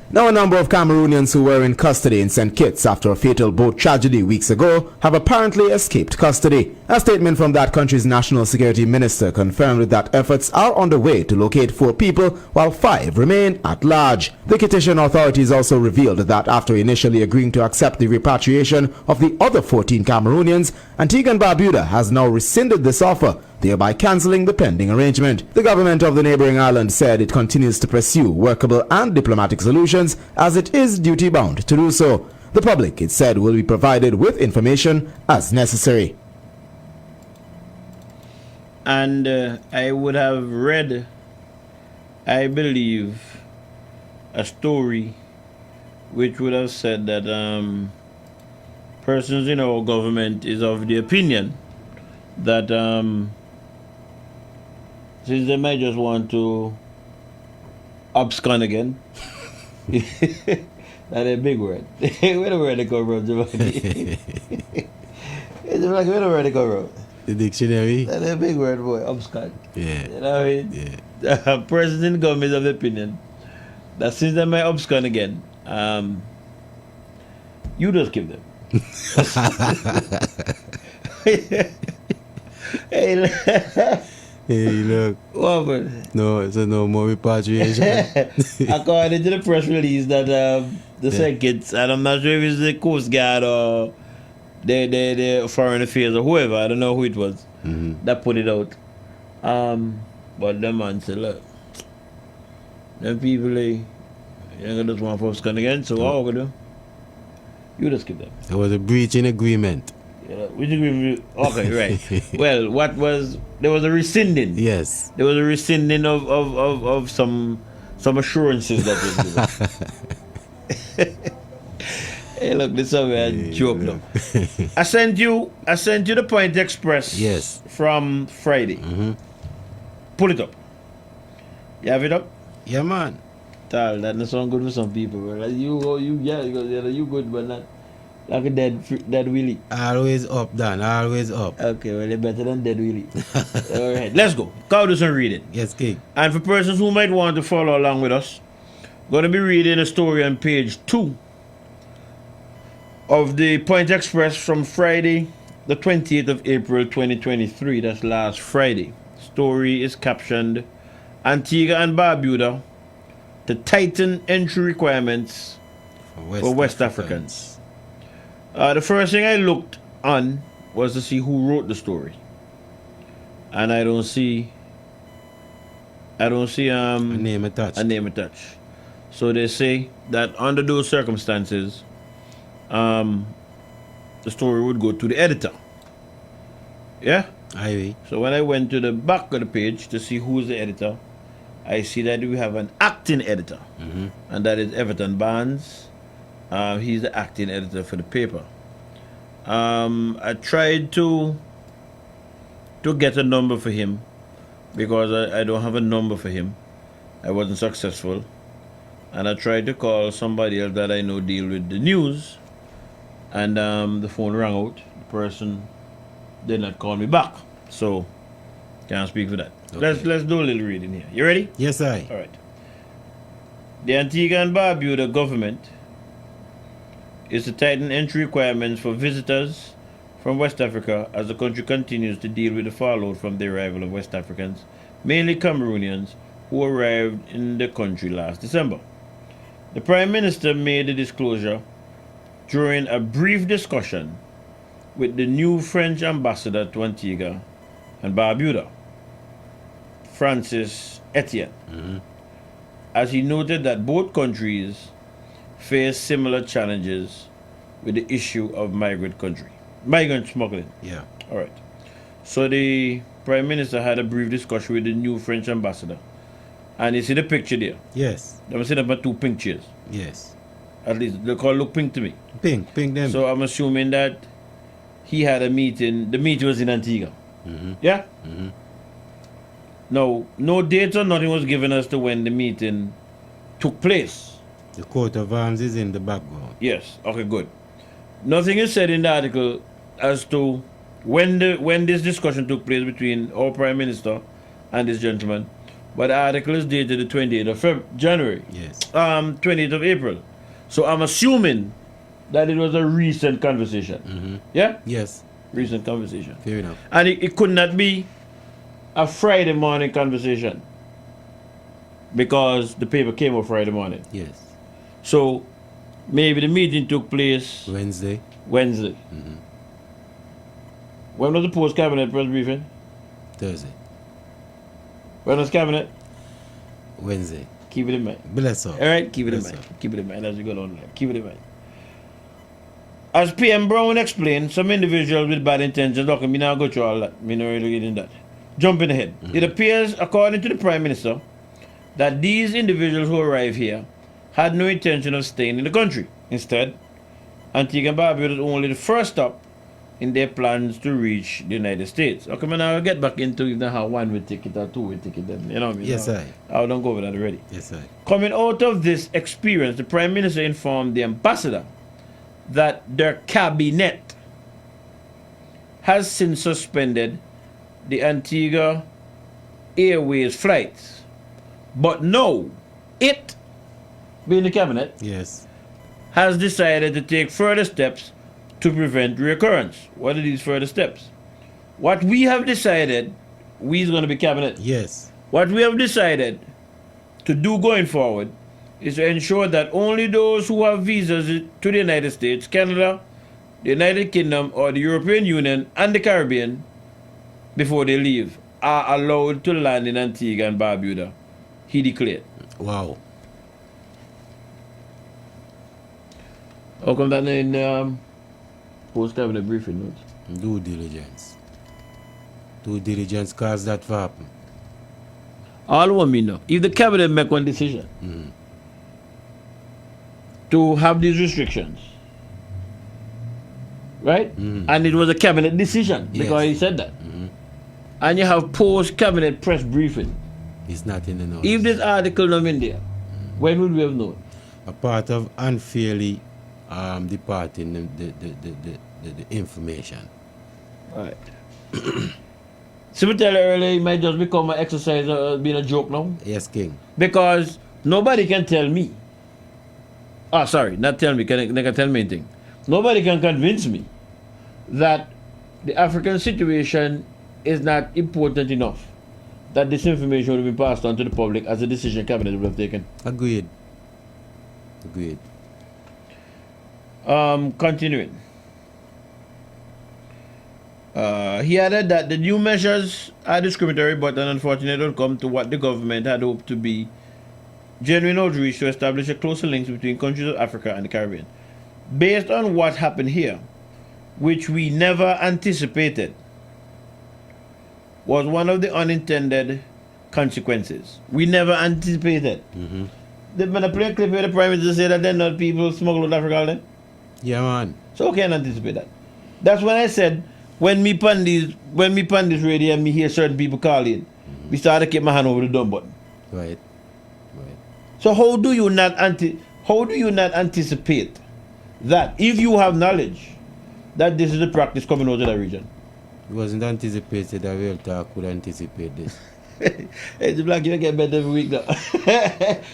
Now, a number of Cameroonians who were in custody in St. Kitts after a fatal boat tragedy weeks ago have apparently escaped custody. A statement from that country's national security minister confirmed that efforts are underway to locate 4 people while 5 remain at large. The Kittitian authorities also revealed that after initially agreeing to accept the repatriation of the other 14 Cameroonians, Antigua and Barbuda has now rescinded this offer, thereby cancelling the pending arrangement. The government of the neighboring island said it continues to pursue workable and diplomatic solutions as it is duty-bound to do so. The public, it said, will be provided with information as necessary. And I would have read, I believe, a story which would have said that persons in our government is of the opinion that since they might just want to abscond again, that's a big word. Where the word they come from, Giovanni? It's like, where the word they come from? The dictionary? That's a big word, boy, abscond. Yeah. You know what I mean? Yeah. Persons in government is of the opinion that since they might abscond again, you just keep them. Hey, look. What happened? No, so no more repatriation. According to the press release that the St. Kitts, and I'm not sure if it's the Coast Guard or the Foreign Affairs or whoever, I don't know who it was, that put it out. But the man said, look, them people, you ain't gonna just want folks come again, so what we do? You just keep them. There was a breach in agreement. Yeah, which agreement? Okay, right. Well, there was a rescinding. Yes. There was a rescinding of some assurances that was given. Hey, look, this is a joke, though. I sent you the Point Express. Yes. From Friday. Pull it up. You have it up? Yeah, man. That doesn't sound good for some people. Bro. Like you good, but not like a dead Willie. Always up, Dan. Always up. Okay, well, you're better than dead Willie. All right, let's go. Go do some reading. Yes, King. And for persons who might want to follow along with us, going to be reading a story on page 2 of the Point Express from Friday, the 28th of April, 2023. That's last Friday. Story is captioned, Antigua and Barbuda to tighten entry requirements for West Africans. The first thing I looked on was to see who wrote the story. And I don't see a name attached. So they say that under those circumstances, the story would go to the editor. Yeah? Aye. So when I went to the back of the page to see who's the editor, I see that we have an acting editor, and that is Everton Barnes. He's the acting editor for the paper. I tried to get a number for him because I don't have a number for him. I wasn't successful. And I tried to call somebody else that I know deal with the news, and the phone rang out. The person did not call me back, so can't speak for that. Okay. Let's do a little reading here. You ready? Yes, I. All right. The Antigua and Barbuda government is to tighten entry requirements for visitors from West Africa as the country continues to deal with the fallout from the arrival of West Africans, mainly Cameroonians, who arrived in the country last December. The Prime Minister made the disclosure during a brief discussion with the new French ambassador to Antigua and Barbuda, Francis Etienne, as he noted that both countries face similar challenges with the issue of migrant smuggling. Yeah. All right. So the Prime Minister had a brief discussion with the new French ambassador. And you see the picture there? Yes. I'm seeing about 2 pink chairs. Yes. At least they look pink to me. Pink them. So I'm assuming that he had a meeting. The meeting was in Antigua. Yeah? Now, no date or nothing was given as to when the meeting took place. The coat of arms is in the background. Yes. Okay, good. Nothing is said in the article as to when this discussion took place between our Prime Minister and this gentleman. But the article is dated the 28th of January. Yes. 28th of April. So I'm assuming that it was a recent conversation. Yeah? Yes. Recent conversation. Fair enough. And it could not be a Friday morning conversation because the paper came out Friday morning. Yes. So maybe the meeting took place Wednesday. When was the post-cabinet press briefing? Thursday. When was cabinet? Wednesday. Keep it in mind. Bless up. All right, keep it in mind. Keep it in mind as we go on. Keep it in mind. As PM Brown explained, some individuals with bad intentions, look, me now go through all that. Me not really get in that. Jumping ahead. It appears, according to the Prime Minister, that these individuals who arrived here had no intention of staying in the country. Instead, Antigua and Barbuda was only the first stop in their plans to reach the United States. Okay, man, I'll get back into if they have one-way ticket or two-way ticket then. You know what I mean? Yes, I. I don't go over that already. Yes, I. Coming out of this experience, the Prime Minister informed the ambassador that their cabinet has since suspended the Antigua Airways flights. But no, it, being the cabinet, yes, has decided to take further steps to prevent reoccurrence. What are these further steps? What we have decided, we is going to be cabinet. Yes. What we have decided to do going forward is to ensure that only those who have visas to the United States, Canada, the United Kingdom, or the European Union and the Caribbean before they leave are allowed to land in Antigua and Barbuda, he declared. Wow. How come that in post-cabinet briefing notes? Due diligence. Due diligence caused that to happen. All want me know, if the cabinet make one decision to have these restrictions, right? And it was a cabinet decision because he said that. And you have post-cabinet press briefing. It's not in the notes. If this article not in there, when would we have known? A part of unfairly departing the information. Right. So we tell you earlier, it might just become an exercise being a joke now. Yes, King. Because nobody can tell me. Oh, sorry, not tell me. They can tell me anything. Nobody can convince me that the African situation is not important enough that this information will be passed on to the public as a decision cabinet would have taken. Agreed. Continuing. He added that the new measures are discriminatory but an unfortunate outcome to what the government had hoped to be genuine outreach to establish a closer links between countries of Africa and the Caribbean. Based on what happened here, which we never anticipated, was one of the unintended consequences. We never anticipated. When I play a clip where the Prime Minister said that then not people smuggle out Africa then? Yeah, man. So okay, I can't anticipate that. That's when I said, when me pan this radio and me hear certain people calling, we start to keep my hand over the dumb button. Right. So how do you not anticipate that if you have knowledge that this is the practice coming out of that region? It wasn't anticipated that Real Talk would anticipate this. Hey, the Blackie, you get better every week now.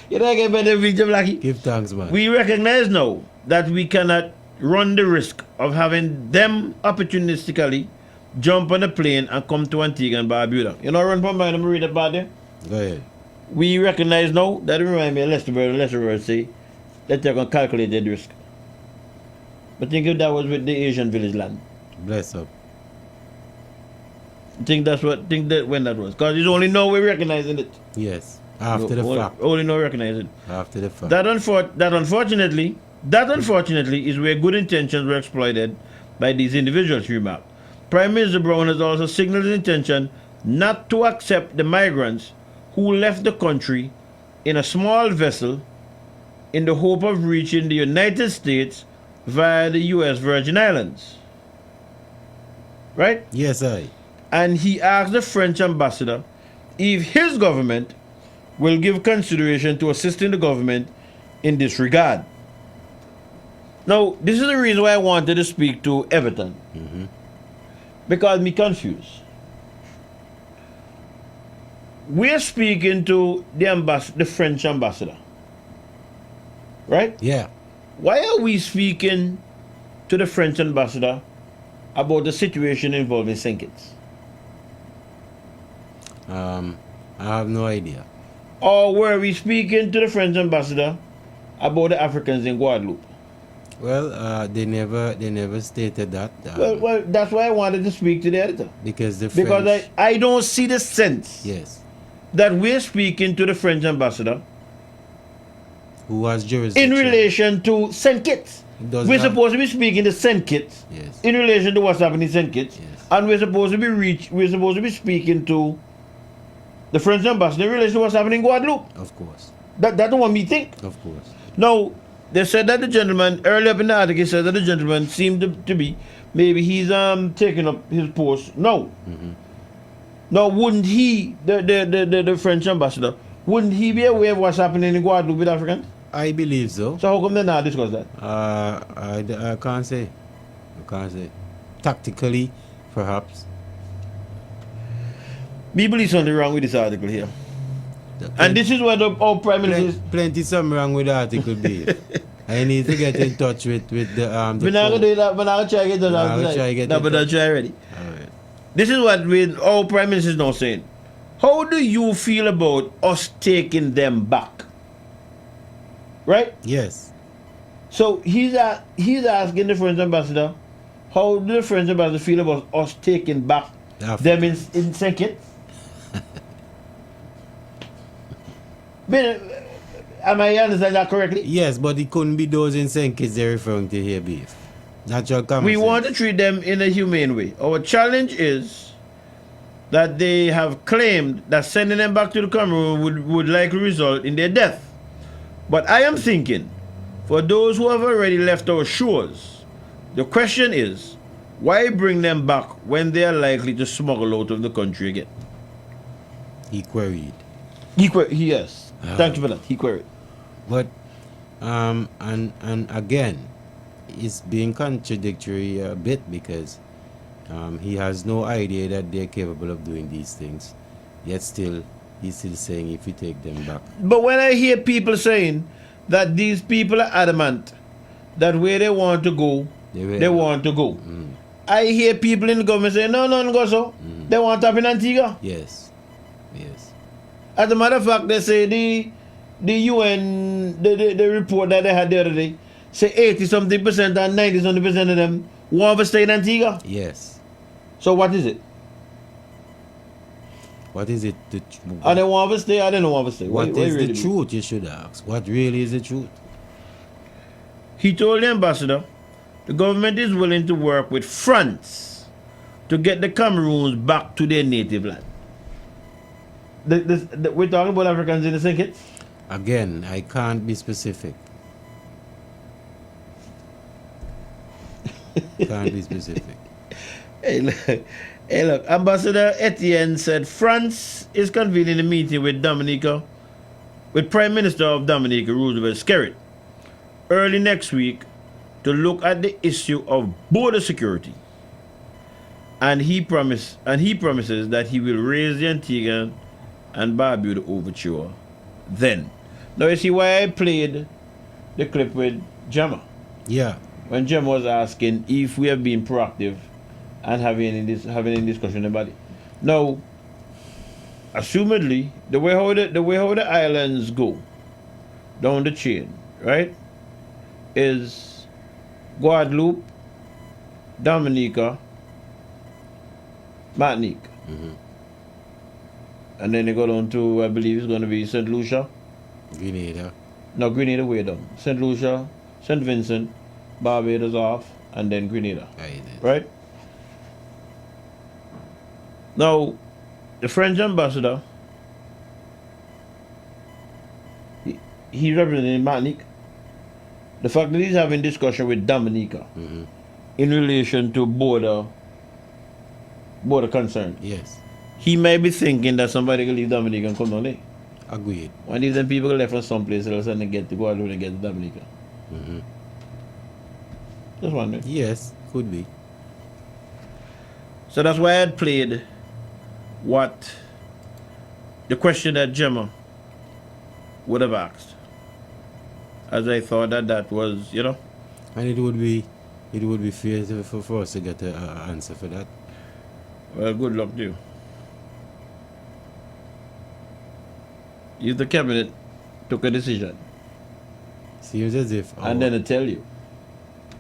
You don't get better every week, the Blackie. Give thanks, man. We recognize now that we cannot run the risk of having them opportunistically jump on a plane and come to Antigua and Barbuda. You know, run from mind, I'm read about there. Go ahead. We recognize now that it reminds me of Lester Bird say that they're going to calculate their risk. But think if that was with the Asian village land. Bless up. Think that when that was. Because it's only now we're recognizing it. Yes. After the fact. Only now recognizing it. After the fact. That unfortunately is where good intentions were exploited by these individuals, he remarked. Prime Minister Brown has also signaled his intention not to accept the migrants who left the country in a small vessel in the hope of reaching the United States via the U.S. Virgin Islands. Right? Yes, I. And he asked the French ambassador if his government will give consideration to assisting the government in this regard. Now, this is the reason why I wanted to speak to Everton. Because me confused. We're speaking to the French ambassador. Right? Yeah. Why are we speaking to the French ambassador about the situation involving St. Kitts? I have no idea. Or were we speaking to the French ambassador about the Africans in Guadeloupe? Well, they never stated that. Well, that's why I wanted to speak to the editor. Because the French... Because I don't see the sense. Yes. That we're speaking to the French ambassador who has jurisdiction in relation to St. Kitts. We're supposed to be speaking to St. Kitts in relation to what's happening in St. Kitts, and we're supposed to be speaking to the French ambassador in relation to what's happening in Guadeloupe. Of course. That's what me think. Of course. Now, they said that the gentleman earlier up in the article said that the gentleman seemed to be maybe he's taking up his post. No. Now, wouldn't he, the French ambassador, wouldn't he be aware of what's happening in Guadeloupe with Africans? I believe so. So how come they not discuss that? I can't say. Tactically, perhaps. Me believe something wrong with this article here. And this is what our Prime Minister... Plenty something wrong with the article, B. I need to get in touch with the we're not going to do that, but I'm going to try to get that. No, but I'll try already. Alright. This is what our Prime Minister is now saying. How do you feel about us taking them back? Right? Yes. So he's asking the French ambassador, how do the French ambassador feel about us taking back them in St. Kitts? Am I understanding that correctly? Yes, but it couldn't be those in St. Kitts they're referring to here, beef. Natural common We sense. want to treat them in a humane way. Our challenge is that they have claimed that sending them back to the Cameroon would likely result in their death. But I am thinking, for those who have already left our shores, the question is, why bring them back when they are likely to smuggle out of the country again? He queried. Yes. Thank you for that. He queried. But and again, it's being contradictory a bit because he has no idea that they're capable of doing these things. Yet still, he's still saying if you take them back. But when I hear people saying that these people are adamant that where they want to go, they want to go. I hear people in the government saying, no, go so. They want to have in Antigua. Yes. As a matter of fact, they say the UN, the report that they had the other day, say 80-something% and 90-something% of them want to stay in Antigua. Yes. So what is it? What is it? Are they want to stay or they don't want to stay? What What is really the truth, you should ask? What really is the truth? He told the ambassador the government is willing to work with France to get the Cameroons back to their native land. We're talking about Africans in the St. Kitts? Again, I can't be specific. Can't be specific. Hey, look, Ambassador Etienne said France is convening a meeting with Prime Minister of Dominica, Roosevelt Skerrit, early next week to look at the issue of border security. And he promises that he will raise the Antigua and Barbuda overture then. Now you see why I played the clip with Gemma. Yeah. When Gemma was asking if we have been proactive and having any discussion about it. Now, assumedly, the way how the islands go down the chain, right, is Guadeloupe, Dominica, Martinique. And then they go down to, I believe it's going to be St. Lucia. Grenada. No, Grenada way down. St. Lucia, St. Vincent, Barbados off, and then Grenada. Right? Now, the French ambassador, he's representing Martinique. The fact that he's having discussion with Dominica in relation to border concerns. Yes. He may be thinking that somebody can leave Dominica and come down there. Agreed. One of them people left from someplace else and they get to Guadeloupe and get to Dominica. Just wondering. Yes, could be. So that's why I had played the question that Gemma would have asked. As I thought that was, And it would be fair for us to get an answer for that. Well, good luck to you. If the cabinet took a decision, seems as if and then it tell you.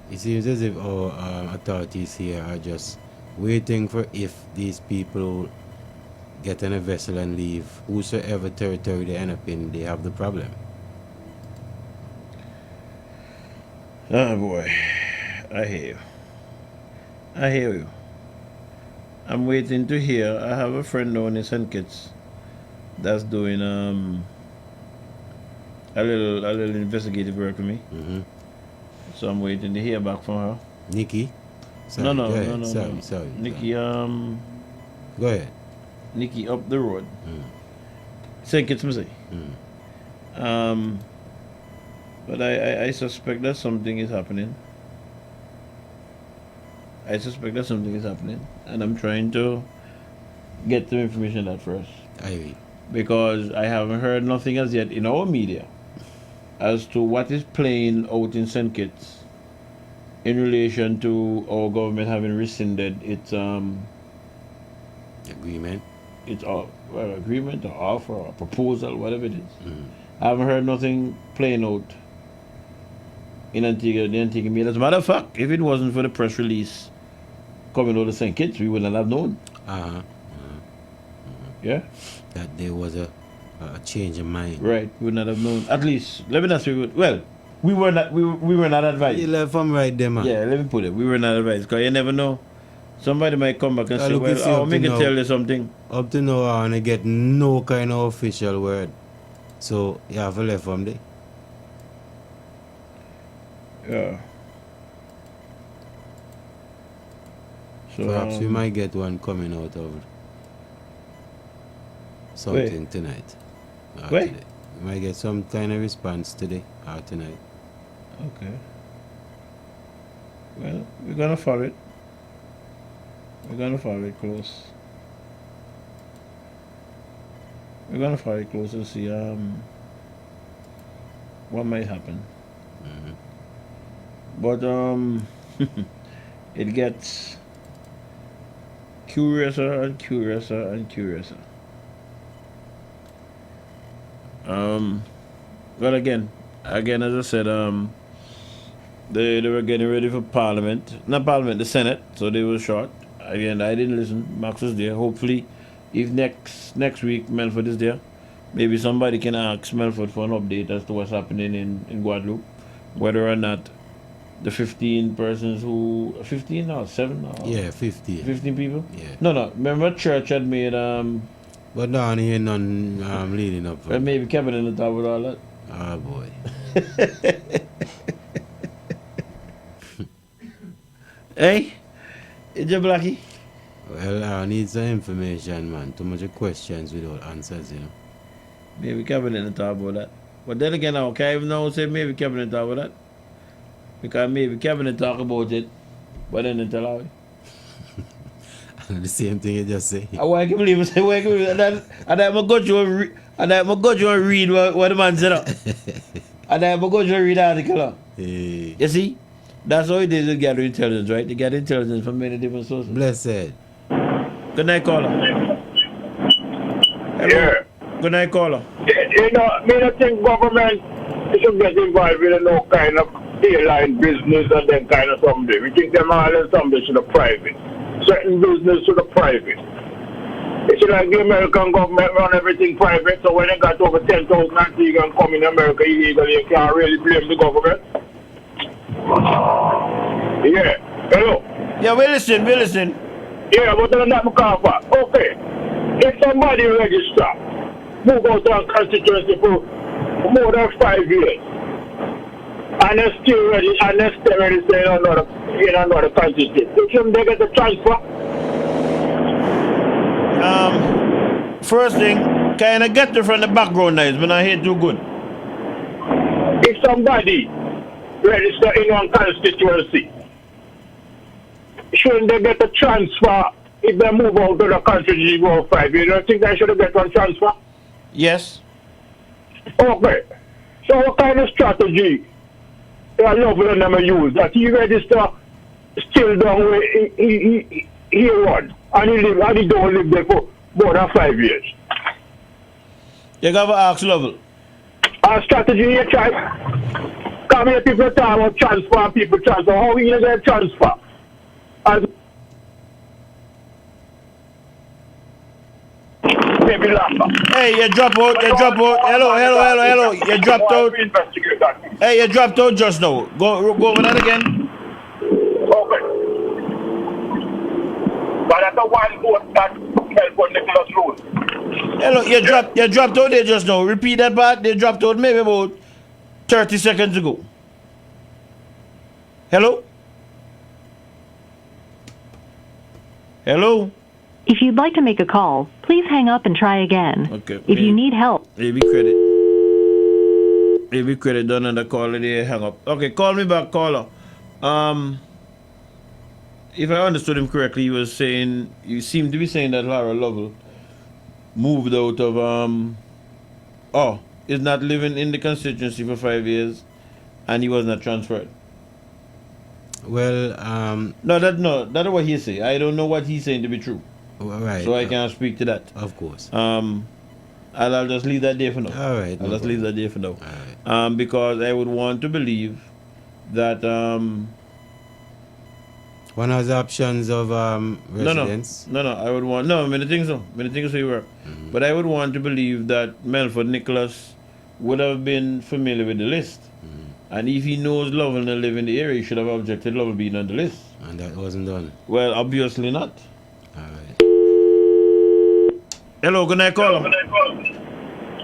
It seems as if our authorities here are just waiting for if these people get on a vessel and leave, whosoever territory they end up in, they have the problem. Oh boy, I hear you. I'm waiting to hear. I have a friend down in St. Kitts that's doing a little investigative work for me. So I'm waiting to hear back from her. Nikki? No. Sorry. Nikki, Go ahead. Nikki up the road. St. Kitts, Missouri. But I suspect that something is happening. And I'm trying to get the information that first. Because I haven't heard nothing as yet in our media as to what is playing out in St. Kitts in relation to our government having rescinded its agreement. It's agreement or offer or proposal, whatever it is. I haven't heard nothing playing out in the Antigua media. As a matter of fact, if it wasn't for the press release coming out of St. Kitts, we wouldn't have known. Yeah. That there was a change of mind. Right. We would not have known. At least, let me not say, well, we were not advised. You left from right there, man. Yeah, let me put it. We were not advised. Because you never know. Somebody might come back and say, look, you see, well, up me to can now- tell you something. Up to now, I want to get no kind of official word. So, you have to left from there. Yeah. So, Perhaps we might get one coming out of something tonight. Or Where? today. We might get some kind of response today or tonight. Okay. Well, we're gonna follow it. We're gonna follow it close. We're gonna follow it close and see what might happen. But it gets curiouser and curiouser and curiouser. Well, again, as I said, they were getting ready for Parliament. Not Parliament, the Senate, so they were short. Again, I didn't listen. Max was there. Hopefully, if next week Melford is there, maybe somebody can ask Melford for an update as to what's happening in Guadeloupe. Whether or not the 15 persons who... 15 or 7? Or Yeah, 15. 15 people? Yeah. No. Remember Church had made... But down here, none leading up. Well, maybe Kevin in the top with all that. Oh, boy. Hey? Is you Blackie? Well, I need some information, man. Too much questions without answers, you know. Maybe Kevin in the top with that. But then again, I can't even know say maybe Kevin in the top with that. Because maybe Kevin in talk about it, but then they tell how. The same thing you just say. I can't believe it. And I'm going to go and read what the man said. And I'm going to read the article. Hey. You see? That's how it is to gather intelligence, right? They gather intelligence from many different sources. Blessed. Good night, caller. Hello. Yeah. Good night, caller. You know, I don't think government should get involved with no kind of airline business and then kind of something. We think them all in something to the private. Certain business to the private. It should like the American government run everything private, so when they got over 10,000 Antiguans come in America illegally, you can't really blame the government. Yeah. Hello? Yeah, we listen. Yeah, but then that McCarver. Okay. If somebody register, move out of constituency for more than 5 years, and they're still ready, and they're still ready to say in another constituency, shouldn't they get the transfer? First thing, kind of get you from the background noise, but I hear too good. If somebody register in one constituency, shouldn't they get a transfer if they move out of the country for 5 years? You don't think they should get one transfer? Yes. Okay. So what kind of strategy are Lovell and them use? That he register still down where he won, and he don't live there for more than 5 years. You got to ask Lovell. Our strategy you try. Come here, people talk about transfer, people transfer. How we going to get transfer? As Hey, you drop out. Hello. You dropped out. Hey, you dropped out just now. Go over that again. Okay. But that's the one vote that helped on Nicholas Road. Hello, you dropped out there just now. Repeat that part. They dropped out maybe about 30 seconds ago. Hello? Hello? If you'd like to make a call, please hang up and try again. Okay. If you need help. AB credit done on the call, they hang up. Okay, call me back, caller. If I understood him correctly, you seemed to be saying that Laura Lovell moved out of is not living in the constituency for 5 years, and he was not transferred. Well, no, that's what he say. I don't know what he's saying to be true. Right. So I can't speak to that. Of course. I'll just leave that there for now. All right. I'll just leave that there for now. All right. Because I would want to believe that One of the options of residents. No, I would want many things so. Many things so you were. But I would want to believe that Melford Nicholas would have been familiar with the list. And if he knows Lovell and live in the area, he should have objected Lovell being on the list. And that wasn't done. Well, obviously not. Alright. Hello, good night, caller.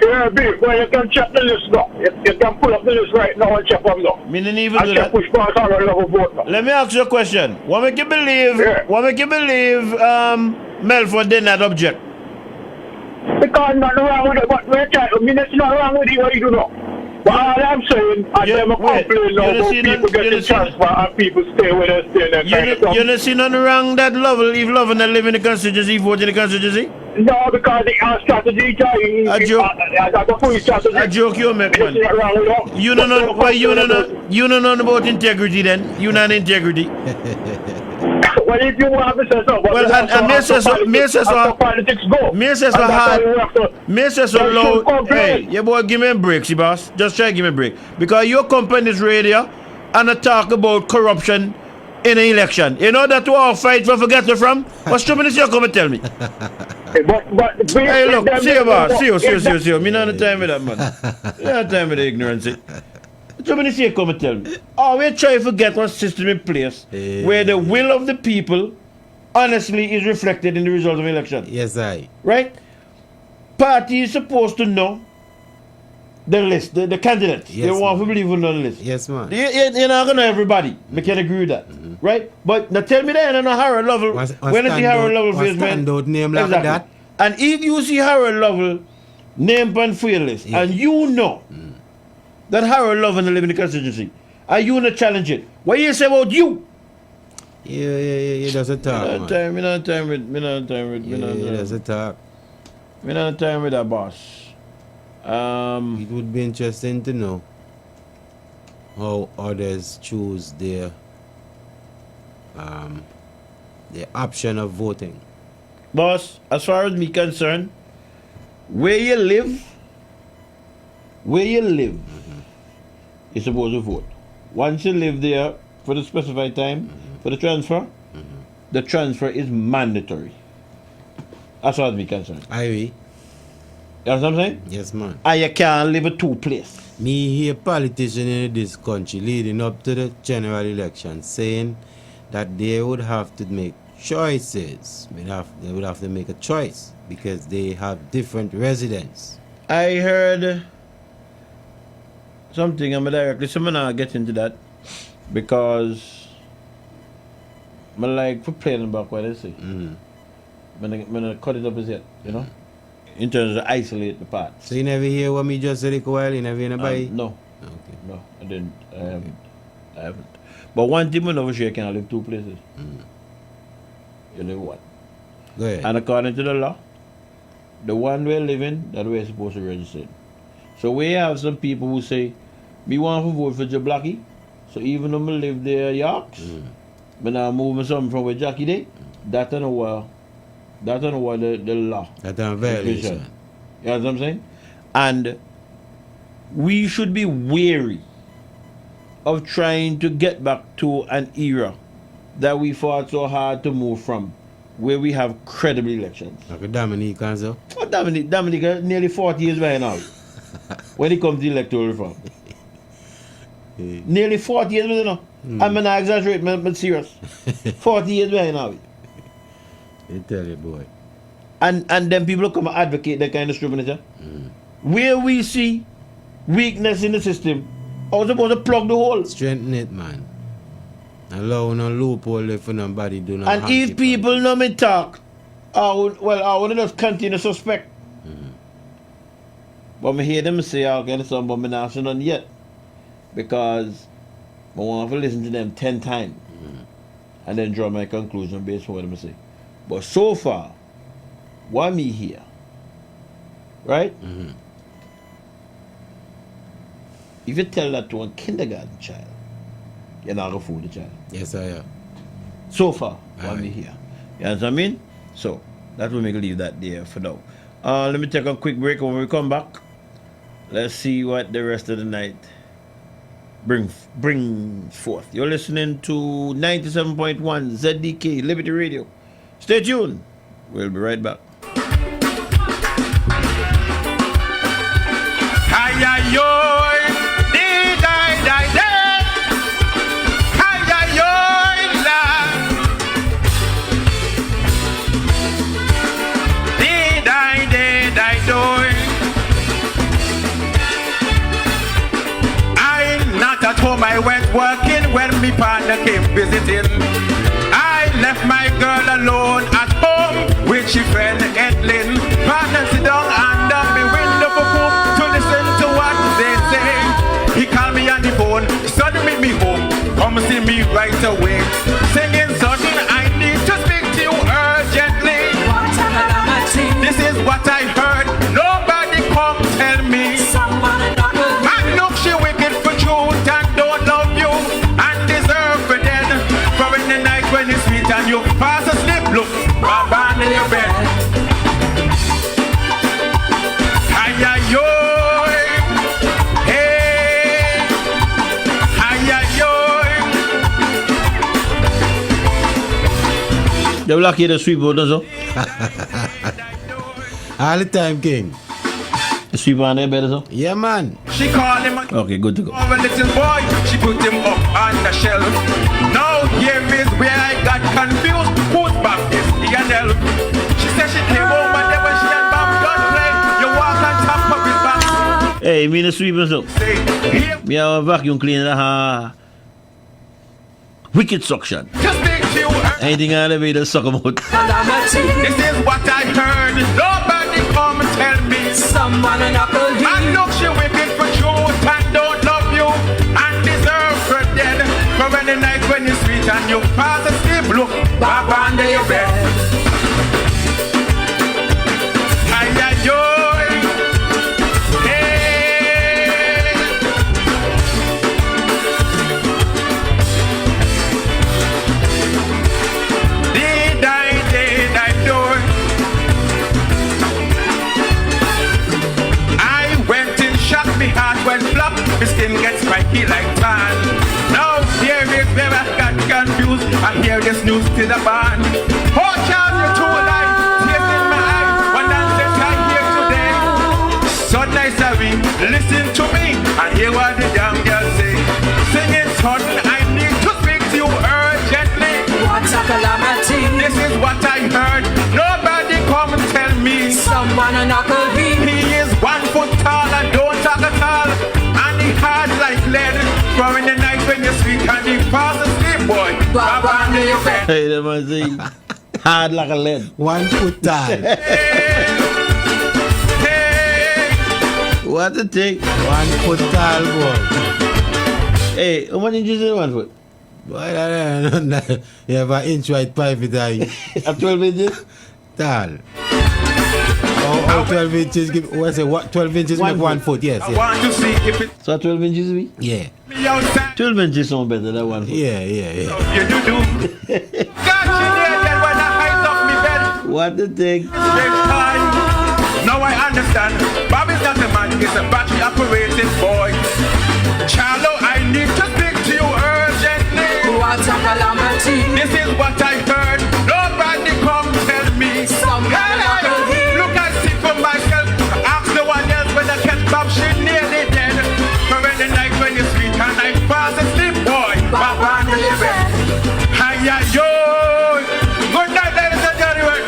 Yeah, big. Well, you can check the list now. You can pull up the list right now and check them now. Me didn't even do I that. can push past our level vote now. Let me ask you a question. What make you believe? Melford did not object? Because nothing wrong with it. But we're trying. I mean, it's not wrong with it. What you do now? But all I'm saying, and them complain now about people getting transfer and people stay with us there. You don't see nothing wrong that Lovell, if Lovell not live in the constituency, vote in the constituency? No, because the strategy a joke. That's a full strategy. A joke you make, man. You don't know nothing about integrity then. You not integrity. Well, if you want to say so, but well, and me say so politics go. Me say so hard. Me say so loud. Hey, your boy, give me a break, see, boss. Just try to give me a break. Because you come on this radio and I talk about corruption in an election. You know that we all fight for forget you from? What's stupid is you come and tell me? Hey, look, see you, boss. See you. Me not have time with that, man. Me not have time with the ignorance. Somebody say come and tell me. Oh, we try to forget what system in place where the will of the people honestly is reflected in the result of election. Yes, right? Party is supposed to know the list, the candidates. Yes, they want to believe in the list. Yes, man. You're not going to know everybody. We can agree with that. Right? But now tell me that I know Harold Lovell. When you see Harold Lovell face, man. Name like that. And if you see Harold Lovell name on for your list, and you know that Harold Lovell live in the constituency, and you want to challenge it, what you say about you? Yeah, that's a talk. Me not time with that's a talk. Me not time with that, boss. It would be interesting to know how others choose their option of voting. Boss, as far as me concerned, where you live, you're supposed to vote. Once you live there for the specified time, for the transfer is mandatory. As far as me concerned. I agree. You know what I'm saying? Yes, man. And you can't live at two places. Me hear politicians in this country leading up to the general election saying that they would have to make choices. They would have to make a choice because they have different residents. I heard something, I'm directly, so I'm not get into that because I like for playing back what I say. When I cut it up as yet, you know? In terms of isolate the parts. So you never hear what me just said a while? You never hear nobody? No. Okay. No, I didn't. I haven't. But one thing I know for sure, you can live two places. You know what? Go ahead. And according to the law, the one we're living, that we're supposed to register. So we have some people who say, me want to vote for Jablaki, so even though I live there Yorks, but now I'm moving something from where Jackie did, that don't know what the law. That's a violation. You know what I'm saying? And we should be wary of trying to get back to an era that we fought so hard to move from, where we have credible elections. Like Dominique and so? Oh, Dominique nearly 40 years behind now. When it comes to electoral reform. Nearly 40 years behind now. I'm not exaggerating, I'm serious. 40 years behind now. I tell you, boy. And then people come and advocate that kind of stupidity. Where we see weakness in the system, I was supposed to plug the hole. Strengthen it, man. Allow no loophole if nobody do not. And if people know me talk, I want to just continue to suspect. But I hear them say all kind of something, but I'm not saying none yet. Because I want to listen to them 10 times and then draw my conclusion based on what I'm saying. But so far, what me hear, right? If you tell that to a kindergarten child, you're not going to fool the child. Yes, I am. So far, what me hear. You know what I mean? So, that will make leave that there for now. Let me take a quick break. When we come back, let's see what the rest of the night bring forth. You're listening to 97.1 ZDK Liberty Radio. Stay tuned. We'll be right back. At home I went working when my partner came visiting. I left my girl alone at home with she friend Etlin. Partner sit down under me window for home to listen to what they say. He called me on the phone, son meet me home, come see me right away. Singing something, I need to speak to you urgently. This is what I heard, nobody come tell me. And look, she wicked for truth and don't love you and deserve for dead. For in the night when it's sweet and you pass asleep, look, Baba in your bed. Hi-ya-yo, hey, hi-ya-yo. The black here, the sweep, does it? All the time, King. The sweep on there better, so? Yeah, man. She called him Okay, good to go. a little boy, she put him up on the shelf. Now here is where I got confused. Who's Baptist, E&L? She said she came home and then when she and Bob done play, you walk on top of his back. Hey, me the sweep and so. Me have a vacuum cleaner, wicked suction. Just make you Anything out of it, just suck 'em out. This is what I heard. Nobody come and tell me. Someone and look, she wicked for truth and don't love you and deserve for dead. For when the night when it's sweet and you pass asleep, look, Baba under your bed. Ay-ya-yo. When flop, the skin gets spiky like tan. Now here is where I got confused. I hear this news to the band. Oh, child, you're too alive. Tears in my eyes. One dance I hear today. So nice of me, listen to me and hear what the young girl say. Singing son, I need to speak to you urgently. What's a calamity? This is what I heard. Nobody come and tell me. Someone a knuckle he is 1 foot tall and don't talk at all. And he hard like lead. From in the night when you sleep and he falls asleep, boy. Baba under your bed. Hey, that man say hard like a lead. 1 foot tall. What a thing. 1 foot tall, boy. Hey, how much inches in 1 foot? Boy, no. You have an inch wide pipe with that. At 12 inches? Tall. Oh, 12 inches, what's it? What 12 inches make 1 foot? Yes, I want to see if it. So 12 inches be? Yeah. 12 inches sound better than 1 foot. Yeah. You do. Got you there, then when I hide off me bed. What the thing? Next time. Now I understand. Bobby's not a man, he's a battery operated boy. Charlo, I need to speak to you urgently. What's a calamity? This is what I heard. Nobody come tell me. Look, I see for myself. Ask no one else when I catch Bob, she nearly dead. For when the night when you sleep and I pass asleep, boy. Baba under your bed. Hi-ya-yo. Good night, ladies and gentlemen.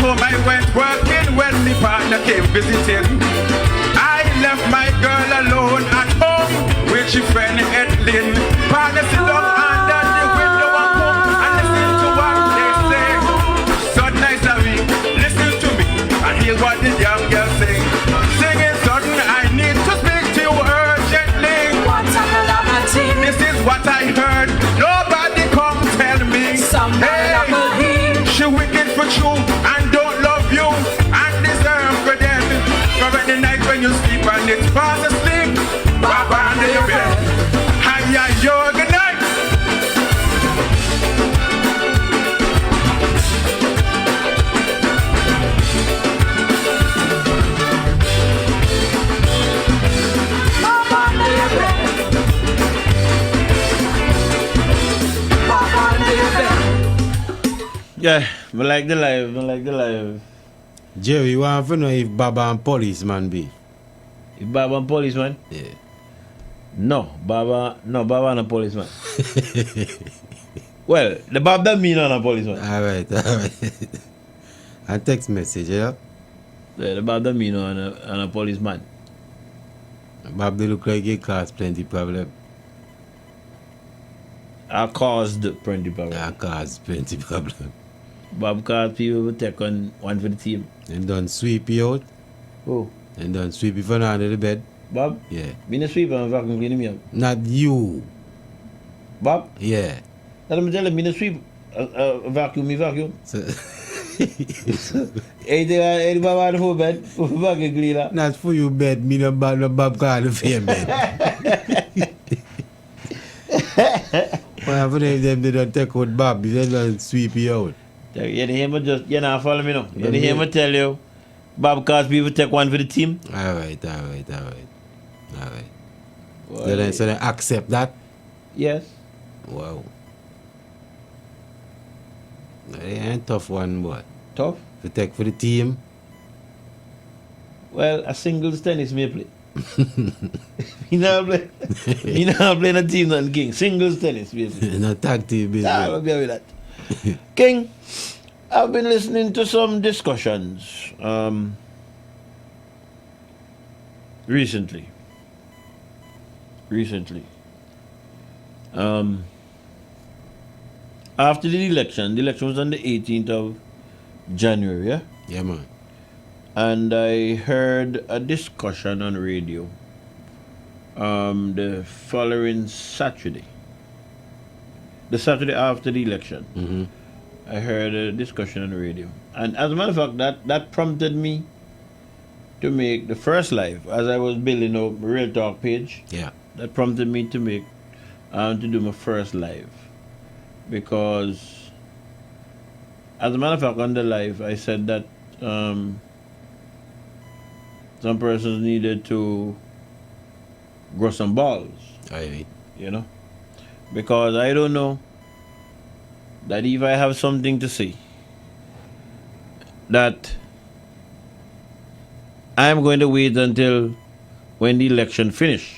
I went working when my partner came visiting. I left my girl alone at home with she friend Etlin. Partner sit down under the window and come and listen to what they say. So nice of me, listen to me and hear what the young girl say. Singing something, I need to speak to you urgently. What's a calamity? This is what I heard. Nobody come tell me. Hey, she wicked for true and don't love you and deserve for dead. For the night when you sleep and it's fast asleep, Baba under your bed. Hiya, yo, good night. Baba under your bed. Baba under your bed. Yeah, I like the live. Jerry, you want to know if Baba and policeman be? If Baba and policeman? Yeah. No, Baba and a policeman. Well, the Baba don't mean on a policeman. Alright. And text message, yeah? Yeah, the Baba don't mean on a policeman. Bob, they look like he caused plenty problem. I caused plenty problem. Bob caused people to take on one for the team. And done sweep you out. Who? And done sweep you from under the bed. Bob? Yeah. Being a sweeper and vacuum cleaning me up. Not you. Bob? Yeah. Let me tell him, being a sweep, vacuum. So, Hey, Baba for bed, for vacuum cleaner. Not for you bed, me no Bob call the same bed. Well, for them, they don't take out Bob, they don't sweep you out. You hear me just, you know, follow me now. You hear me tell you, Bob cause people take one for the team. Alright. So they accept that? Yes. Wow. It ain't tough one, boy. Tough? To take for the team? Well, a singles tennis may play. You know playing a team than King. Singles tennis may play. No tag team business. I'll be with that. King, I've been listening to some discussions recently. After the election was on the 18th of January, yeah? Yeah, man. And I heard a discussion on radio the following Saturday. The Saturday after the election. Mm-hmm. I heard a discussion on the radio. And as a matter of fact, that prompted me to make the first live as I was building a Real Talk page. Yeah. That prompted me to make to do my first live. Because as a matter of fact, on the live I said that some persons needed to grow some balls. Aye. You know? Because I don't know that if I have something to say, that I'm going to wait until when the election finish,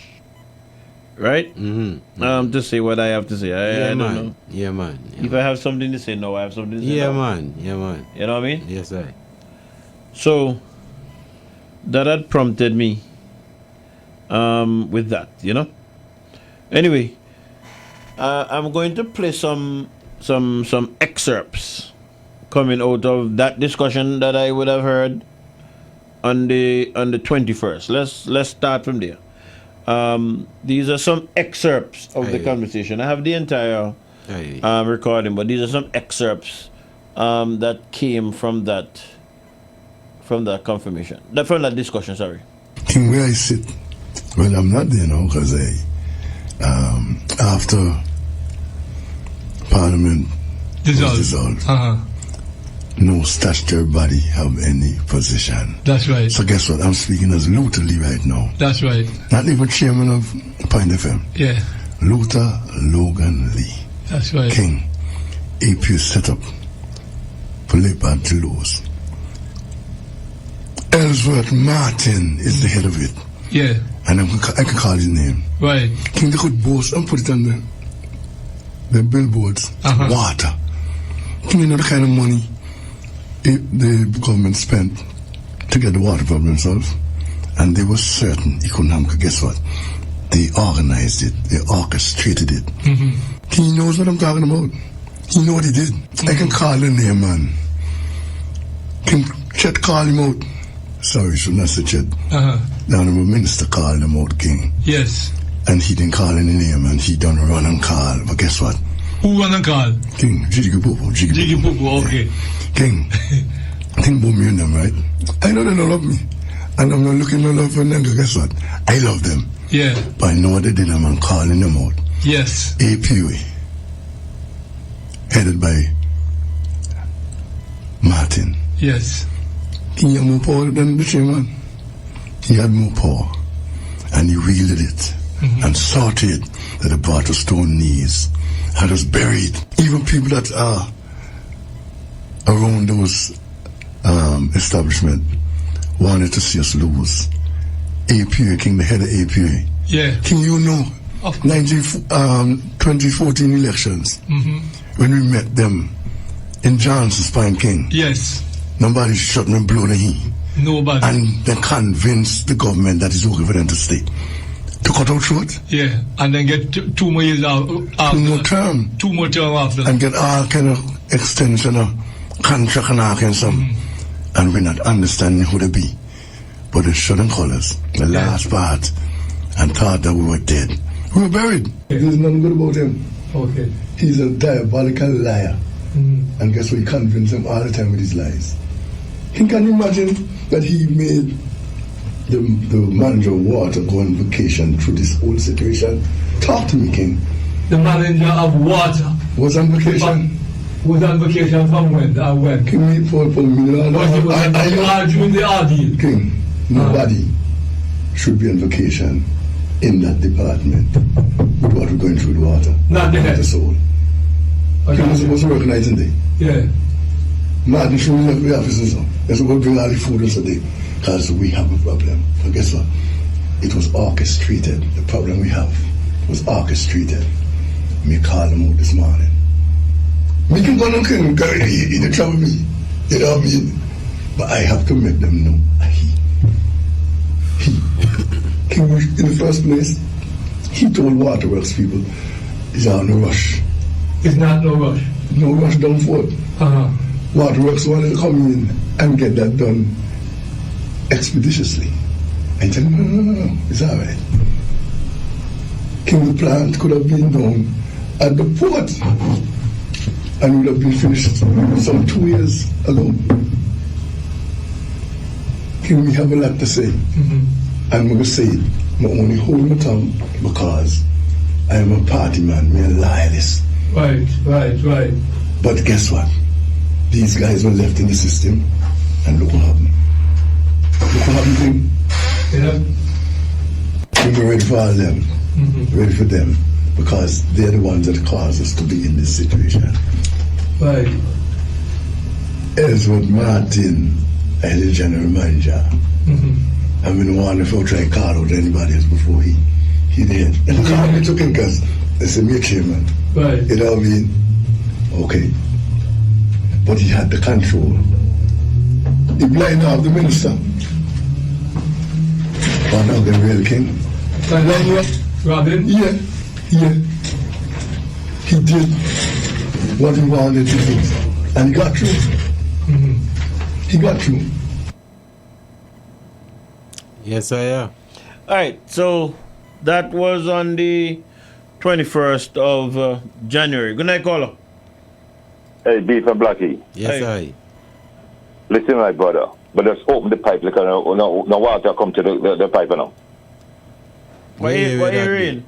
right? Mm-hmm. To say what I have to say. I don't know. Yeah, man. If I have something to say, no, I have something to say. Yeah, no. man. Yeah, man. You know what I mean? Yes, I. So that had prompted me with that, you know. Anyway, I'm going to play some excerpts coming out of that discussion that I would have heard on the 21st. Let's start from there. These are some excerpts of the conversation. I have the entire recording, but these are some excerpts that came from that confirmation. From that discussion, sorry. King, where I sit, well, I'm not there now because after Parliament was dissolved, no statutory body have any position. That's right. So guess what? I'm speaking as Luther Lee right now. That's right. Not even chairman of Pine FM. Yeah. Luther Logan Lee. That's right. King, APU set up for Leopard to lose. Ellsworth Martin is the head of it. Yeah. And I can call his name. Right. King, they could boast and put it on the billboards. Water. King, you know the kind of money the government spent to get the water problem solved. And they were certain he couldn't have, guess what? They organized it. They orchestrated it. Mm-hmm. He knows what I'm talking about. He know what he did. I can call the name, man. Can Chet call him out? Sorry, should not say Chet. The Honorable Minister called him out, King. Yes. And he didn't call any name, and he done run and call. But guess what? Who run and call? King, Jiggy Popo. Jiggy Popo, okay. King, think about me and them, right? I know they don't love me. And I'm not looking for love for them, but guess what? I love them. Yeah. But I know what they did, I'm calling them out. Yes. APA, headed by Martin. Yes. He had more power than the chairman. He had more power. And he wielded it and sought it that it brought us to our knees. Had us buried. Even people that are around those establishment wanted to see us lose. APA, King, the head of APA. Yeah. King, you know, 2014 elections, when we met them in Johnson Spine King. Yes. Nobody shut me blow the heat. Nobody. And they convinced the government that it's okay for them to stay. To cut out throat. Yeah. And then get 2 more years after. 2 more term. 2 more term after. And get all kind of extension of contract and all kind of something. And we're not understanding who they be. But they shut them colors, the last part, and thought that we were dead. We were buried. There's nothing good about him. Okay. He's a diabolical liar. And guess what? He convinced them all the time with his lies. Can you imagine that he made the manager of water go on vacation through this whole situation? Talk to me, King. The manager of water was on vacation. Was on vacation from when? When? King, me for me. Was he arguing the ordeal? King, nobody should be on vacation in that department with what we're going through the water. Not the head. The soul. King was supposed to work night and day. Yeah. Martin should left the offices now. They're supposed to bring all the food and day because we have a problem. But guess what? It was orchestrated. The problem we have was orchestrated. Me call them out this morning. Me can go and King, he didn't trouble me. You know what I mean? But I have to make them know. King, in the first place, he told Waterworks people, it's not no rush. It's not no rush. No rush down for it. Waterworks wanted to come in and get that done expeditiously. And tell him, no, it's all right. King, the plant could have been done at the port and would have been finished some 2 years ago. King, we have a lot to say. And I'm going to say it. I'm only holding my tongue because I am a party man. I'm a loyalist. Right. But guess what? These guys were left in the system, and look what happened. Look what happened to him. Yeah. We're ready for all them. Ready for them. Because they're the ones that caused us to be in this situation. Right. Edward Martin, as the general manager. I mean, one if I try to call out anybody else before he did. And the call me took him because they said, me a chairman. Right. You know what I mean? Okay. But he had the control. He blind off the minister. But now the real king. Robin? Yeah. He did what he wanted to do. And he got through. He got through. Yes, I am. All right, so that was on the 21st of January. Good night, caller. Hey, Beef and Blackie. Yes, I. Listen, my brother. But just open the pipe because no water come to the pipe now. What area?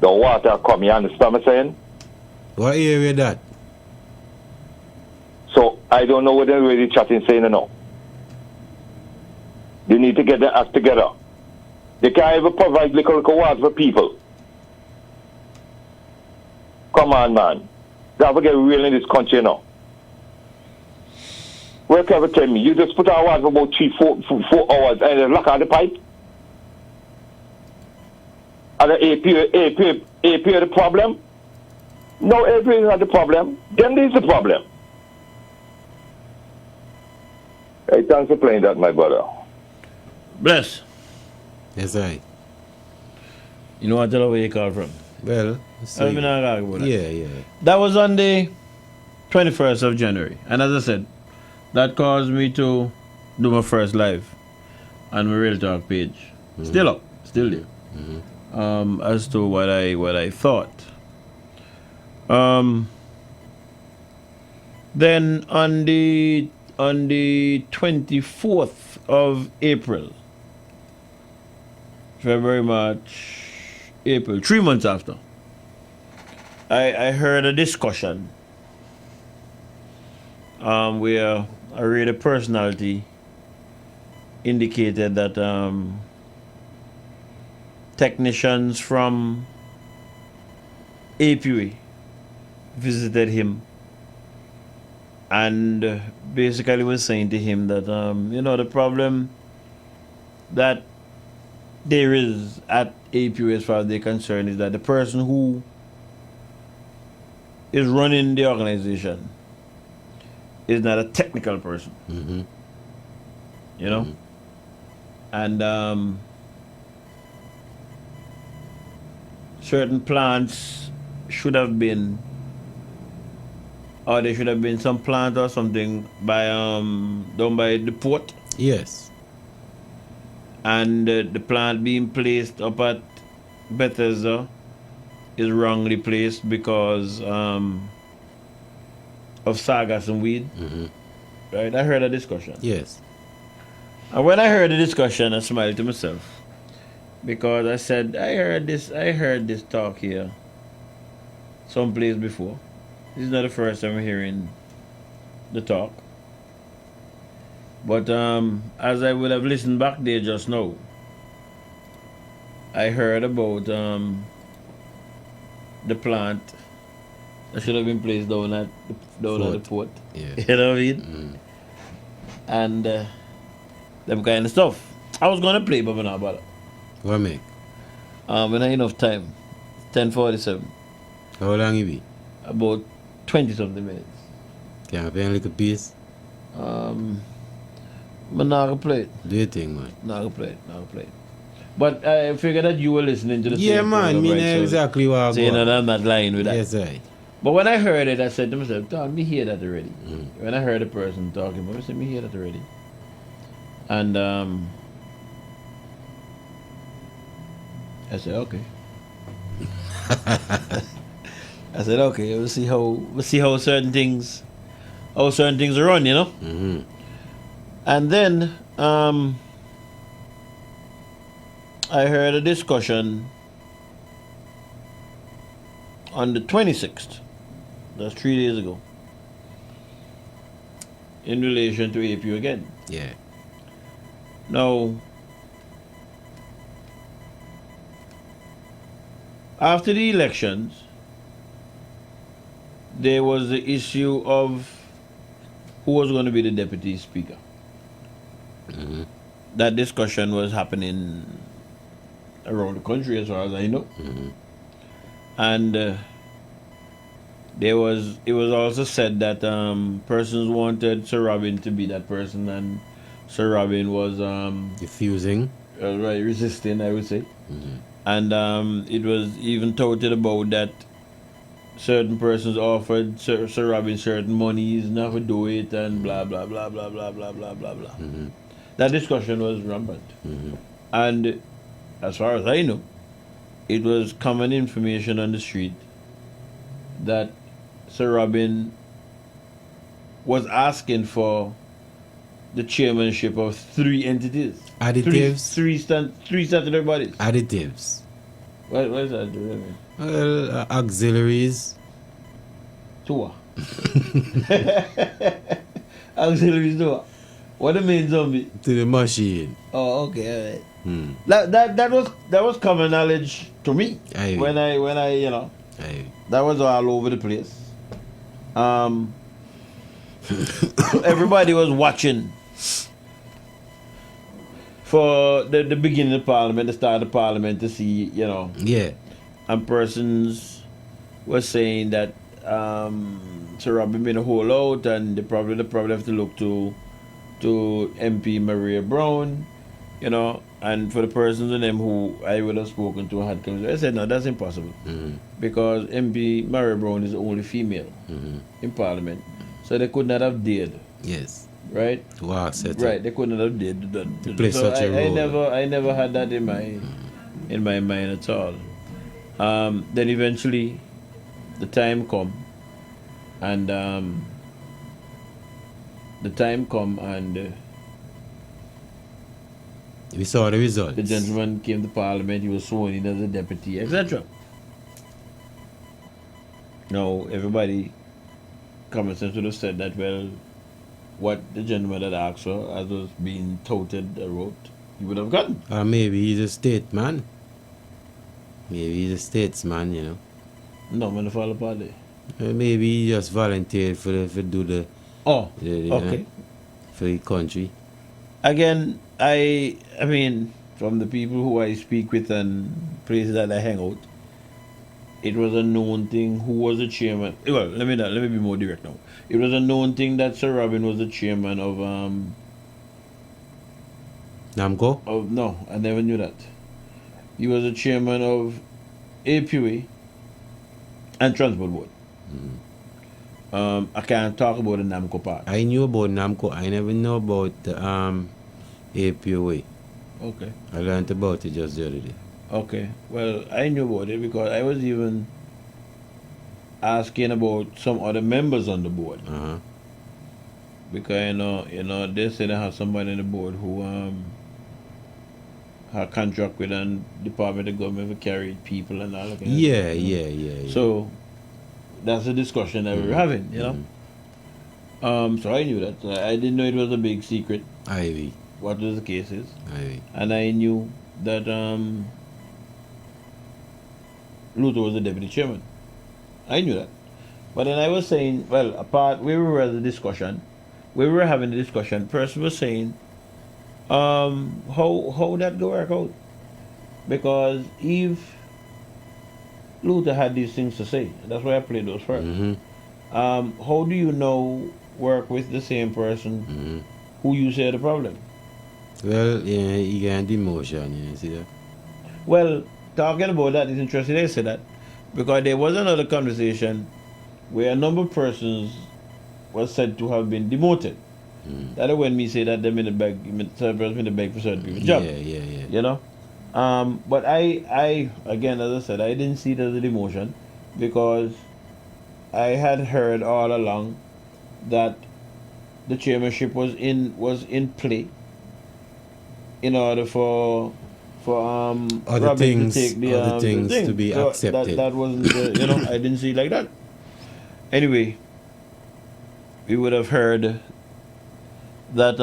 The water come, you understand what I'm saying? What area that? So, I don't know what they're really chatting saying or no. They need to get their act together. They can't even provide liquor water for people. Come on, man. They have to get real in this country now. Well, can you tell me? You just put our water for about 3-4 hours and then lock out the pipe? Are the APA the problem? No, APA is not the problem. Then is the problem. Hey, thanks for playing that, my brother. Bless. Yes, I. You know what tell where you call from? Well, yeah. That was on the 21st of January. And as I said, that caused me to do my first live on my Real Talk page. Still up, still there. As to what I thought. Then on the 24th of April, February, March, April, 3 months after, I heard a discussion where a radio personality indicated that technicians from APUA visited him and basically was saying to him that the problem that there is at APUA as far as they're concerned is that the person who is running the organization is not a technical person. Mm-hmm. You know? And certain plants should have been, or there should have been some plant or something by done by the port. Yes. And the plant being placed up at Bethesda is wrongly placed because of sargassum and weed. Mm-hmm. Right? I heard a discussion. Yes. And when I heard the discussion, I smiled to myself because I said, I heard this talk here someplace before. This is not the first time I'm hearing the talk. But as I would have listened back there just now, I heard about the plant that should have been placed down at the port. Yeah. You know what I mean? And them kind of stuff. I was gonna play, but I'm not bother. What make? When I enough time. 10:47. How long you be? About 20 something minutes. Can I play a little piece? I'm not gonna play it. Do you think, man? Not gonna play it. But I figured that you were listening to the Yeah, same man. program, Me right? know exactly what I So you know that I'm not lying with that. Yes, I. But when I heard it, I said to myself, "Don, me hear that already." When I heard the person talking about it, I said, "Me hear that already." And I said, "Okay." I said, "Okay, we'll see how certain things are run, you know." Mm-hmm. And then I heard a discussion on the 26th. That's 3 days ago. In relation to APU again. Yeah. Now, after the elections, there was the issue of who was going to be the deputy speaker. Mm-hmm. That discussion was happening around the country as far as I know. Mm-hmm. And it was also said that persons wanted Sir Robin to be that person, and Sir Robin was diffusing, right, resisting, I would say. Mm-hmm. And it was even touted about that certain persons offered Sir Robin certain monies not to do it, and blah blah blah blah blah blah blah blah blah. Mm-hmm. That discussion was rampant. Mm-hmm. And as far as I know, it was common information on the street that Sir Robin was asking for the chairmanship of 3 entities. Additives? Three statutory bodies. Additives. What is that? Do you mean? Well, auxiliaries. To what? Auxiliaries to what? What do you mean, zombie? To the machine. Oh, okay, alright. That was common knowledge to me. Aye. When I you know. Aye. That was all over the place. Everybody was watching for the beginning of Parliament, the start of Parliament, to see, you know. Yeah. And persons were saying that Sir Robin made a whole out, and they probably have to look to MP Maria Brown, you know. And for the persons in them who I would have spoken to had come, I said, no, that's impossible. Mm-hmm. Because MP Maria Brown is the only female in Parliament. So they could not have dared. Yes. Right? Wow, right, they could not have dared to play so such a role. I never had that in my mind at all. Then eventually the time come and We saw the results. The gentleman came to Parliament, he was sworn in as a deputy, etc. Now, everybody, common sense would have said that, well, what the gentleman had asked for, as was being touted, wrote, he would have gotten. Or maybe he's a statesman. Maybe he's a statesman, you know. No, man, fall apart there. Maybe he just volunteered for do the. Okay. For the country. Again, I mean, from the people who I speak with and places that I hang out, it was a known thing who was the chairman. Well, let me be more direct now. It was a known thing that Sir Robin was the chairman of NAMCO? No, I never knew that. He was the chairman of APUA and Transport Board. I can't talk about the NAMCO part. I knew about NAMCO. I never know about the APUA. Okay. I learned about it just the other day. Okay. Well, I knew about it because I was even asking about some other members on the board. Because you know, they say they have somebody on the board who had contract with a department of government for carry people and all that. Yeah. So that's a discussion that we were having, you know. So I knew that. I didn't know it was a big secret. Ivy. What was the case is. Ivy. And I knew that Luther was the deputy chairman. I knew that. But then I was saying, well, apart where we were at the discussion, where we were having the discussion, person was saying, how that go work out? Because if Luther had these things to say, that's why I played those first. How do you know work with the same person who you say the problem? Well, yeah, you get demotion, you see that? Well, talking about that is interesting they say that, because there was another conversation where a number of persons was said to have been demoted. That is when me say that them in the beg, certain persons in the beg for certain people's job. Yeah. You know? But I again, as I said, I didn't see it as a demotion because I had heard all along that the chairmanship was in play in order for other Robin things, to take the things thing. to be So accepted. That wasn't, you know, I didn't see it like that. Anyway, we would have heard that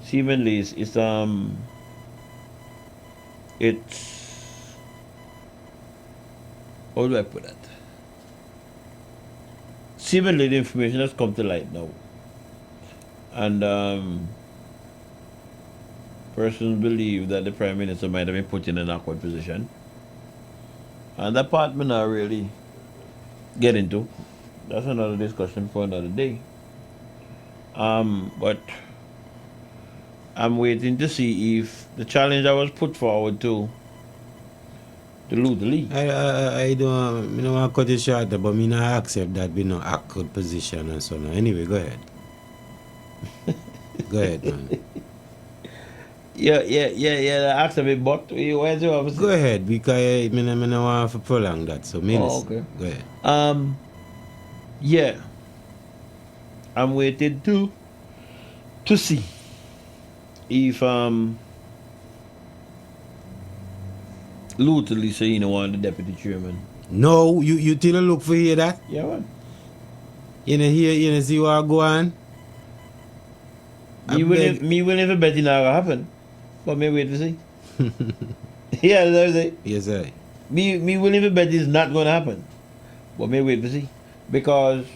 seemingly it's how do I put that? Seemingly the information has come to light now, and persons believe that the Prime Minister might have been put in an awkward position, and that part may not really get into. That's another discussion for another day. But I'm waiting to see if the challenge I was put forward to Luther Lee. I don't want to cut it short, but me not accept that we no awkward position and so on. Anyway, go ahead. Go ahead, man. Yeah. Ask a bit, but why do you have to say? Go ahead, because I don't want to prolong that. So, me listen. Okay. Go ahead. Yeah. I'm waiting to see if Luther Lee say want the deputy chairman. No, you still look for hear that? Yeah, man. You know hear, you know see what go on? Me will never bet it not gonna happen. But me wait to see. Yeah, that's it. Yes, sir. Me will never bet it's not gonna happen. But me wait to see. Because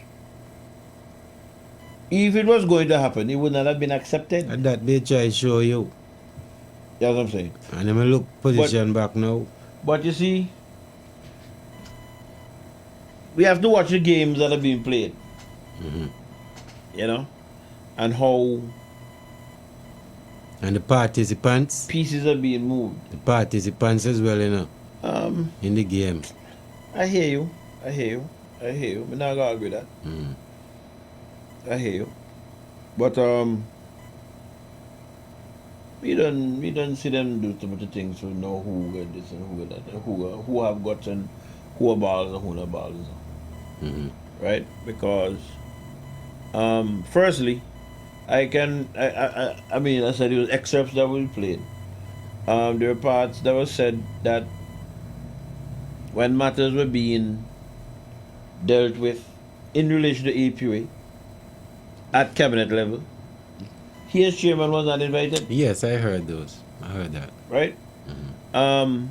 if it was going to happen, it would not have been accepted. And that they try to show you. That's what I'm saying. And I'm look position back now. But you see, we have to watch the games that are being played. You know? And how... And the participants? Pieces are being moved. The participants as well, you know. In the game. I hear you. I'm not gonna argue that. I hear you. But we don't see them do too much things to know who get this and who get that, and who have guts and who are balls and who not balls. Right? Because firstly, I mean, I said it was excerpts that we played. There were parts that were said that when matters were being dealt with in relation to APUA at cabinet level, he as chairman was not invited. Yes, I heard those. I heard that. Right? I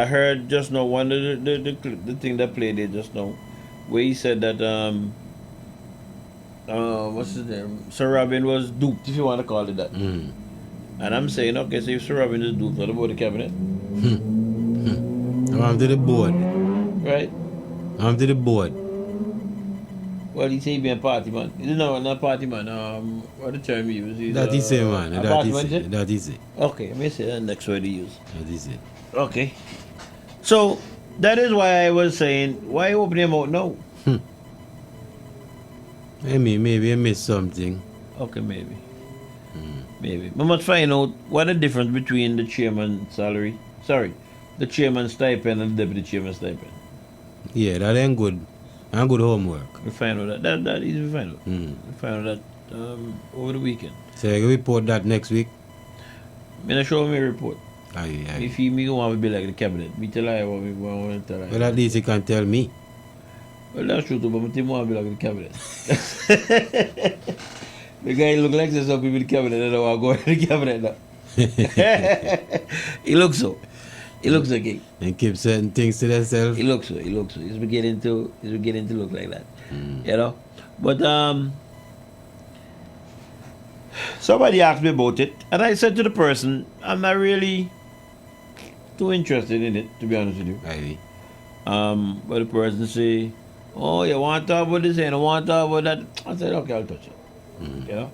heard just now one of the thing that played it just now, where he said that what's his name? Sir Robin was duped, if you want to call it that. And I'm saying, okay, so if Sir Robin is duped, what about the cabinet? I'm to the board. Right? I'm to the board. Well, he say he be a party man. No, not party man. What the term he use? He's, That is it, man. a That party is man, it. That is it. Okay, let me say the next word he use. That is it. Okay. So, that is why I was saying, why open him out now? Maybe I missed something. Okay, maybe. Maybe. We must find out what the difference between the chairman's salary, the chairman's stipend and the deputy chairman's stipend. Yeah, that ain't good. And good homework. We find out that. That is we find out. We find out that over the weekend. So I can report that next week? I'm going to show me a report. Aye. If he me want to be like the cabinet, me tell I what we want to tell I. Well, at least you can tell me. Well, that's true too, but I think want to be like the cabinet. The guy look like this, some people in the cabinet, they don't want to go in the cabinet now. He looks so. He looks like it. And keep certain things to themselves. He looks so. He's beginning to look like that. You know? But somebody asked me about it, and I said to the person, I'm not really too interested in it, to be honest with you. Aye. But the person say, oh, you want to talk about this and I want to talk about that. I said, okay, I'll touch it. You know?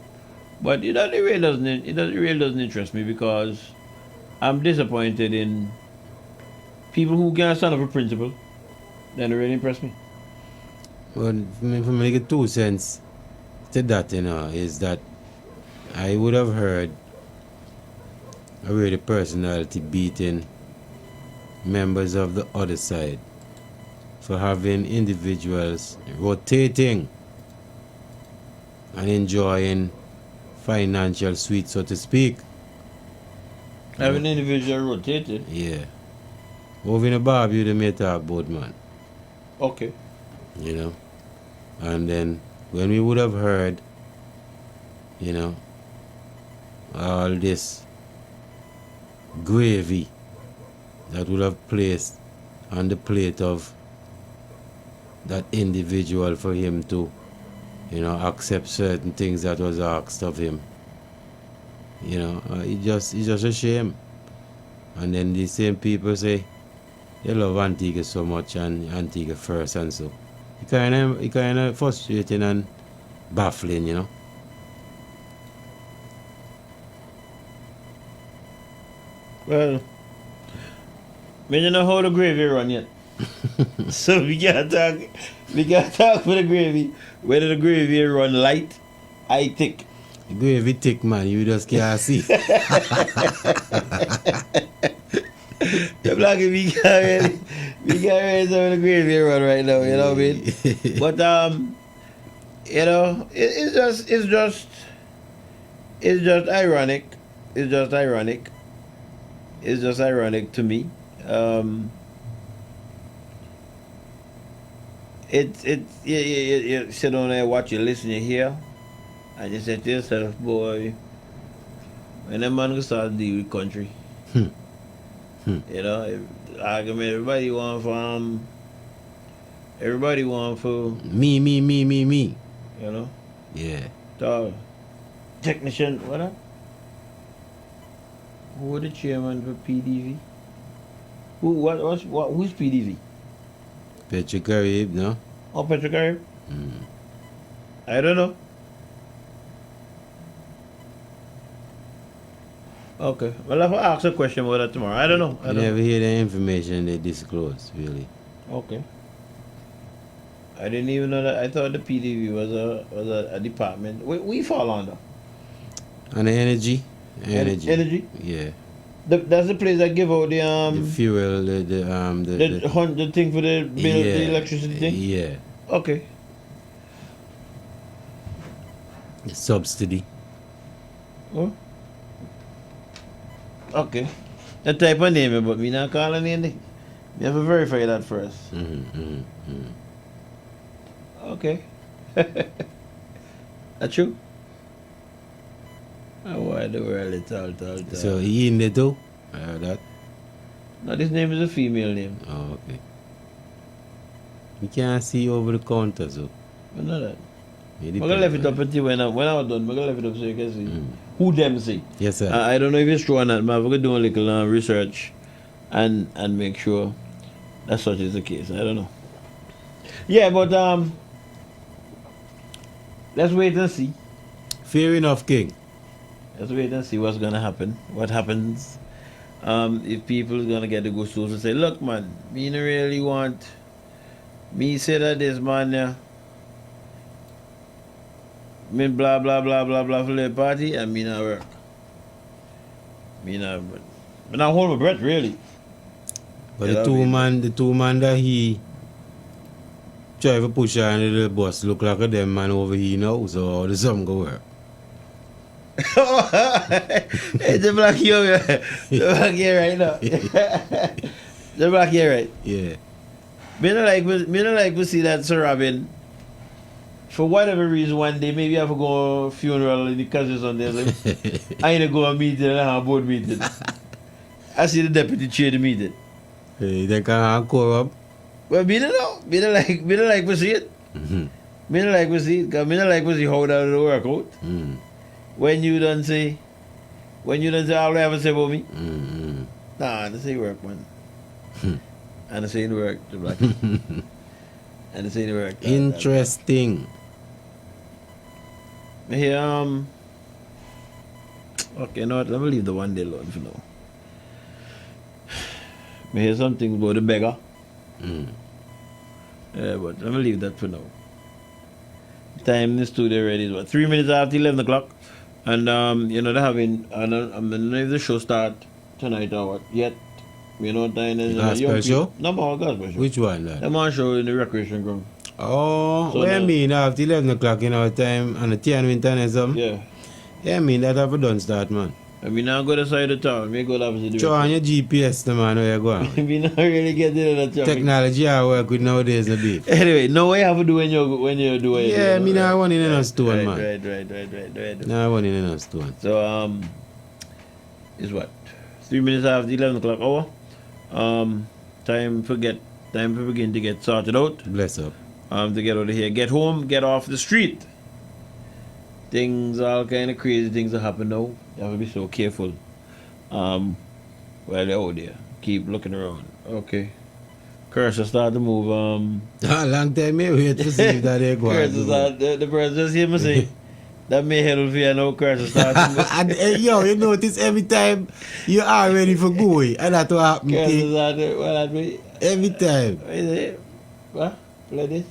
But it really doesn't interest me, because I'm disappointed in people who can't stand up for principle. They don't really impress me. Well, for me to get 2 cents to that, is that I would have heard a really personality beating members of the other side for having individuals rotating and enjoying financial sweets, so to speak. Having individual rotated? Yeah. Over in the barbecue, they may talk about, man. Okay. You know? And then when we would have heard, all this gravy that would have placed on the plate of that individual for him to, accept certain things that was asked of him. It's just a shame. And then the same people say they love Antigua so much and Antigua first, and so it kind of frustrating and baffling, Well, we don't know how the gravy run yet. So we can't talk for the gravy. Whether the gravy run light, I thick. The gravy thick, man, you just can't see. The black we can't really some of the gravy run right now, you know what I mean? But it's just ironic. It's just ironic. It's just ironic to me. You sit on there, watch, you listen, you hear, and you say to yourself, boy, when a man gonna start deal with country, argument, everybody want for me. Yeah. The technician, what up? Who was the chairman for PDV? Who's PDV? Petrocarib, no? Oh, Petrocarib? I don't know. Okay. Well, I'll ask a question about that tomorrow. I don't know. I never hear the information they disclose, really. Okay. I didn't even know that. I thought the PDV was a department. We fall under. And the energy? Energy? Yeah. That's the place that give out the fuel, the thing for the bill, the electricity thing? Yeah. Okay. The subsidy. Oh? Okay. That type of name, but me not call a name. You have to verify that first. Okay. That's true? Oh, why the world it's all. So he in there too? That? No, this name is a female name. Oh, okay. We can't see over the counter, so. I know that. I'm going to leave it up until when I was done. I'm going to leave it up so you can see who them say. Yes, sir. I don't know if it's true or not, but I'm going to do a little research and make sure that such is the case. I don't know. Yeah, but let's wait and see. Fair enough, King. Let's wait and see what's going to happen. What happens if people are going to get the good souls and say, look, man, me don't really want... Me say that this man, yeah, me blah blah blah blah blah for the party and me not work. Me not hold my breath really. But the two man that he try to push her under the bus look like a them man over here now, so the sum go work. Hey, the black here, the black here right now. The black here right. Yeah. Me don't like to see that Sir Robin. For whatever reason, one day maybe I have to go to a funeral in the cousins on there. Like, I ain't to go to a meeting and a board meeting. I see the deputy chair the meeting. Hey, they can't call up. Well, me don't know. Me don't like to see it. Me don't like to see it. Cause me don't like to see how that will work out. When you don't say all you have to say about me. Nah, this ain't work, man. And this ain't work, the black. And this ain't work. Interesting. Here, okay, you know what? Let me leave the one day alone for now. I hear something about the beggar. Yeah, but let me leave that for now. Time in the studio ready is what? 3 minutes after 11 o'clock. And they're having I don't know if the show start tonight or what yet. You know what time is gospel show? No more gospel show. Which one that? The man show in the recreation ground. Oh, So what I now- mean after 11 o'clock in our time and the 10 winter and something? Yeah. Yeah, I mean that have a done start, man. I mean, now go to the side of town. Me go to opposite Show on direction. your GPS, the man, where you going. I mean, not really get into that traffic. Technology I work with nowadays a bit. Anyway, know what you have to do when you do it. Yeah, I mean, I want in a stone, right, man. Right. No, I want in a stone. So, is what? 3 minutes after 11 o'clock hour. Time to begin to get sorted out. Bless up. To get out of here. Get home, get off the street. Things, all kind of crazy things that happen now. You have to be so careful. While they're out there. Keep looking around. Okay. Cursor start to move. A long time me wait to see if that they go. Cursor start, the person just hear me say, that may head over here now, Cursor start to move. And yo, you notice every time you are ready for going, and that's what happens. Cursor start to, what that be? Every time. What is it? What? Play this?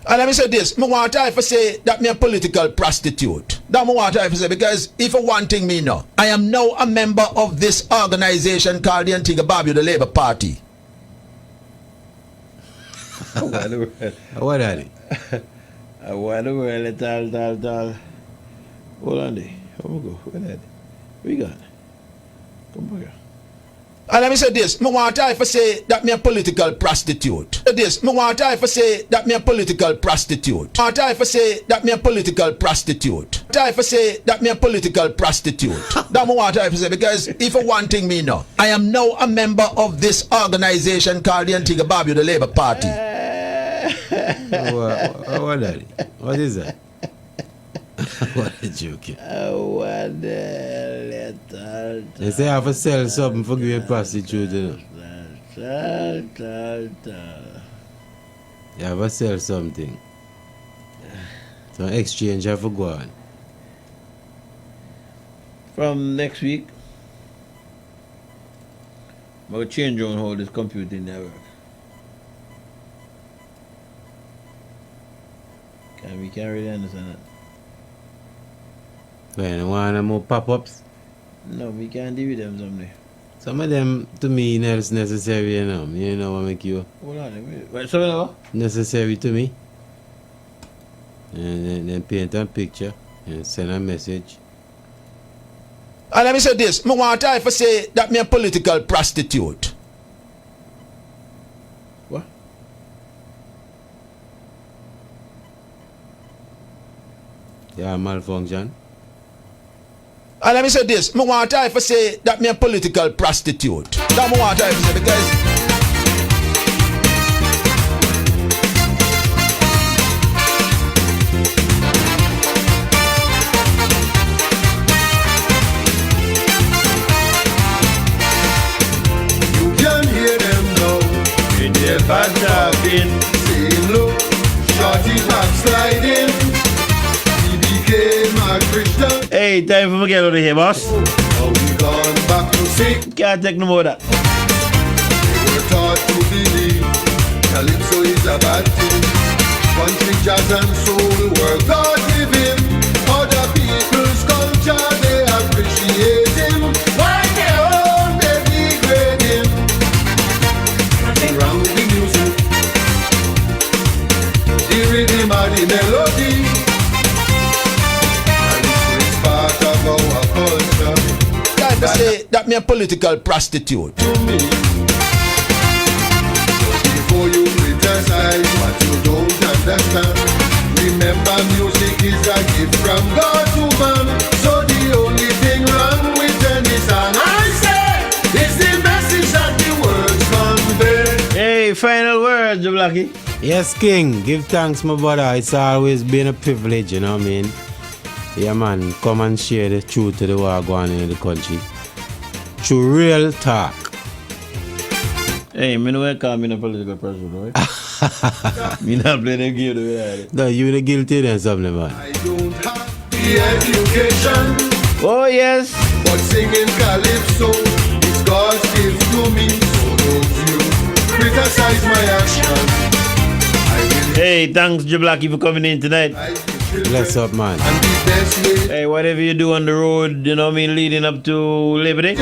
And let me say this, I want to say that me a political prostitute. That I want to say, because if one thing me know, I am now a member of this organization called the Antigua Barbuda Labour Party. What the world? What are they? What the world? Tal. Hold on there. How we go? Where that? We got? Come back here. And let me say this, I want to say that me a political prostitute. This, I want to say that me a political prostitute. I want to say that me a political prostitute. I want to say that me a political prostitute. That I want to say, because if one thing me know, I am now a member of this organization called the Antigua Barbuda Labour Party. What are they? What is that? What a joke. They say I have to sell something for give a prostitute, you know. You have to sell something. So exchange have to go on. From next week, I'm going to change on how this computing network. We can't really understand that. When I want more pop-ups? No, we can't deal with them someday. Some of them, to me, not necessary, you know. You know what make you... Hold on, wait, so necessary to me. And then paint a picture. Yeah, send a message. And let me say this, I want to say that me a political prostitute. What? Yeah, malfunction. And let me say this, I want to say that me a political prostitute. That I want to say because bad talking. Same look, shorty backsliding. He became a Christian. Hey, time for me to get out of here, boss. Now we gone back to sick. Can't take no more of that. They were taught to believe Calypso is a bad thing. Country jazz and soul were God given. Other people's culture they appreciate him. Why their own they degrade him? Nothing wrong with the music. The rhythm and the melody. And it's part of our culture. Time to say that me a political prostitute. To me. Before you criticize what you don't understand, remember music is a gift from God to man. So the only thing wrong with any song I say is the message that the words convey. Hey, final words, Blackie. Yes, King. Give thanks, my brother. It's always been a privilege, you know what I mean? Yeah, man. Come and share the truth to the war going on in the country. Through real talk. Hey, me no call me no political person, right? Me not play the game the way I No, you the guilty then something, man. I don't have the education. Oh, yes. But singing Calypso is God's gift to me. So don't you criticize my action. Hey, thanks, Blackie, for coming in tonight. Bless up, man. Hey, whatever you do on the road, you know what I mean, leading up to Liberty,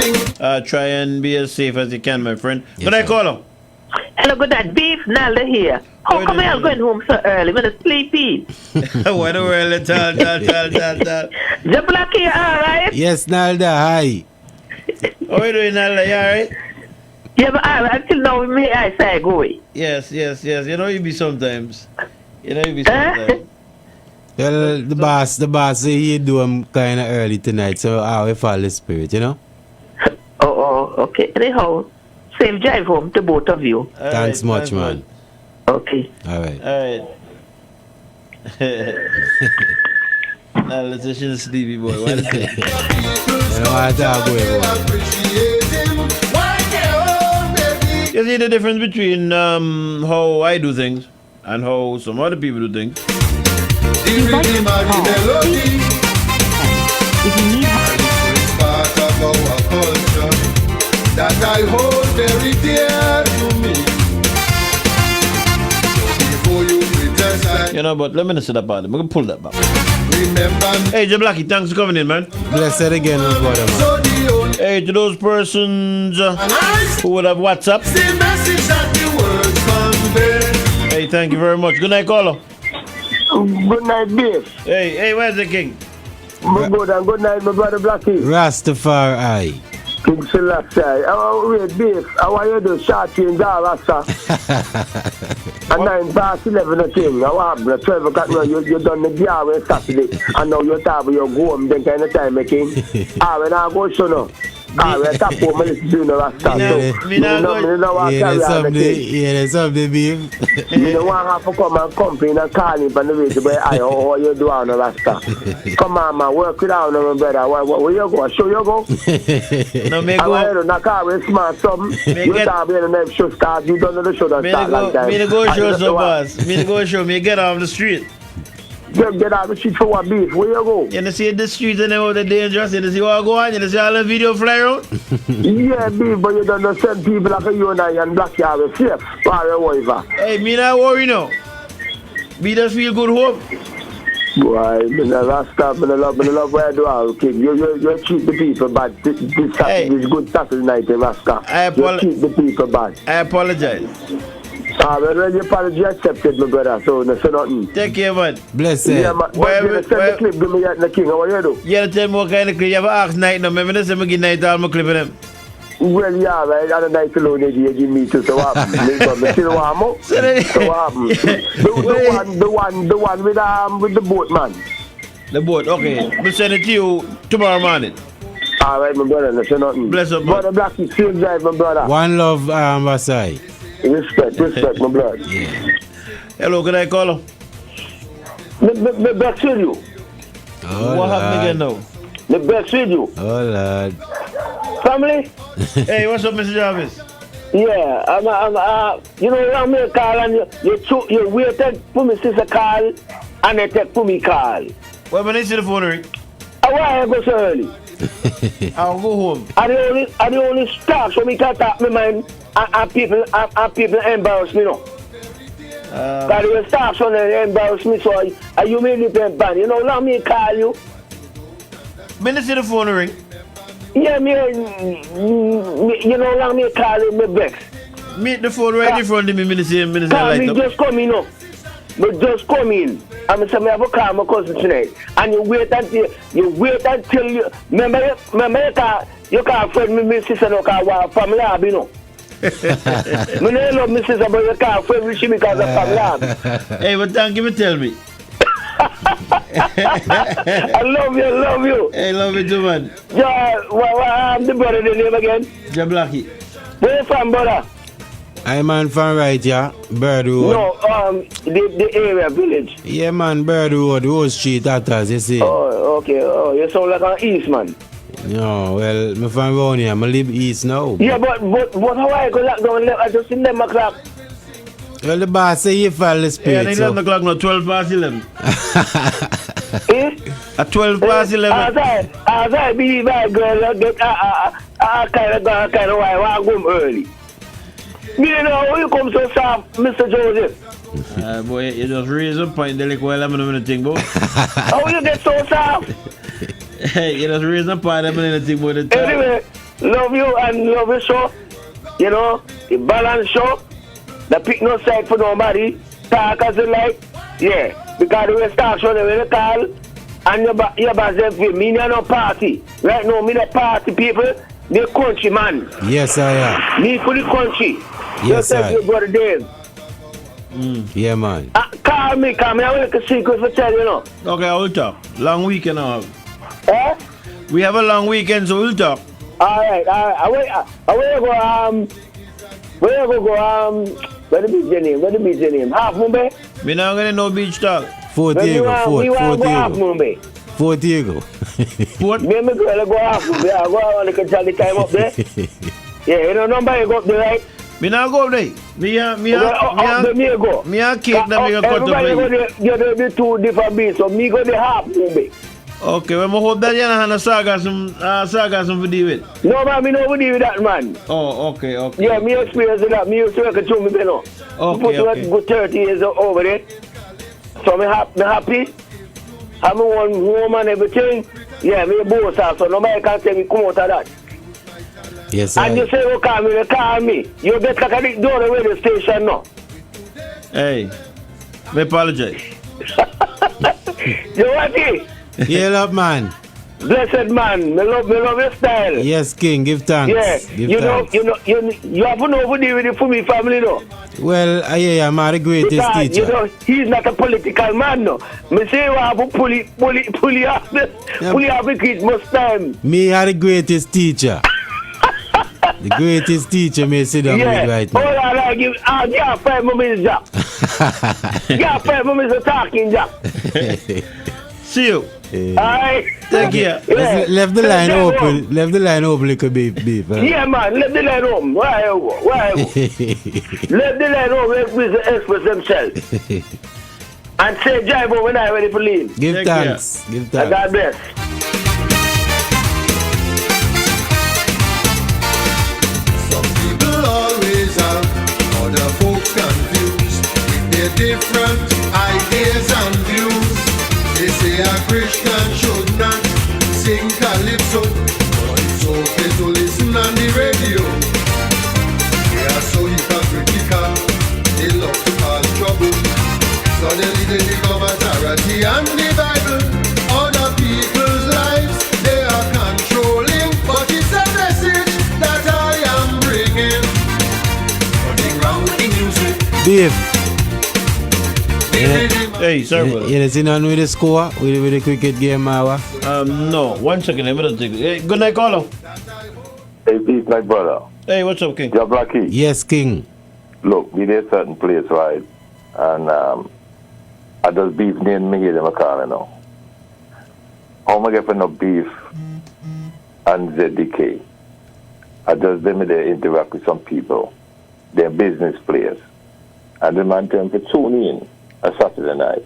try and be as safe as you can, my friend. Yes, Good night, caller. Hello, good night. Beef Nalda here. How come you're going home so early? When it's sleepy. What a world, tell. The Blackie, alright? Yes, Nalda, hi. How you doing, Nalda? You alright? Yeah, but until now, me, I say go. Yes. You know you be sometimes. Well, the boss say he do him kind of early tonight, so I will follow the spirit, you know? Oh, okay. Anyhow, safe drive home to both of you. Thanks much, man. Okay. All right. Now let's just a sleepy boy. What is it? You know what I'm going on. You see the difference between how I do things and how some other people do things? The rhythm and the melody. If you need It's part of our culture that I hold very dear to me. Before you criticize, You know, but let me not say that part. I'm going to pull that back. remember. Hey, J Blackie, thanks for coming in, man. Bless it again, my brother, man. So the only Hey, to those persons who would have WhatsApp. the message that the words convey. Hey, thank you very much. Good night, caller. Good night, Beef. Hey, where's the king? Good and good night, my brother Blackie. Rastafari. King Selassie. Wait, Beef. How are you doing? Short change, Rasta. And 9 past 11 o'clock. How happened? 12 o'clock now. You done the jar on Saturday. And now you're talking, you go home, then kind of time, King. When I go, so no. We're top home, let's do the Rasta. There's something, beef. You don't want to have to come and complain and call him on the way to buy how you do on the Rasta. Come on, man, work it out, my brother. Where you go? Show you go? No, me go. I don't car with smart something. You start being the next show start. You don't know the show that start like that. Me to go show some boss. Me to go show me get off the street. Get out the street for what, Beef? Where you go? You see the streets and them the dangerous. You see what go on. You see all the video fly around. Yeah, Beef, but you don't know send people like you and I and Black Yard with safe. Whatever. Hey, me not worry now. Me just feel good hope. Boy, me no Rasta, me no love where I do all, kid. You treat the people bad. This Saturday is good Saturday night, Rasta. You treat the people bad. I apologize. Well, your apology accepted, my brother, so no say nothing. Take care, man. Bless Yeah, man. But you send the clip to me at the king, how you do? Yeah, tell me what kind of clip you have asked night now. Remember, say me give night all my clip of them. Well, yeah, right. I don't like to know that you give me to so what happened. Me still want more. So what happened? The one with the boat, man. The boat, okay. We'll send it to you tomorrow morning. All right, my brother, no say nothing. Bless up, man. Brother Blackie, still drive, my brother. One love, Vasai. Respect, my brother. Hello, can I call him? Me best with you. Oh, what happened again now? Me best with you. Oh, Lord. Family? Hey, what's up, Mr. Jarvis? Yeah, you know, I'm a call and you waited for me sister call and they take for me call. Well, when I see the phone ring? Why I go so early? I'll go home. I the only staff so me can talk my mind and people embarrass me, no. Because the staff so they embarrass me, so you may depend ban. You know, let me call you. When I see the phone ring? Yeah, you know, let me call you, me vex. Meet the phone right in front of me, minister Call light me up. just come in, no. But just come in. I'm saying I have a call my cousin tonight. And you wait until you remember you can't friend me, my sister, no can't family hobby, no. I don't love my sister, but you can't friend with she because of family hobby. Hey, but thank you for tell me. I love you. Hey, love you too, man. Yeah, what the brother the name again? Ja Blackie. Where you from, brother? I'm man from right here, Bird Road. No, the area, village. Yeah, man, Bird Road, Rose Street, that as you see. Oh, okay. Oh, you sound like an East man. No, well, I'm from around here. I live east now. Yeah, but how I go lock down? I just in 11 o'clock. Well, the boss say you fall the Yeah, spirit. at 11 o'clock, no, 12 past 11. At 12 past 11. As I believe I girl get kind of why I go home early. Me you know how you come so soft, Mr. Joseph. Boy, you just raise a point there like while I'm in the thing, boy. How you get so soft? Hey, you just raise a point I'm in the thing, boy. Anyway, love you and love your show. You know, the balance show. The pick no side for nobody. Talk as you like. Yeah, because the way start showing when you call and you're back with me no party. Right now, me the party people, the country man. Yes, I am. Me for the country. Yes, I you brother Dave. Yeah, man. Call me, I want to secret for tell you know. Okay, I will talk. Long weekend now. Eh? We have a long weekend, so we'll talk. Alright. I will go, where the beach your name? Half Mumbai? Me not gonna no beach talk. Fort Diego. Fort Diego. Fort? Me and my girl go half Mumbai. I go on the Kajali time up there. Yeah, you know number you go up there, right? Me not go up there. Me a cake that me a cut up there. Everybody go there, be two different beats, so me go the half Mumbai. Okay, when I hope that you have a saga some to deal with. No man, me no deal with that man. Oh, okay. Yeah, me experience that. Me used to work at Chumbi, you know. Okay. Put 30 years over there. So me happy. I'm one woman, everything. Yeah, me a boss also. Nobody can tell me come out of that. Yes, and you say, oh, call me. You get like a big door the radio station now. Hey, me apologize. You want it? Yeah, love man. Blessed man, me love your style. Yes, King, give thanks. Yeah, give thanks. You have nobody with the Fumi family, no. Well, I'm the greatest because, teacher. You know, he's not a political man, no. Me say you have to pull off the kid most time. Me are the greatest teacher. The greatest teacher may sit down with right now. Hold on, I give 5 minutes, Jack. 5 minutes of talking, Jack. See you. Alright. Take care. Yeah. Left the line open. Left the line open like a beef. Yeah, man. Left the line open. Why? Left the line open. Let Mr. Express himself. And say drive over when I'm ready for leave. Give thanks. Give thanks. God bless. Some people always have other folk confused with their different ideas and views. They say a Christian should not sing calypso, but it's okay to listen on the radio. They are so hypocritical, they Dave. Hey, sir. You seen on with the score with the cricket game, Mawa? No. 1 second. Let me just take it. Hey, good night, caller. Hey, peace, my brother. Hey, what's up, King? You're Blackie. Yes, King. Look, we did a certain place, right? And I just beef named me here, them a call, you know. How am I getting no beef and ZDK? I just them there interact with some people. They're business players. And the man tell them to tune in a Saturday night.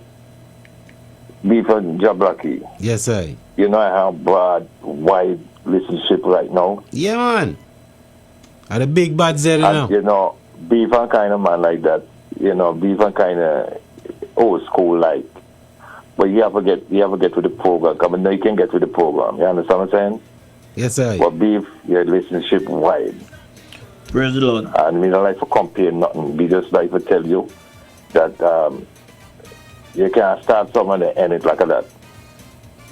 Beef and Jablaki. Yes, sir. You know I have broad, wide relationship right now. Yeah, man. Are the big bad there now? And, you know, beef and kind of man like that. You know, beef and kind of old school like. But you have to get with the program. Come on, now you can get with the program. You understand what I'm saying? Yes, sir. But beef, your relationship wide. Praise the Lord. And we don't like to compare nothing. We just like to tell you that you can't start something and end it like that.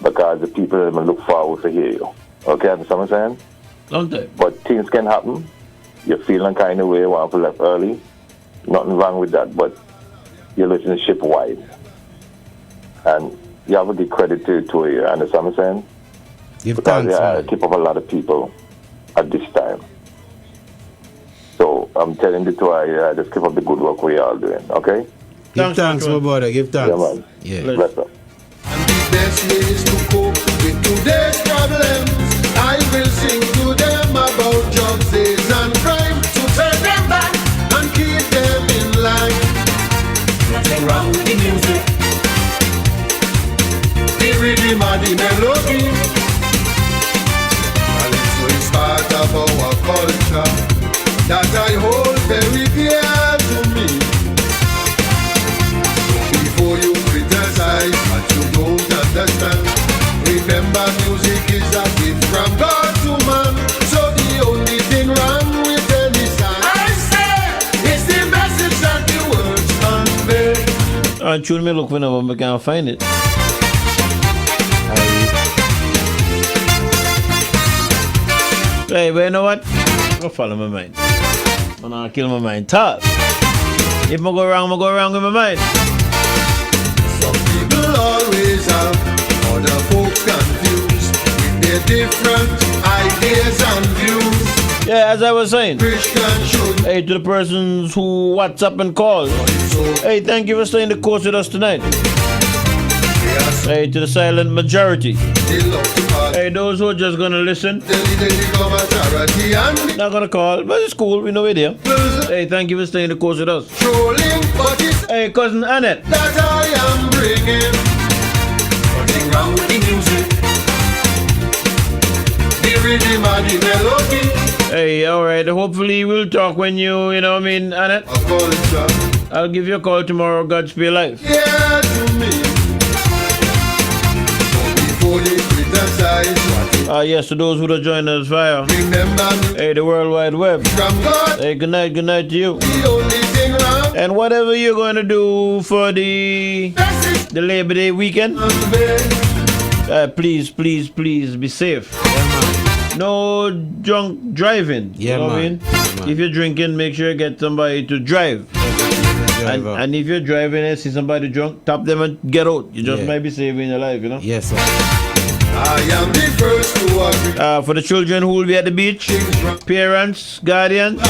Because the people will look forward to hear you. Okay, understand what I'm saying? Okay. But things can happen. You're feeling kind of way, you want to left early. Nothing wrong with that, but your relationship wide. And you have to give credit to you, understand what I'm saying? Give because thanks, man. keep up a lot of people at this time. So I'm telling you to just keep up the good work we are doing, okay? Give thanks, my brother. Give thanks. Yeah, man. Yeah. Bless up. Best ways to cope with today's problems. I will sing to them about drugs, AIDS, and crime to turn them back and keep them in line. Nothing wrong with the music, the rhythm and the melody, and it's part of our culture that I hold very dear to me. Before you criticize what you don't understand, remember music is a gift from God to man. So the only thing wrong with any song, I say, is the message that the words convey. Tune me look whenever I can't find it. Hey, but you know what? I'll follow my mind. And I'll kill my mind tough. If I go wrong with my mind. Some people always have other folks confused with their different ideas and views. Yeah, as I was saying. Hey, to the persons who WhatsApp and call. Hey, thank you for staying the course with us tonight. Hey, to the silent majority. Hey, those who are just gonna listen. Not gonna call, but it's cool. We know we're there. Hey, thank you for staying the course with us. Hey, cousin Annette. That I am bringing. Nothing wrong with the music, the rhythm and the melody. Hey, alright. Hopefully we'll talk when you know what I mean, Annette. I'll give you a call tomorrow. God spare life. Yeah, to me. Before you criticize what yes, to those who don't join us via hey, the World Wide Web. Hey, good night to you. The only thing wrong. And whatever you're going to do for the Labor Day weekend, please be safe. No drunk driving. Yeah, you know what I man. mean? Yeah, man. If you're drinking, make sure you get somebody to drive. And if you're driving and see somebody drunk, tap them and get out. You just might be saving your life, you know? Yes, sir. I am the first to agree. For the children who will be at the beach, parents, guardians,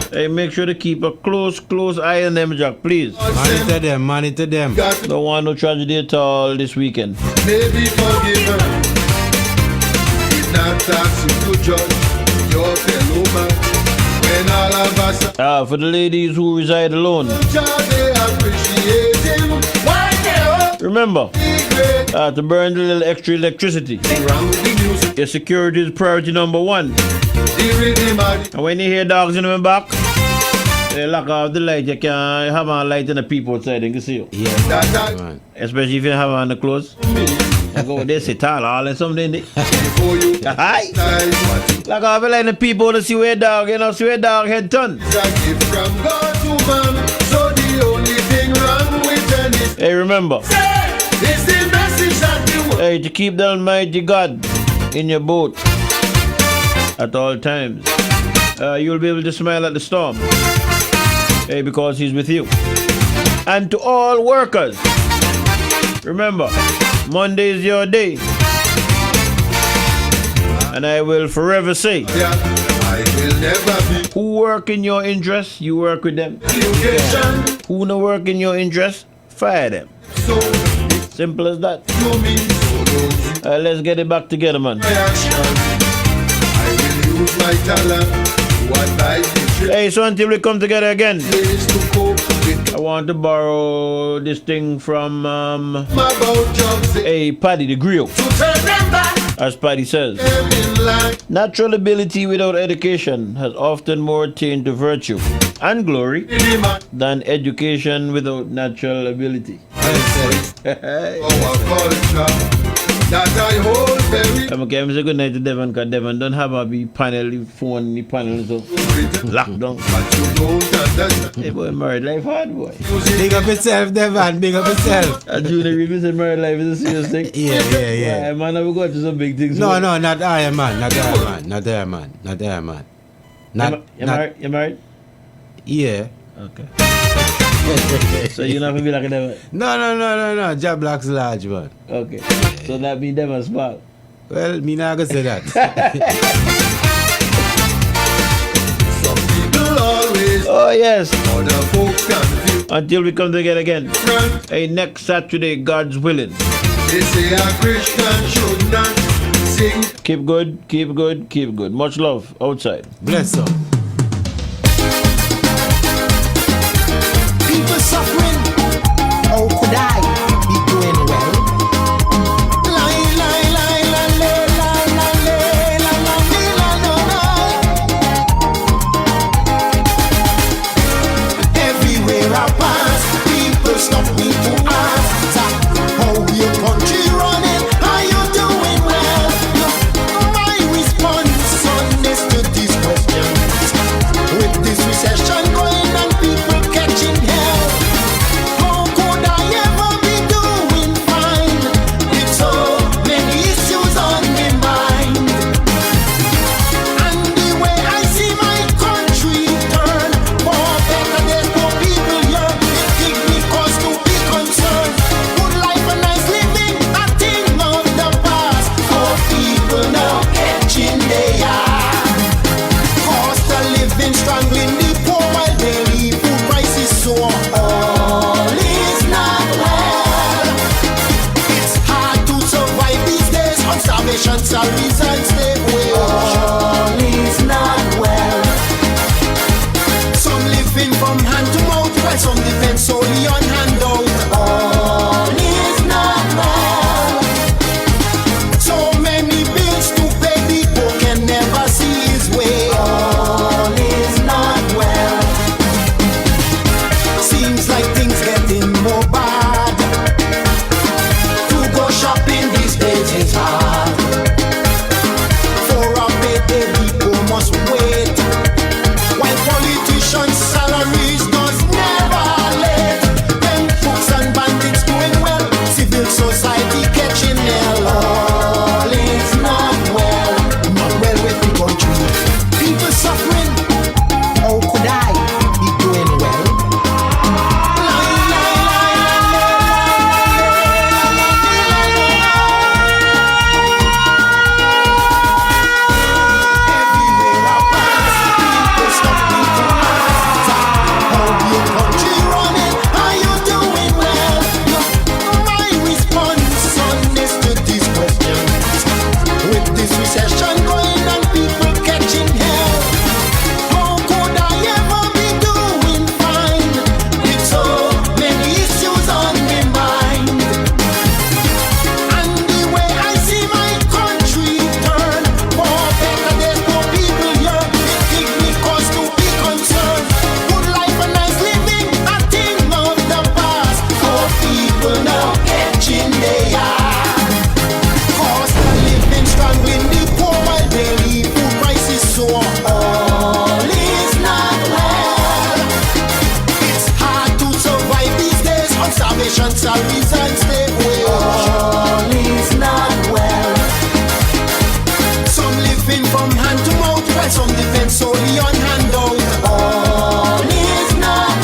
hey, make sure to keep a close eye on them, Jack, please. Monitor them. Don't want no tragedy at all this weekend. Maybe forgiven. Did not ask you to judge your fellow man. When all of us For the ladies who reside alone, they appreciate him. Why they remember to burn the little extra electricity. Your security is priority number 1. And when you hear dogs in the back, they lock off the light. You can't have a light in the people outside. They can see you. Yeah, especially if you have on the clothes. You go there, sit all and something. Hi. Like I feel like the people to see where dog, see where dog head turn. Hey, remember. Hey, to keep the Almighty God in your boat at all times. You'll be able to smile at the storm. Hey, because he's with you. And to all workers, remember, Monday is your day. And I will forever say, I will never be. Who work in your interest, you work with them. Who no work in your interest, fire them. So simple as that. Let's get it back together, man. I will use my talent to advise the Hey, so until we come together again, I want to borrow this thing from Paddy the Griot. As Paddy says, natural ability without education has often more attained to virtue and glory than education without natural ability. That I hold very. I'm okay, I'm saying good night to Devon, because Devon don't have a big panel, the phone, the panel, so locked down. Hey boy, married life hard, boy. Big up yourself, Devon, big up yourself. Junior Reed said married life is a serious thing. Yeah. Man, I will go to some big things. No, not I, man. You married? Yeah. Okay. So you're not gonna be like a Devon? No. Job Black's large, man. Okay. So that means Devon smart. Well, me not gonna say that. Oh yes. Until we come together again. Hey, next Saturday, God's willing. They say a Christian should not sing. Keep good. Much love outside. Bless up. People suffering. How could I be doing well? Everywhere I pass, people stop me to ask how your country running. Are you doing well? My response on this to these questions. With this recession going and people catching hell, how could I ever be doing fine with so many issues on my mind? And the way I see my country turn, for better days for people here, it gives me cause to be concerned. Good life and nice living, a thing of the past, for people now catching their cost of living, strangling the poor while daily food prices soar. All is not well. It's hard to survive these days on starvation, salaries and slave wage. All is not well. Some living from hand to mouth, while some depend solely on handout. All is not well. So many bills to pay, the poor can never see his way. All is not well. Seems like things getting more bad. To go shopping these days is hard. For a payday, people must wait, while politicians' salaries does never late. Them crooks and bandits doing well, civil society catching hell. All is not well with the country. People suffering. How could I be doing well? Everywhere I pass, people stop me to ask how your country running. Are you doing well? My response on this to these questions. With this recession going and people catching hell, how could I ever be doing fine with so many issues on my mind? And the way I see my country turn, for better days for people here, it gives me cause to be concerned. Good life and nice living, a thing of the past, for people now catching their cost of living, strangling the poor while daily food prices soar. All is not well. It's hard to survive these days on starvation, salaries and slave wage. All is not well. Some living from hand to mouth, while some depend solely on handout. All is not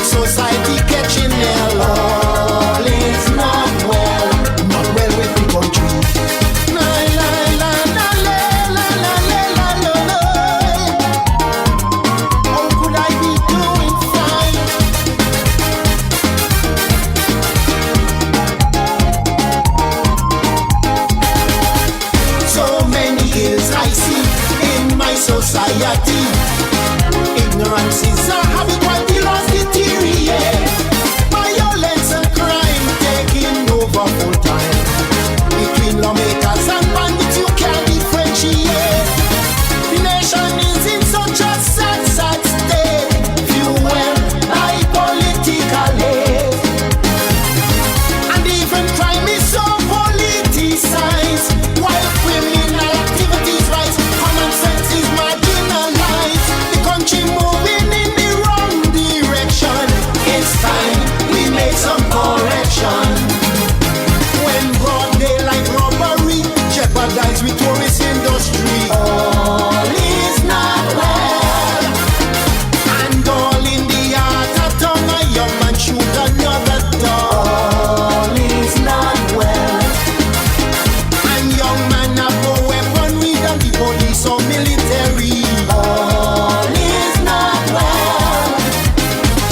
society catching hell. All is not well with the country. La la la la la la la la la la. How could I be doing fine? So many ills I see in my society. Ignorance is a habit while the laws deteriorate. Violence and crime taking over full time. Between lawmakers and bandits you can't differentiate. The nation is in such a sad, sad state, fueled by political hate. And even crime is so politicized, while criminal activities rise. Common sense is marginalized. The country moving in the wrong direction. It's time we make some correction. When broad daylight robbery jeopardize with tourist industry, all is not well. And all in the heart of tongue, a young man shoot another dog. All is not well. And young man have no weaponry than the police or military. All is not well.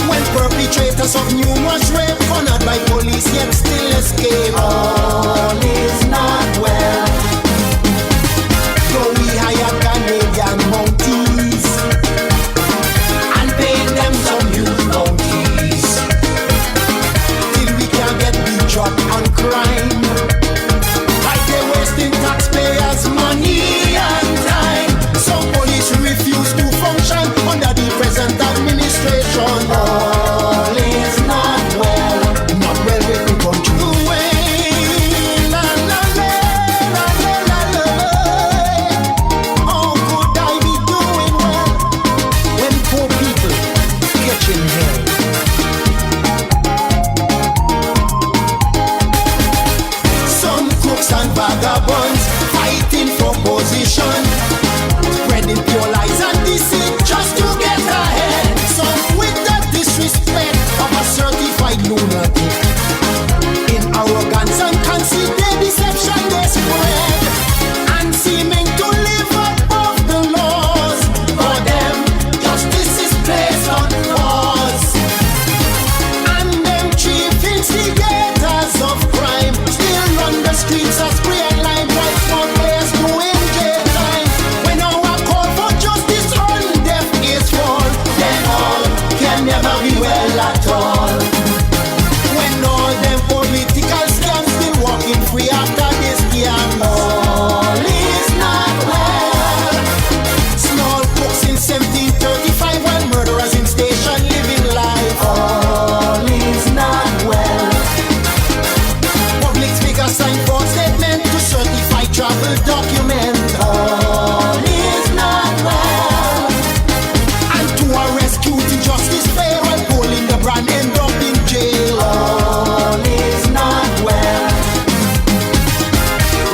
When perpetrators of numerous rape cornered by police yet still escape. All is not well. Though we hire Canadian Mounties and pay them some huge bounties, till we can get the drop on crime. Like they wasting taxpayers' money and time. Some police refuse to function under the present administration. All is not well with the country. La, la, la, la, la, la, la. How could I be doing well when poor people catching hell? Some crooks and vagabonds fighting for position, spreading pure lies and deceit just to get ahead. Some with the disrespect of a certified lunatic. In arrogance and conceit, their deception they spread, and seeming to live above the laws. For them, justice is placed on pause. And them chief instigators of crime still run the streets as free and line while small players doing jail time. When our call for justice on deaf ears fall, then all can never be well at all. When all them political scams still walking free after this scam, all is not well. Small books in 1735 while murderers in station living life. All is not well. Public figures sign false statement to certify travel document. All is not well. And to arrest guilty justice fair while pulling the brand end up in jail. All is not well.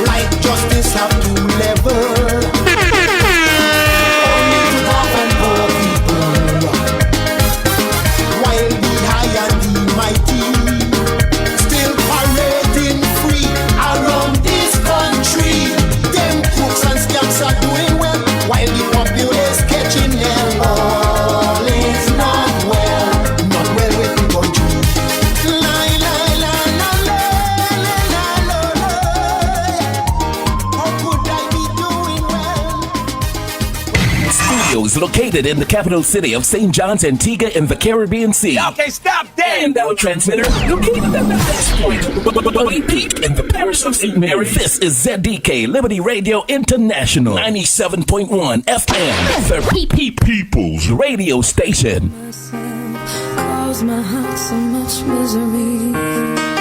Like justice have two levels. Only to govern poor people, while the high and the mighty still parading free around this country. Them crooks and scams are doing well, while the populace catching hell. All is not well with the country. La la la la la la la la la. How could I be doing well? Studios located in the capital city of St. John's, Antigua in the Caribbean Sea. Okay, stop there. And our transmitter located at the highest point, Bobby Peak in the parish of St. Mary. This is ZDK Liberty Radio International, 97.1 FM, the People's Radio Station. Cause my heart so much misery.